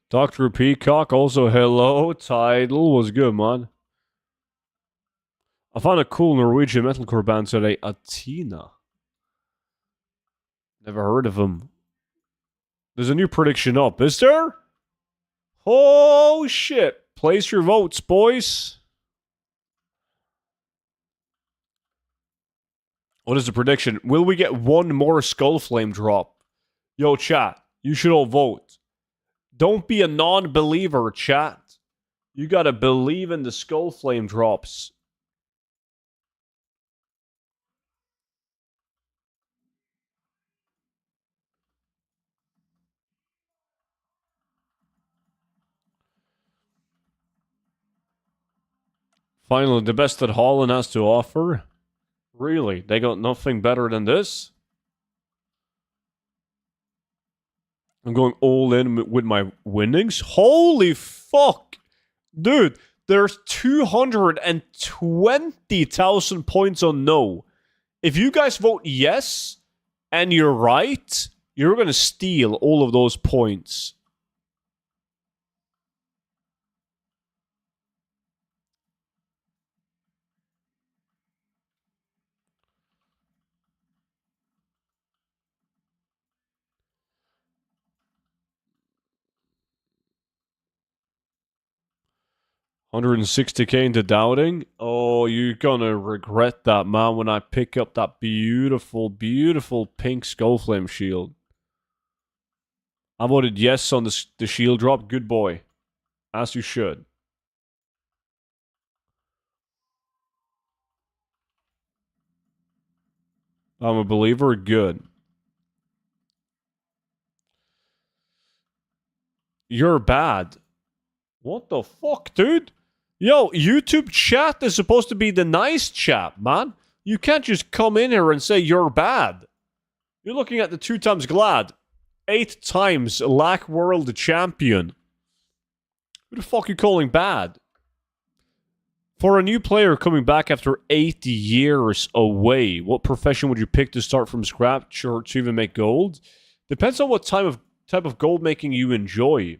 Dr. Peacock, also hello. Tidal was good, man. I found a cool Norwegian metalcore band today, Atina. Never heard of them. There's a new prediction up, is there? Oh shit. Place your votes, boys. What is the prediction? Will we get one more Skull Flame drop? Yo, chat, you should all vote. Don't be a non-believer, chat. You gotta believe in the Skull Flame drops. Finally, the best that Holland has to offer. Really? They got nothing better than this? I'm going all in with my winnings? Holy fuck! Dude, there's 220,000 points on no. If you guys vote yes, and you're right, you're gonna steal all of those points. $160K into doubting? Oh, you're gonna regret that, man, when I pick up that beautiful, beautiful pink Skullflame shield. I voted yes on the shield drop. Good boy. As you should. I'm a believer. Good. You're bad. What the fuck, dude? Yo, YouTube chat is supposed to be the nice chat, man. You can't just come in here and say you're bad. You're looking at the 2 times glad. 8 times Lack World champion. Who the fuck are you calling bad? For a new player coming back after 8 years away, what profession would you pick to start from scratch or to even make gold? Depends on what type of gold making you enjoy.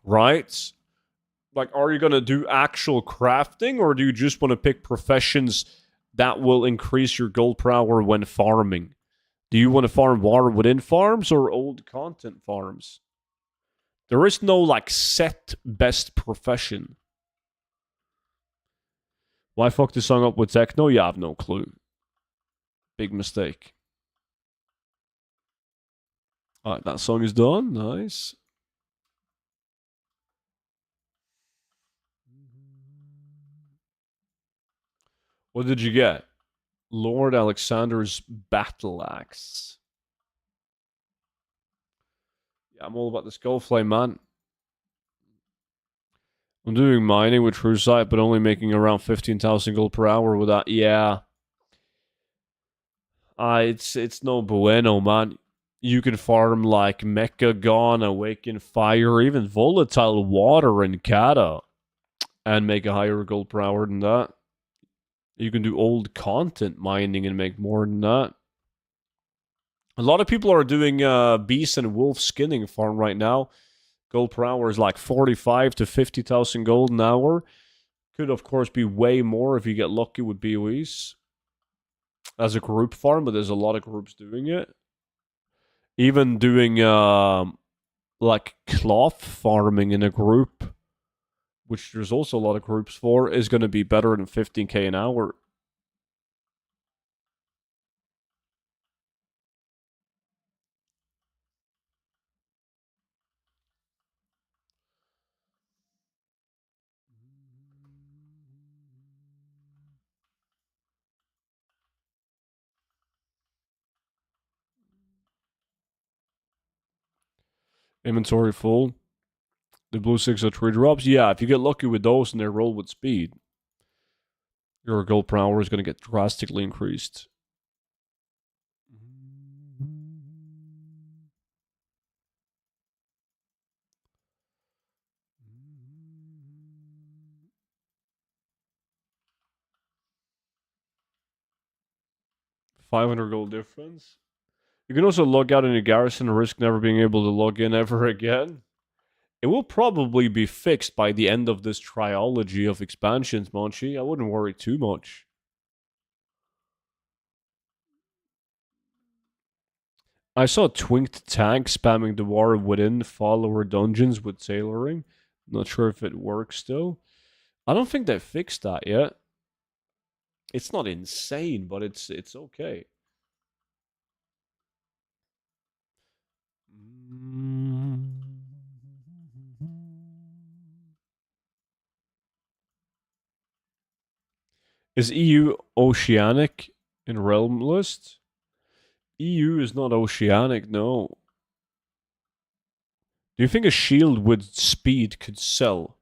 Right? Like, are you going to do actual crafting, or do you just want to pick professions that will increase your gold per hour when farming? Do you want to farm water within farms or old content farms? There is no, like, set best profession. Why fuck this song up with techno? You have no clue. Big mistake. Alright, that song is done. Nice. What did you get? Lord Alexander's Battle Axe. Yeah, I'm all about the Skullflame, man. I'm doing mining with TrueSight, but only making around 15,000 gold per hour with that. Yeah. It's no bueno, man. You can farm like Mechagon, Awaken Fire, even Volatile Water in Kata and make a higher gold per hour than that. You can do old content mining and make more than that. A lot of people are doing beast and wolf skinning farm right now. Gold per hour is like 45 to 50,000 gold an hour. Could, of course, be way more if you get lucky with BOEs as a group farm, but there's a lot of groups doing it. Even doing like cloth farming in a group, which there's also a lot of groups for, is going to be better than 15k an hour. Inventory full. The blue 603 drops. Yeah, if you get lucky with those and they roll with speed, your gold per hour is going to get drastically increased. $500 gold difference. You can also log out in your garrison and risk never being able to log in ever again. It will probably be fixed by the end of this trilogy of expansions, Monchi. I wouldn't worry too much. I saw Twinked Tank spamming the war within follower dungeons with tailoring. Not sure if it works still. I don't think they fixed that yet. It's not insane, but it's okay. Is EU oceanic in realm list? EU is not oceanic, no. Do you think a shield with speed could sell?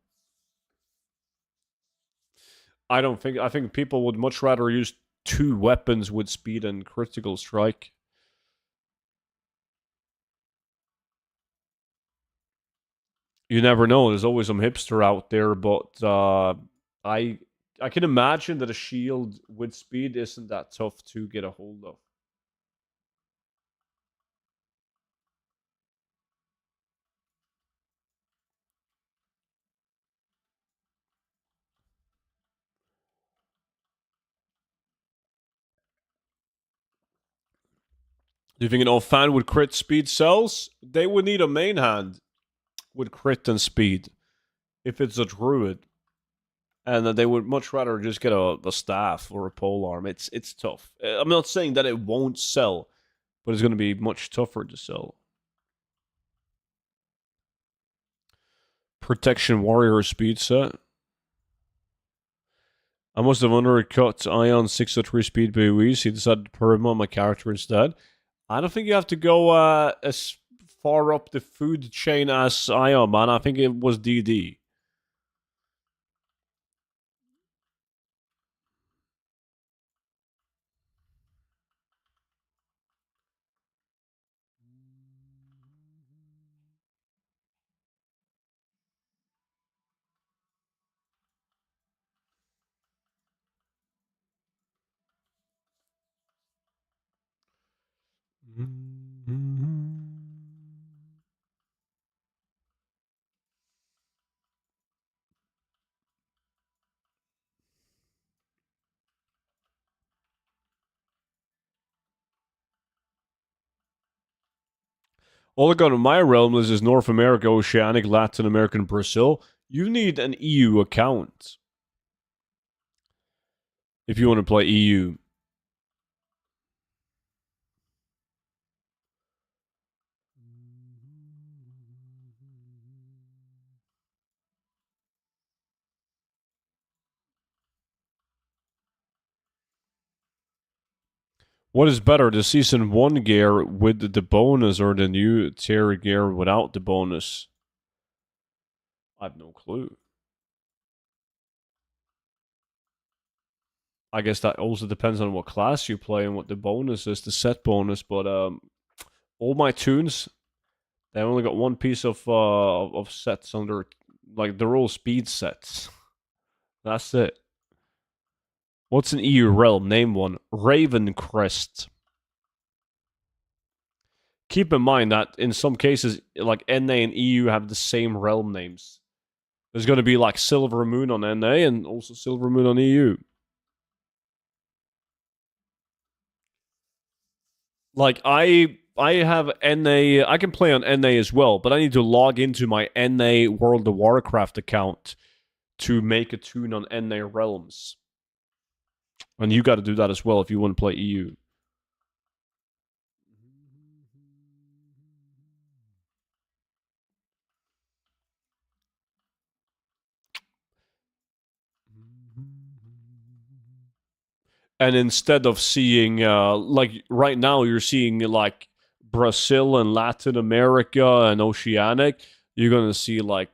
I don't think. I think people would much rather use 2 weapons with speed and critical strike. You never know. There's always some hipster out there, but I I can imagine that a shield with speed isn't that tough to get a hold of. Do you think an offhand with crit speed sells? They would need a main hand with crit and speed if it's a druid, and they would much rather just get a staff or a pole arm. It's tough. I'm not saying that it won't sell, but it's going to be much tougher to sell. Protection warrior speed set. I must have undercut Ion 603 speed BOEs. He decided to perma on my character instead. I don't think you have to go as far up the food chain as Ion, man. I think it was DD. All I got in my realm is North America, Oceanic, Latin America, and Brazil. You need an EU account if you want to play EU. What is better, the Season 1 gear with the bonus or the new tier gear without the bonus? I have no clue. I guess that also depends on what class you play and what the bonus is, the set bonus, but All my tunes, they only got one piece of sets under, like they're all speed sets. That's it. What's an EU realm? Name one. Ravencrest. Keep in mind that in some cases, like NA and EU have the same realm names. There's going to be like Silver Moon on NA and also Silver Moon on EU. Like I have NA, I can play on NA as well, but I need to log into my NA World of Warcraft account to make a tune on NA realms. And you got to do that as well if you want to play EU. And instead of seeing, like right now, you're seeing like Brazil and Latin America and Oceanic, you're going to see like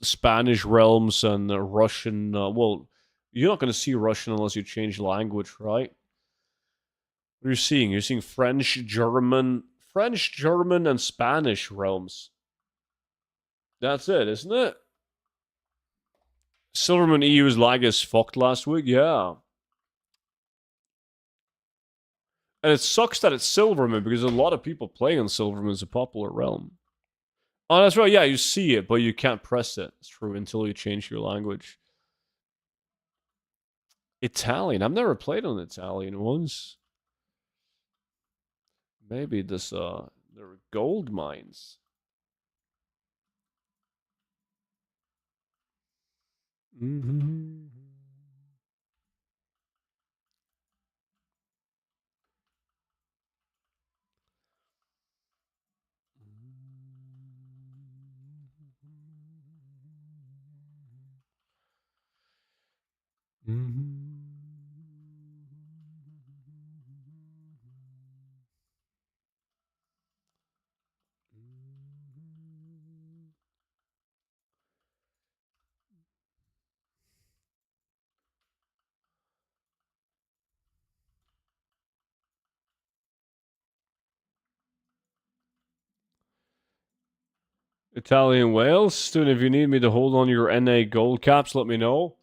Spanish realms and Russian. Well, you're not going to see Russian unless you change language, right? What are you seeing? You're seeing French, German, and Spanish realms. That's it, isn't it? Silverman EU's lag is fucked last week, yeah. And it sucks that it's Silverman because a lot of people play on Silverman as a popular realm. Oh, that's right. Yeah, you see it, but you can't press it. It's true until you change your language. Italian. I've never played on Italian once. Maybe this there are gold mines. Mm-hmm. Italian Wales. Student, if you need me to hold on your NA gold caps, let me know.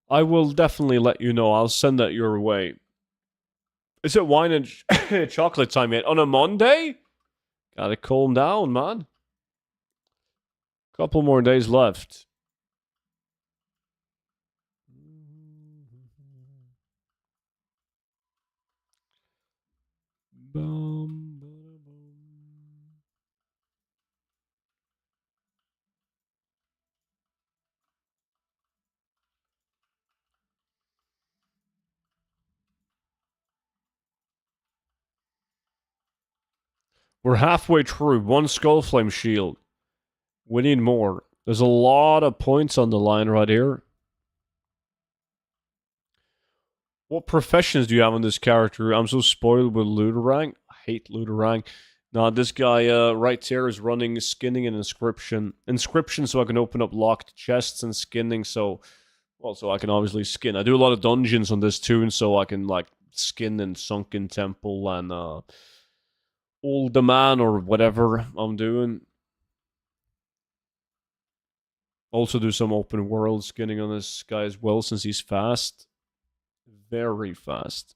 I will definitely let you know. I'll send that your way. Is it wine and chocolate time yet? On a Monday? Gotta calm down, man. Couple more days left. We're halfway through. One Skullflame shield. We need more. There's a lot of points on the line right here. What professions do you have on this character? I'm so spoiled with Looterang. I hate Looterang. Nah, this guy right here is running skinning and inscription. Inscription so I can open up locked chests, and skinning so... Well, so I can obviously skin. I do a lot of dungeons on this tune so I can, like, skin in Sunken Temple and Old the Man or whatever I'm doing. Also do some open world skinning on this guy as well since he's fast. Very fast.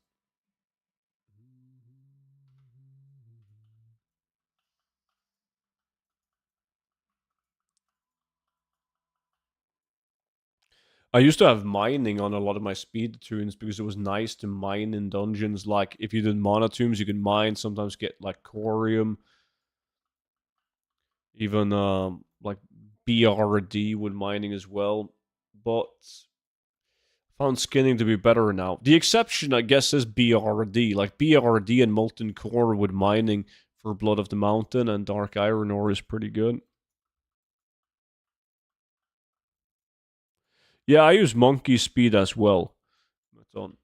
I used to have mining on a lot of my speed tunes because it was nice to mine in dungeons. Like, if you did monatombs, you could mine, sometimes get, like, corium. Even, like, BRD with mining as well. But found skinning to be better now. The exception, I guess, is BRD. Like, BRD and Molten Core with mining for Blood of the Mountain and Dark Iron Ore is pretty good. Yeah, I use monkey speed as well. That's on.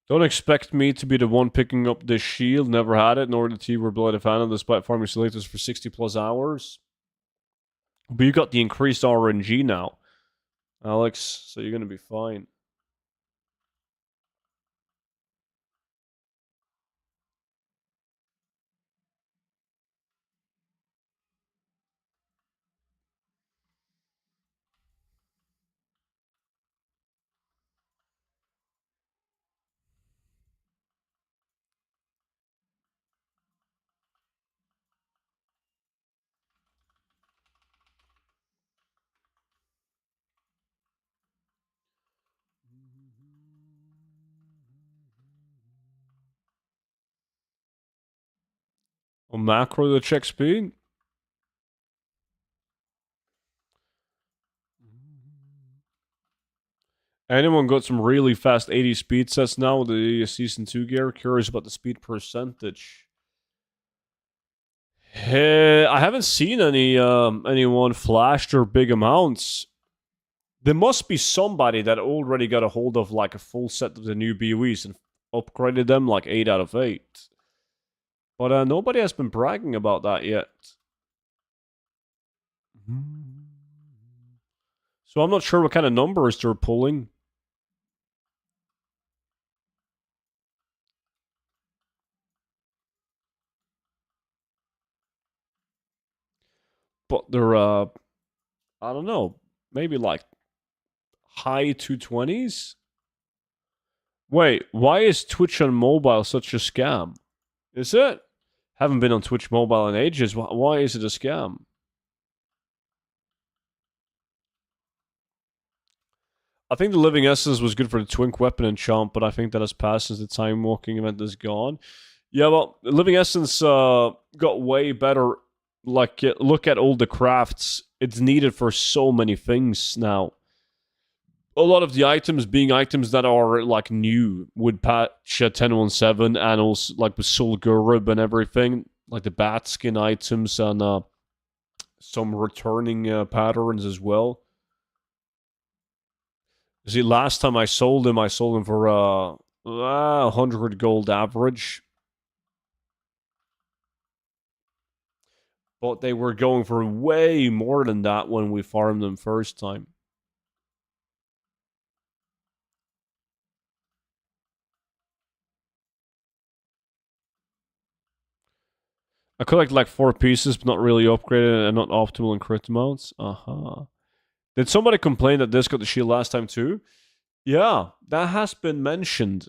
Don't expect me to be the one picking up this shield. Never had it, nor the T were blood a fan of despite farming selectors for 60 plus hours. But you got the increased RNG now, Alex, so you're gonna be fine. A macro to check speed. Anyone got some really fast 80 speed sets now with the Season 2 gear? Curious about the speed percentage. I haven't seen anyone flashed or big amounts. There must be somebody that already got a hold of like a full set of the new BOEs and upgraded them like 8 out of 8. But nobody has been bragging about that yet. So I'm not sure what kind of numbers they're pulling. But they're, I don't know, maybe like high 220s? Wait, why is Twitch on mobile such a scam? Is it? Haven't been on Twitch mobile in ages. Why is it a scam? I think the Living Essence was good for the Twink Weapon and Chomp, but I think that has passed since the Time Walking event is gone. Yeah, well, the Living Essence got way better. Like, look at all the crafts. It's needed for so many things now. A lot of the items being items that are, like, new with patch 10.17 and also, like, with Soul Gurub and everything. Like, the bat skin items and some returning patterns as well. See, last time I sold him for 100 gold average. But they were going for way more than that when we farmed them first time. I collect like 4 pieces, but not really upgraded and not optimal in crit amounts. Uh-huh. Did somebody complain that this got the shield last time too? Yeah, that has been mentioned.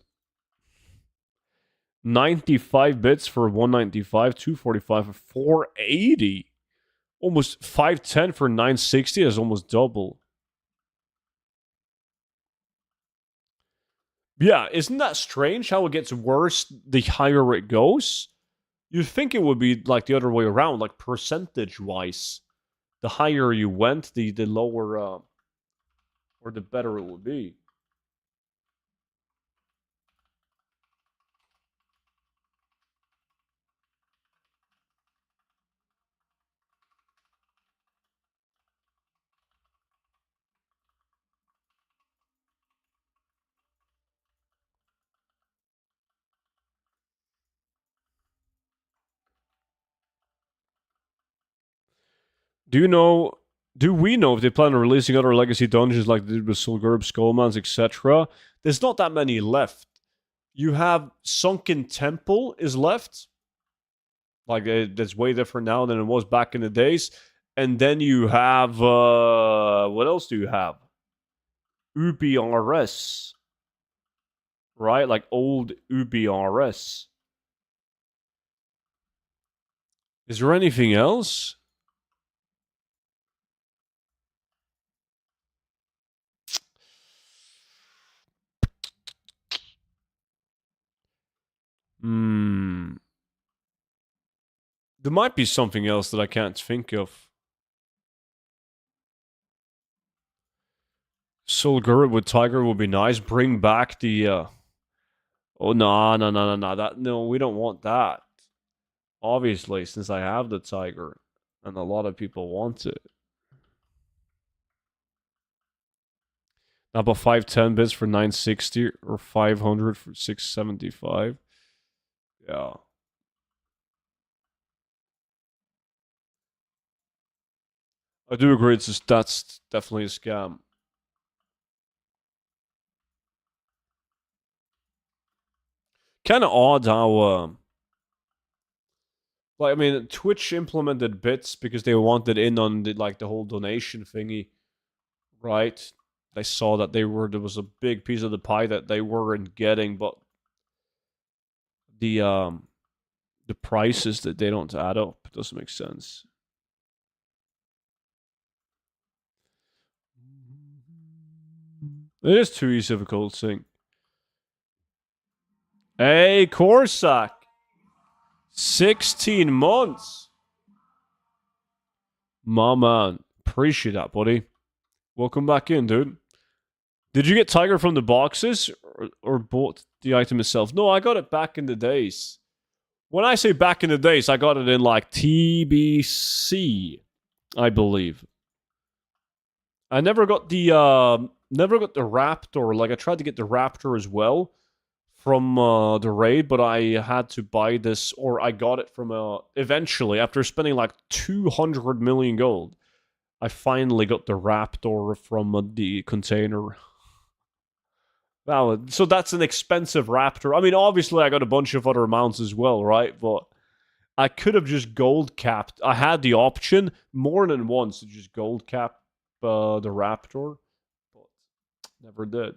95 bits for 195, 245 for 480. Almost 510 for 960 is almost double. Yeah, isn't that strange how it gets worse the higher it goes? You'd think it would be like the other way around, like percentage-wise. The higher you went, the lower, or the better it would be. Do we know if they plan on releasing other legacy dungeons like they did with Sulgurb, Skullmans, etc.? There's not that many left. You have Sunken Temple is left. Like, that's way different now than it was back in the days. And then you have, what else do you have? UBRS. Right? Like old UBRS. Is there anything else? Hmm. There might be something else that I can't think of. Soul Gurut with Tiger would be nice. Bring back the oh no. No, we don't want that. Obviously, since I have the Tiger. And a lot of people want it. Now about 510 bits for 960 or 500 for 675. Yeah. I do agree. That's definitely a scam. Kind of odd how, like I mean, Twitch implemented bits because they wanted in on the whole donation thingy, right? They saw that there was a big piece of the pie that they weren't getting, but the um the prices that they don't add up. It doesn't make sense. It is too easy of a cold thing. Hey, Corsac. 16 months. My man. Appreciate that, buddy. Welcome back in, dude. Did you get Tiger from the boxes or bought the item itself? No, I got it back in the days. When I say back in the days, I got it in like TBC, I believe. I never got the Raptor. Like I tried to get the Raptor as well from the raid, but I had to buy this, or I got it from eventually after spending like 200 million gold. I finally got the Raptor from the container. Wow, so that's an expensive Raptor. I mean, obviously I got a bunch of other mounts as well, right? But I could have just gold capped. I had the option more than once to just gold cap the Raptor, but never did.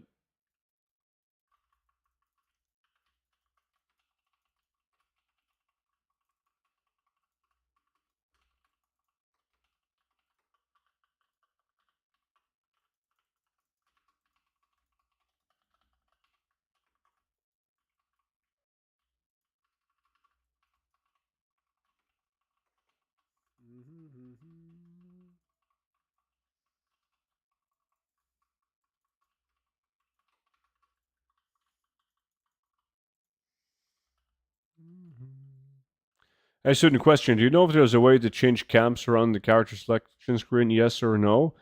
A certain question. Do you know if there's a way to change camps around the character selection screen, yes or no?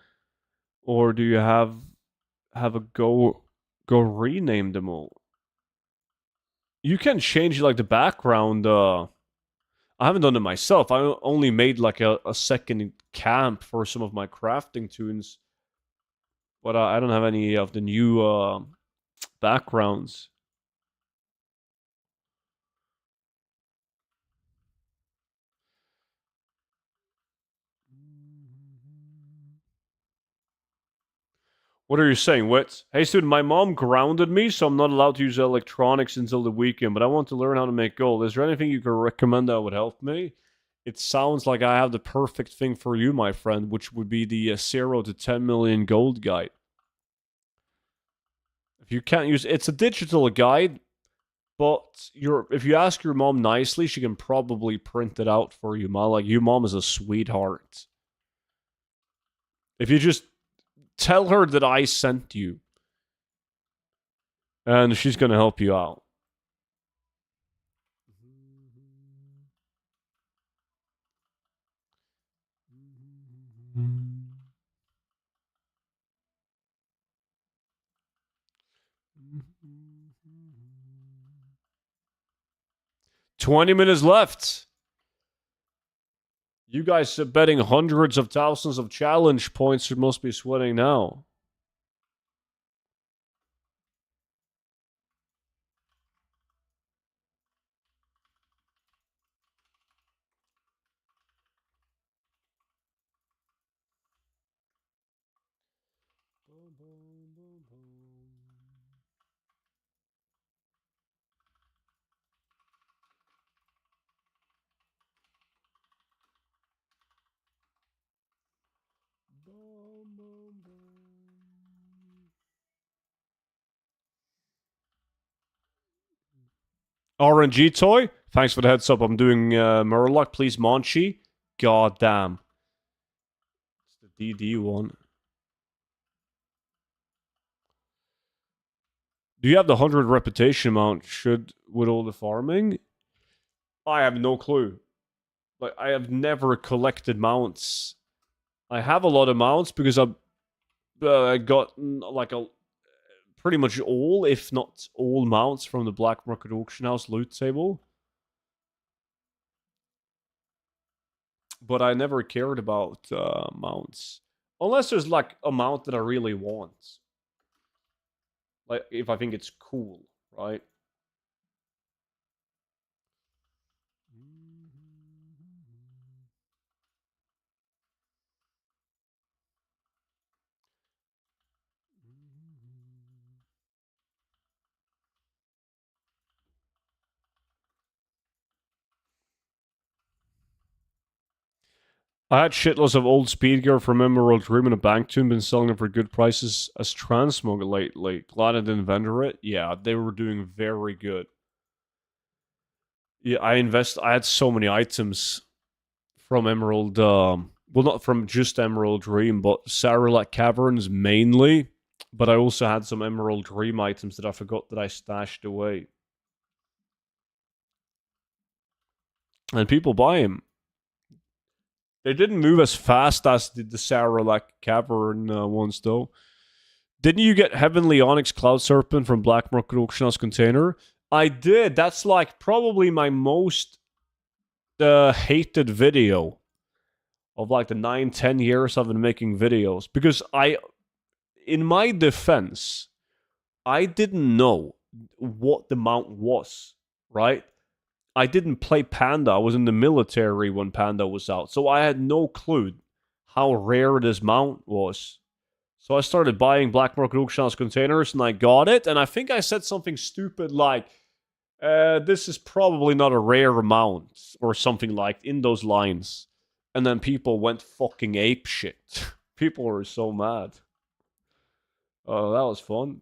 Or do you have a go rename them all? You can change like the background. I haven't done it myself. I only made like a second camp for some of my crafting tunes, but I don't have any of the new backgrounds. What are you saying, Wits? Hey, student, my mom grounded me, so I'm not allowed to use electronics until the weekend, but I want to learn how to make gold. Is there anything you can recommend that would help me? It sounds like I have the perfect thing for you, my friend, which would be the 0 to 10 million gold guide. If you can't use it's a digital guide, but if you ask your mom nicely, she can probably print it out for you, ma. Like, your mom is a sweetheart. If you just tell her that I sent you, and she's gonna help you out. 20 minutes left. You guys are betting hundreds of thousands of challenge points. You must be sweating now. RNG toy. Thanks for the heads up. I'm doing Murloc. Please, Monchi. God damn. It's the DD one. Do you have the 100 reputation mount with all the farming? I have no clue. Like, I have never collected mounts. I have a lot of mounts because I've gotten like pretty much all, if not all, mounts from the Black Market Auction House loot table. But I never cared about mounts. Unless there's like a mount that I really want. Like if I think it's cool, right? I had shitloads of old speed gear from Emerald Dream in a bank tune, been selling them for good prices as transmog lately. Glad I didn't vendor it. Yeah, they were doing very good. Yeah, I had so many items from Emerald, well, not from just Emerald Dream, but Sarlacc Caverns mainly. But I also had some Emerald Dream items that I forgot that I stashed away. And people buy them. They didn't move as fast as did the Sarlacc Cavern ones, though. Didn't you get Heavenly Onyx Cloud Serpent from Black Market Auction House Container? I did. That's like probably my most hated video of like the 9-10 years I've been making videos. Because in my defense, I didn't know what the mount was, right? I didn't play Panda. I was in the military when Panda was out. So I had no clue how rare this mount was. So I started buying Black Market Auction House containers and I got it. And I think I said something stupid like, this is probably not a rare mount or something like in those lines. And then people went fucking ape shit. People were so mad. Oh, that was fun.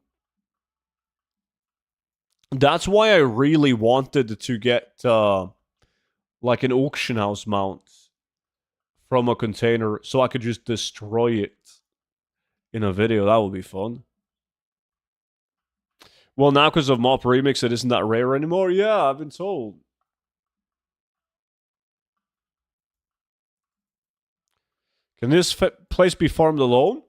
That's why I really wanted to get like an auction house mount from a container so I could just destroy it in a video. That would be fun. Well, now because of Mop Remix, it isn't that rare anymore. Yeah, I've been told. Can this place be farmed alone?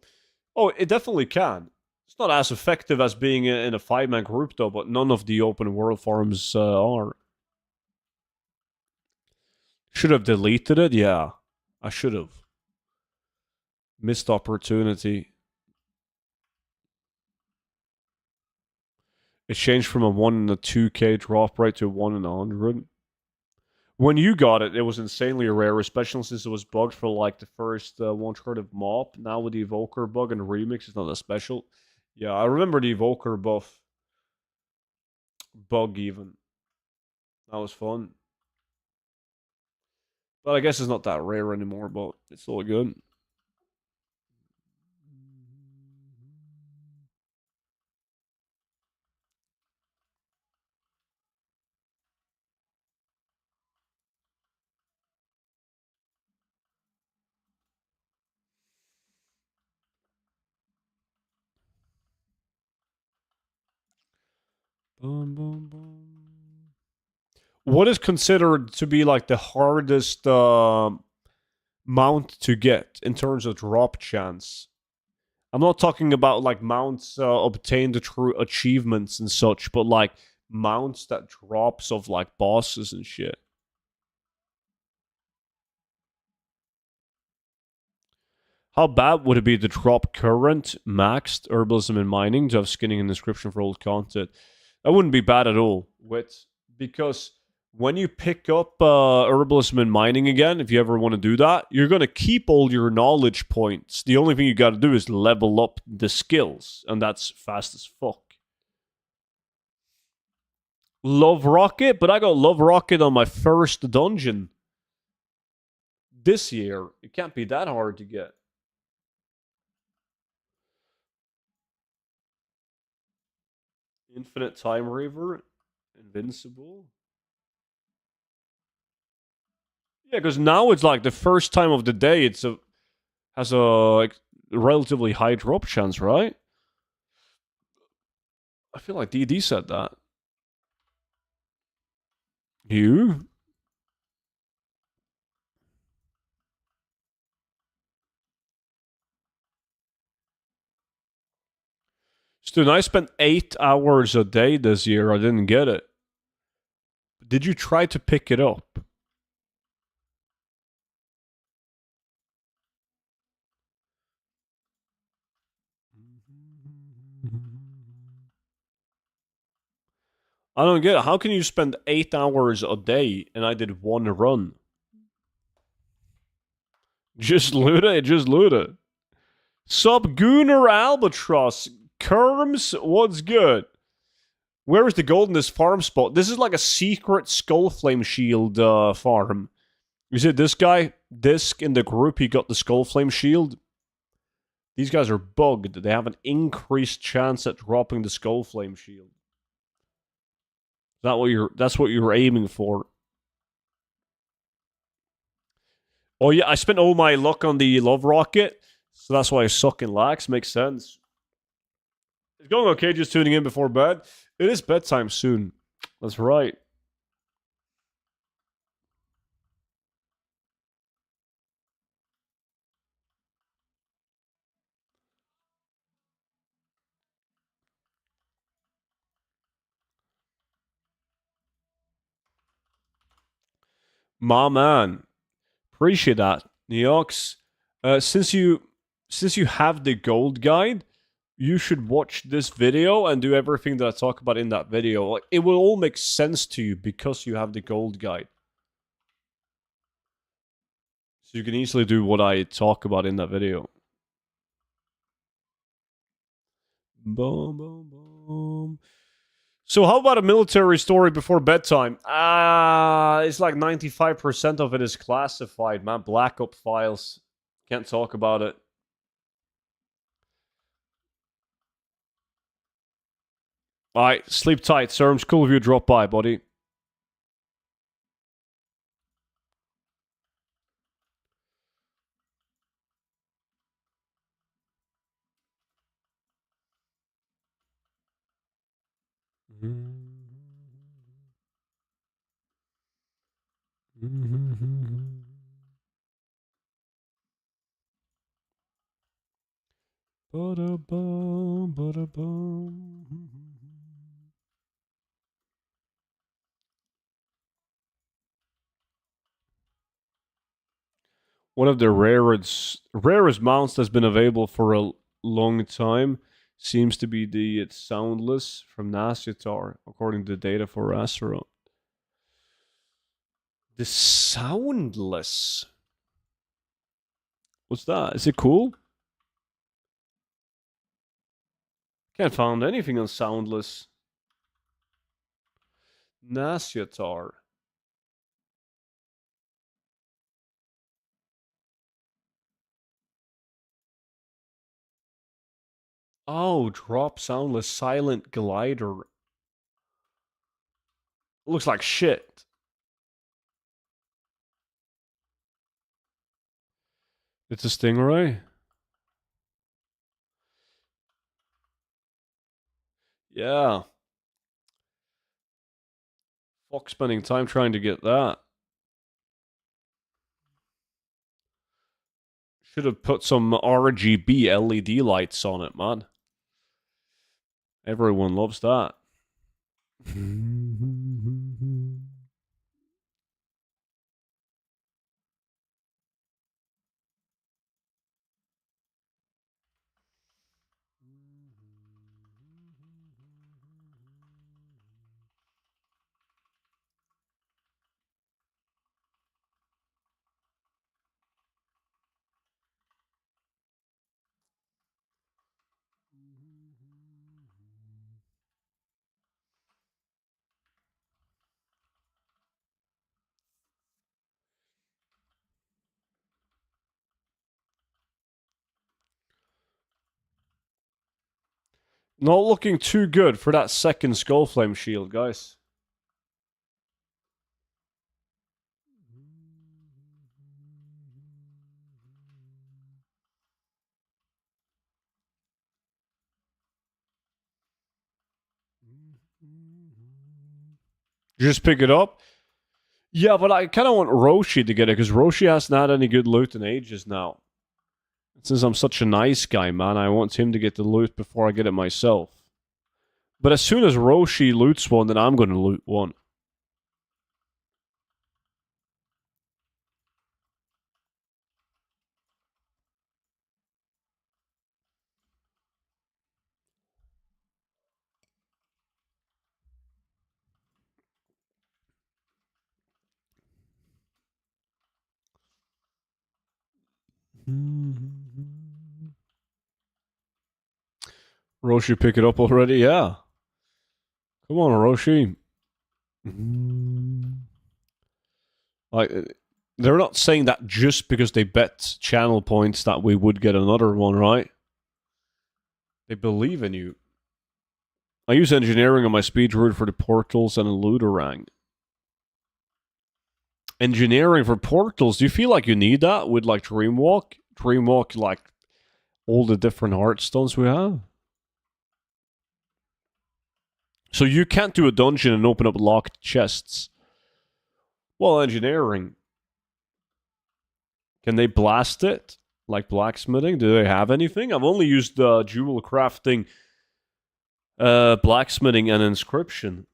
Oh, it definitely can. It's not as effective as being in a 5-man group, though, but none of the open world farms are. Should have deleted it? Yeah, I should have. Missed opportunity. It changed from a 1 in a 2k drop rate to 1 in 100. When you got it, it was insanely rare, especially since it was bugged for like the first 1/3 of Mop. Now with the Evoker bug and Remix, it's not that special. Yeah, I remember the Evoker buff bug even. That was fun. But I guess it's not that rare anymore, but it's still good. Boom, boom, boom. What is considered to be like the hardest mount to get in terms of drop chance? I'm not talking about like mounts obtained through achievements and such, but like mounts that drops of like bosses and shit. How bad would it be to drop current maxed herbalism and mining to have skinning and description for old content? That wouldn't be bad at all, Wit, because when you pick up herbalism and mining again, if you ever want to do that, you're going to keep all your knowledge points. The only thing you got to do is level up the skills, and that's fast as fuck. Love Rocket, but I got Love Rocket on my first dungeon this year. It can't be that hard to get. Infinite Time Raver, Invincible. Yeah, because now it's like the first time of the day. Has a like relatively high drop chance, right? I feel like DD said that. You? Student, I spent 8 hours a day this year. I didn't get it. Did you try to pick it up? I don't get it. How can you spend 8 hours a day and I did one run? Just loot it, just loot it. Subgooner Albatross. Kerms, what's good? Where is the gold in this farm spot? This is like a secret Skullflame Shield farm. Is it this guy? Disc in the group, he got the Skullflame Shield. These guys are bugged. They have an increased chance at dropping the Skullflame Shield. Is that what that's what you're aiming for? Oh yeah, I spent all my luck on the Love Rocket, so that's why I suck in lax. Makes sense. It's going okay, just tuning in before bed. It is bedtime soon. That's right. My man. Appreciate that. Neox. Since you have the gold guide, you should watch this video and do everything that I talk about in that video. Like, it will all make sense to you because you have the gold guide. So you can easily do what I talk about in that video. Boom, boom, boom. So how about a military story before bedtime? It's like 95% of it is classified, man. Black Op files. Can't talk about it. Alright, sleep tight, Serms. Cool of you to drop by, buddy. Ba-da-bum, ba-da-bum. One of the rarest mounts that's been available for a long time seems to be the Soundless from Nasiatar, according to data for Azeroth. The Soundless? What's that? Is it cool? Can't find anything on Soundless. Nasiatar. Oh, drop Soundless Silent Glider. Looks like shit. It's a Stingray? Yeah. Fuck spending time trying to get that. Should have put some RGB LED lights on it, man. Everyone loves that. Not looking too good for that second Skullflame shield, guys. Just pick it up. Yeah, but I kind of want Roshi to get it because Roshi hasn't had any good loot in ages now. Since I'm such a nice guy, man, I want him to get the loot before I get it myself. But as soon as Roshi loots one, then I'm going to loot one. Roshi, pick it up already? Yeah. Come on, Roshi. Like, they're not saying that just because they bet channel points that we would get another one, right? They believe in you. I use engineering on my speed route for the portals and a looterang. Engineering for portals, do you feel like you need that with like Dreamwalk? Dreamwalk, like all the different heartstones we have? So you can't do a dungeon and open up locked chests. Well, engineering. Can they blast it? Like blacksmithing? Do they have anything? I've only used jewel crafting, blacksmithing, and inscription.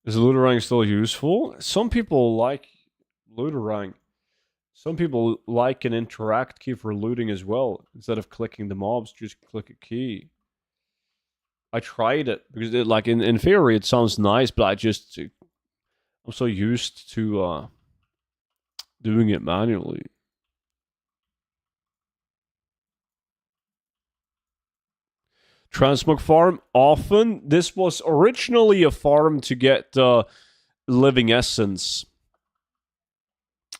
Is looterang still useful? Some people like looterang. Some people like an interact key for looting as well. Instead of clicking the mobs, just click a key. I tried it because it, like in theory it sounds nice, but I'm so used to doing it manually. Transmog farm often. This was originally a farm to get living essence,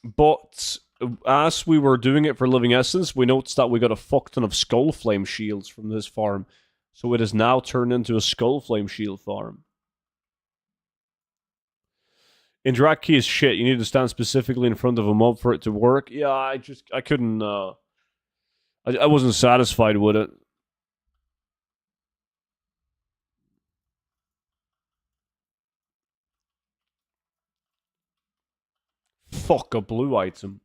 but as we were doing it for living essence, we noticed that we got a fuck ton of skull flame shields from this farm, so it has now turned into a skull flame shield farm. Interact key is shit. You need to stand specifically in front of a mob for it to work. Yeah, I couldn't. I wasn't satisfied with it. Fuck, a blue item.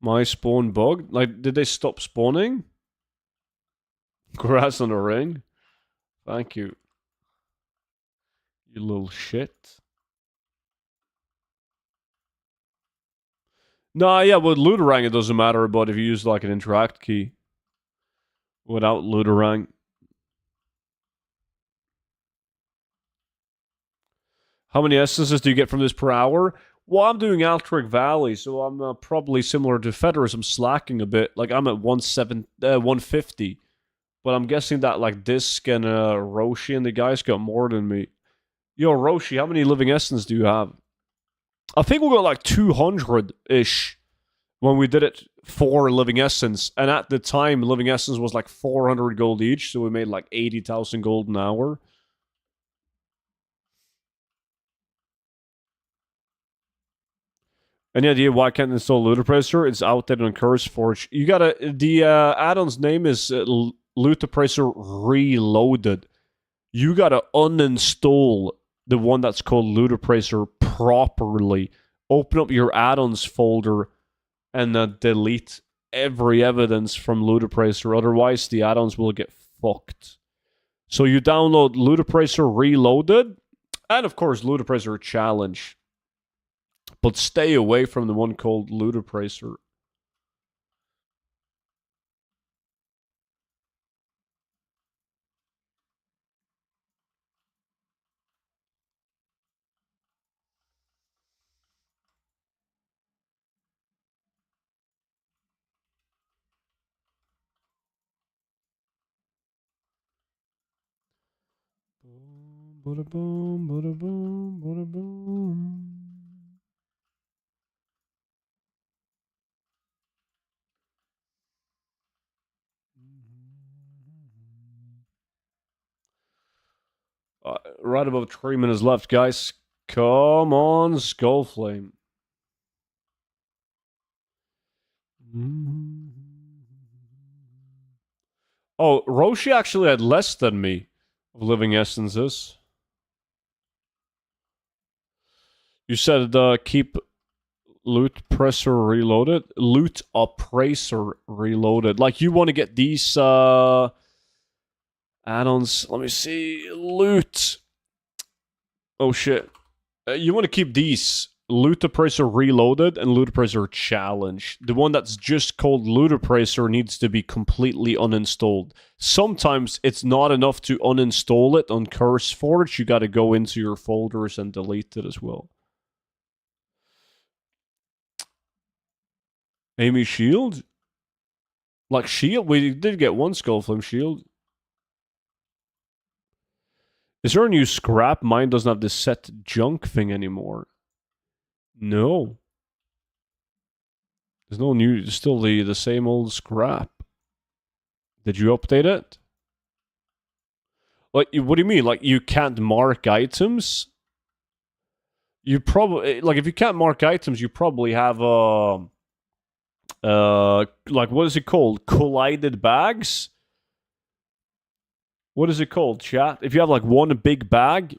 My spawn bugged? Like, did they stop spawning? Grass on a ring? Thank you. You little shit. Nah, yeah, with looterang it doesn't matter about if you use like an interact key. Without looterang. How many essences do you get from this per hour? Well, I'm doing Altric Valley, so I'm probably similar to Federus. I'm slacking a bit. Like, I'm at 150. But I'm guessing that, like, Disc and Roshi and the guys got more than me. Yo, Roshi, how many living essence do you have? I think we got, like, 200-ish when we did it for living essence. And at the time, living essence was, like, 400 gold each, so we made, like, 80,000 gold an hour. Any idea why I can't install Looterpressor? It's outdated on CurseForge. You gotta... The add-on's name is Looterpressor Reloaded. You gotta uninstall the one that's called Looterpressor properly. Open up your add-ons folder and delete every evidence from Looterpressor. Otherwise, the add-ons will get fucked. So you download Looterpressor Reloaded and, of course, Looterpressor Challenge. But stay away from the one called Looterpressor. Boom, bada boom, bada boom, bada boom. Right about 3 minutes left, guys. Come on, Skullflame. Oh, Roshi actually had less than me of living essences. You said keep loot presser reloaded? Loot oppressor reloaded. Like, you want to get these add-ons. Let me see. Loot Oh shit. You want to keep these Loot Appraiser Reloaded and Loot Appraiser Challenge. The one that's just called Loot Appraiser needs to be completely uninstalled. Sometimes it's not enough to uninstall it on CurseForge. You gotta go into your folders and delete it as well. Amy Shield? Like shield? We did get one Skullflame shield. Is there a new scrap? Mine doesn't have this set junk thing anymore. No. There's no new, it's still the same old scrap. Did you update it? Like, what do you mean? Like, you can't mark items? You probably, like, if you can't mark items, you probably have, like, what is it called? Collided bags? What is it called, chat? If you have, like, one big bag,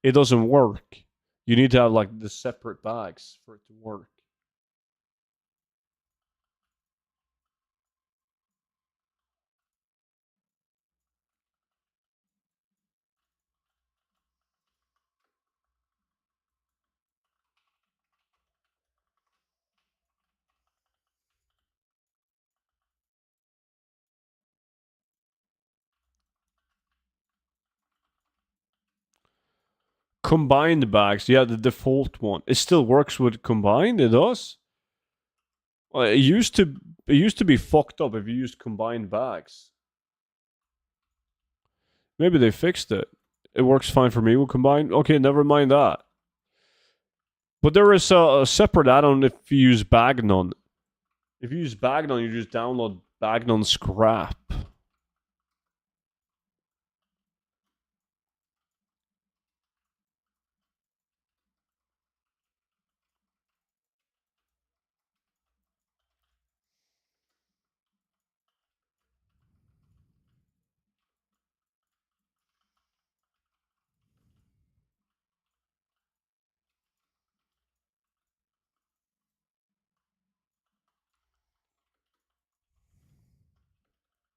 it doesn't work. You need to have, like, the separate bags for it to work. Combined bags, yeah, the default one. It still works with combined, it does? Well, it used to be fucked up if you used combined bags. Maybe they fixed it. It works fine for me with combined. Okay, never mind that. But there is a separate add-on if you use Bagnon. If you use Bagnon, you just download Bagnon Scrap.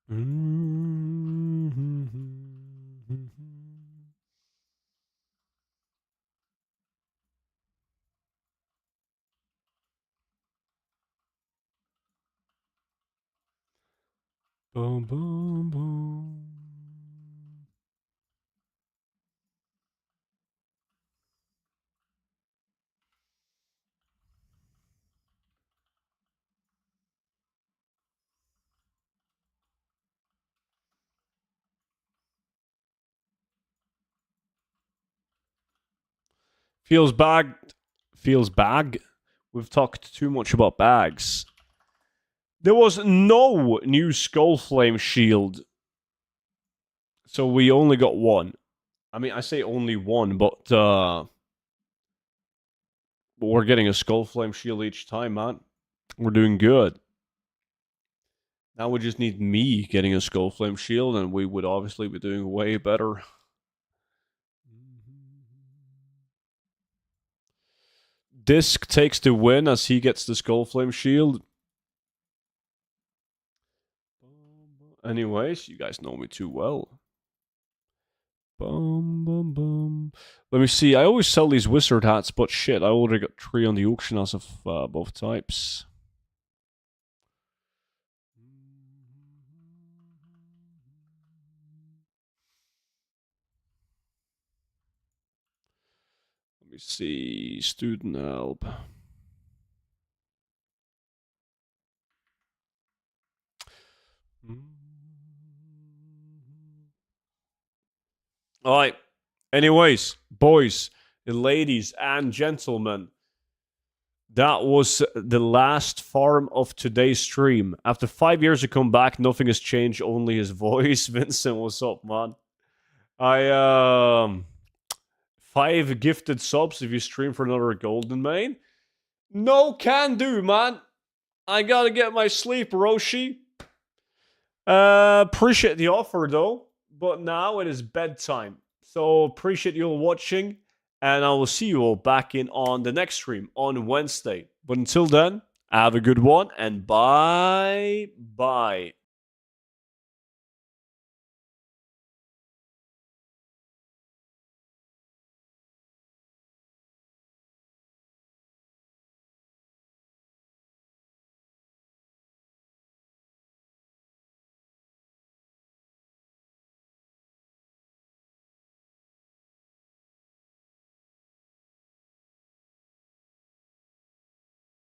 Boom, boom, boom. Feels bagged. Feels bag. We've talked too much about bags. There was no new Skullflame shield. So we only got one. I mean, I say only one, but we're getting a Skullflame shield each time, man. We're doing good. Now we just need me getting a Skullflame shield, and we would obviously be doing way better. Disc takes the win as he gets the Skullflame shield. Anyways, you guys know me too well. Bum, bum, bum. Let me see. I always sell these wizard hats, but shit, I already got 3 on the auction as of both types. Let me see. Student help. All right. Anyways, boys, ladies, and gentlemen, that was the last farm of today's stream. After 5 years to come back, nothing has changed, only his voice. Vincent, what's up, man? 5 gifted subs if you stream for another golden main. No can do, man. I gotta get my sleep, Roshi. Appreciate the offer, though. But now it is bedtime. So appreciate you all watching. And I will see you all back in on the next stream on Wednesday. But until then, have a good one. And bye-bye.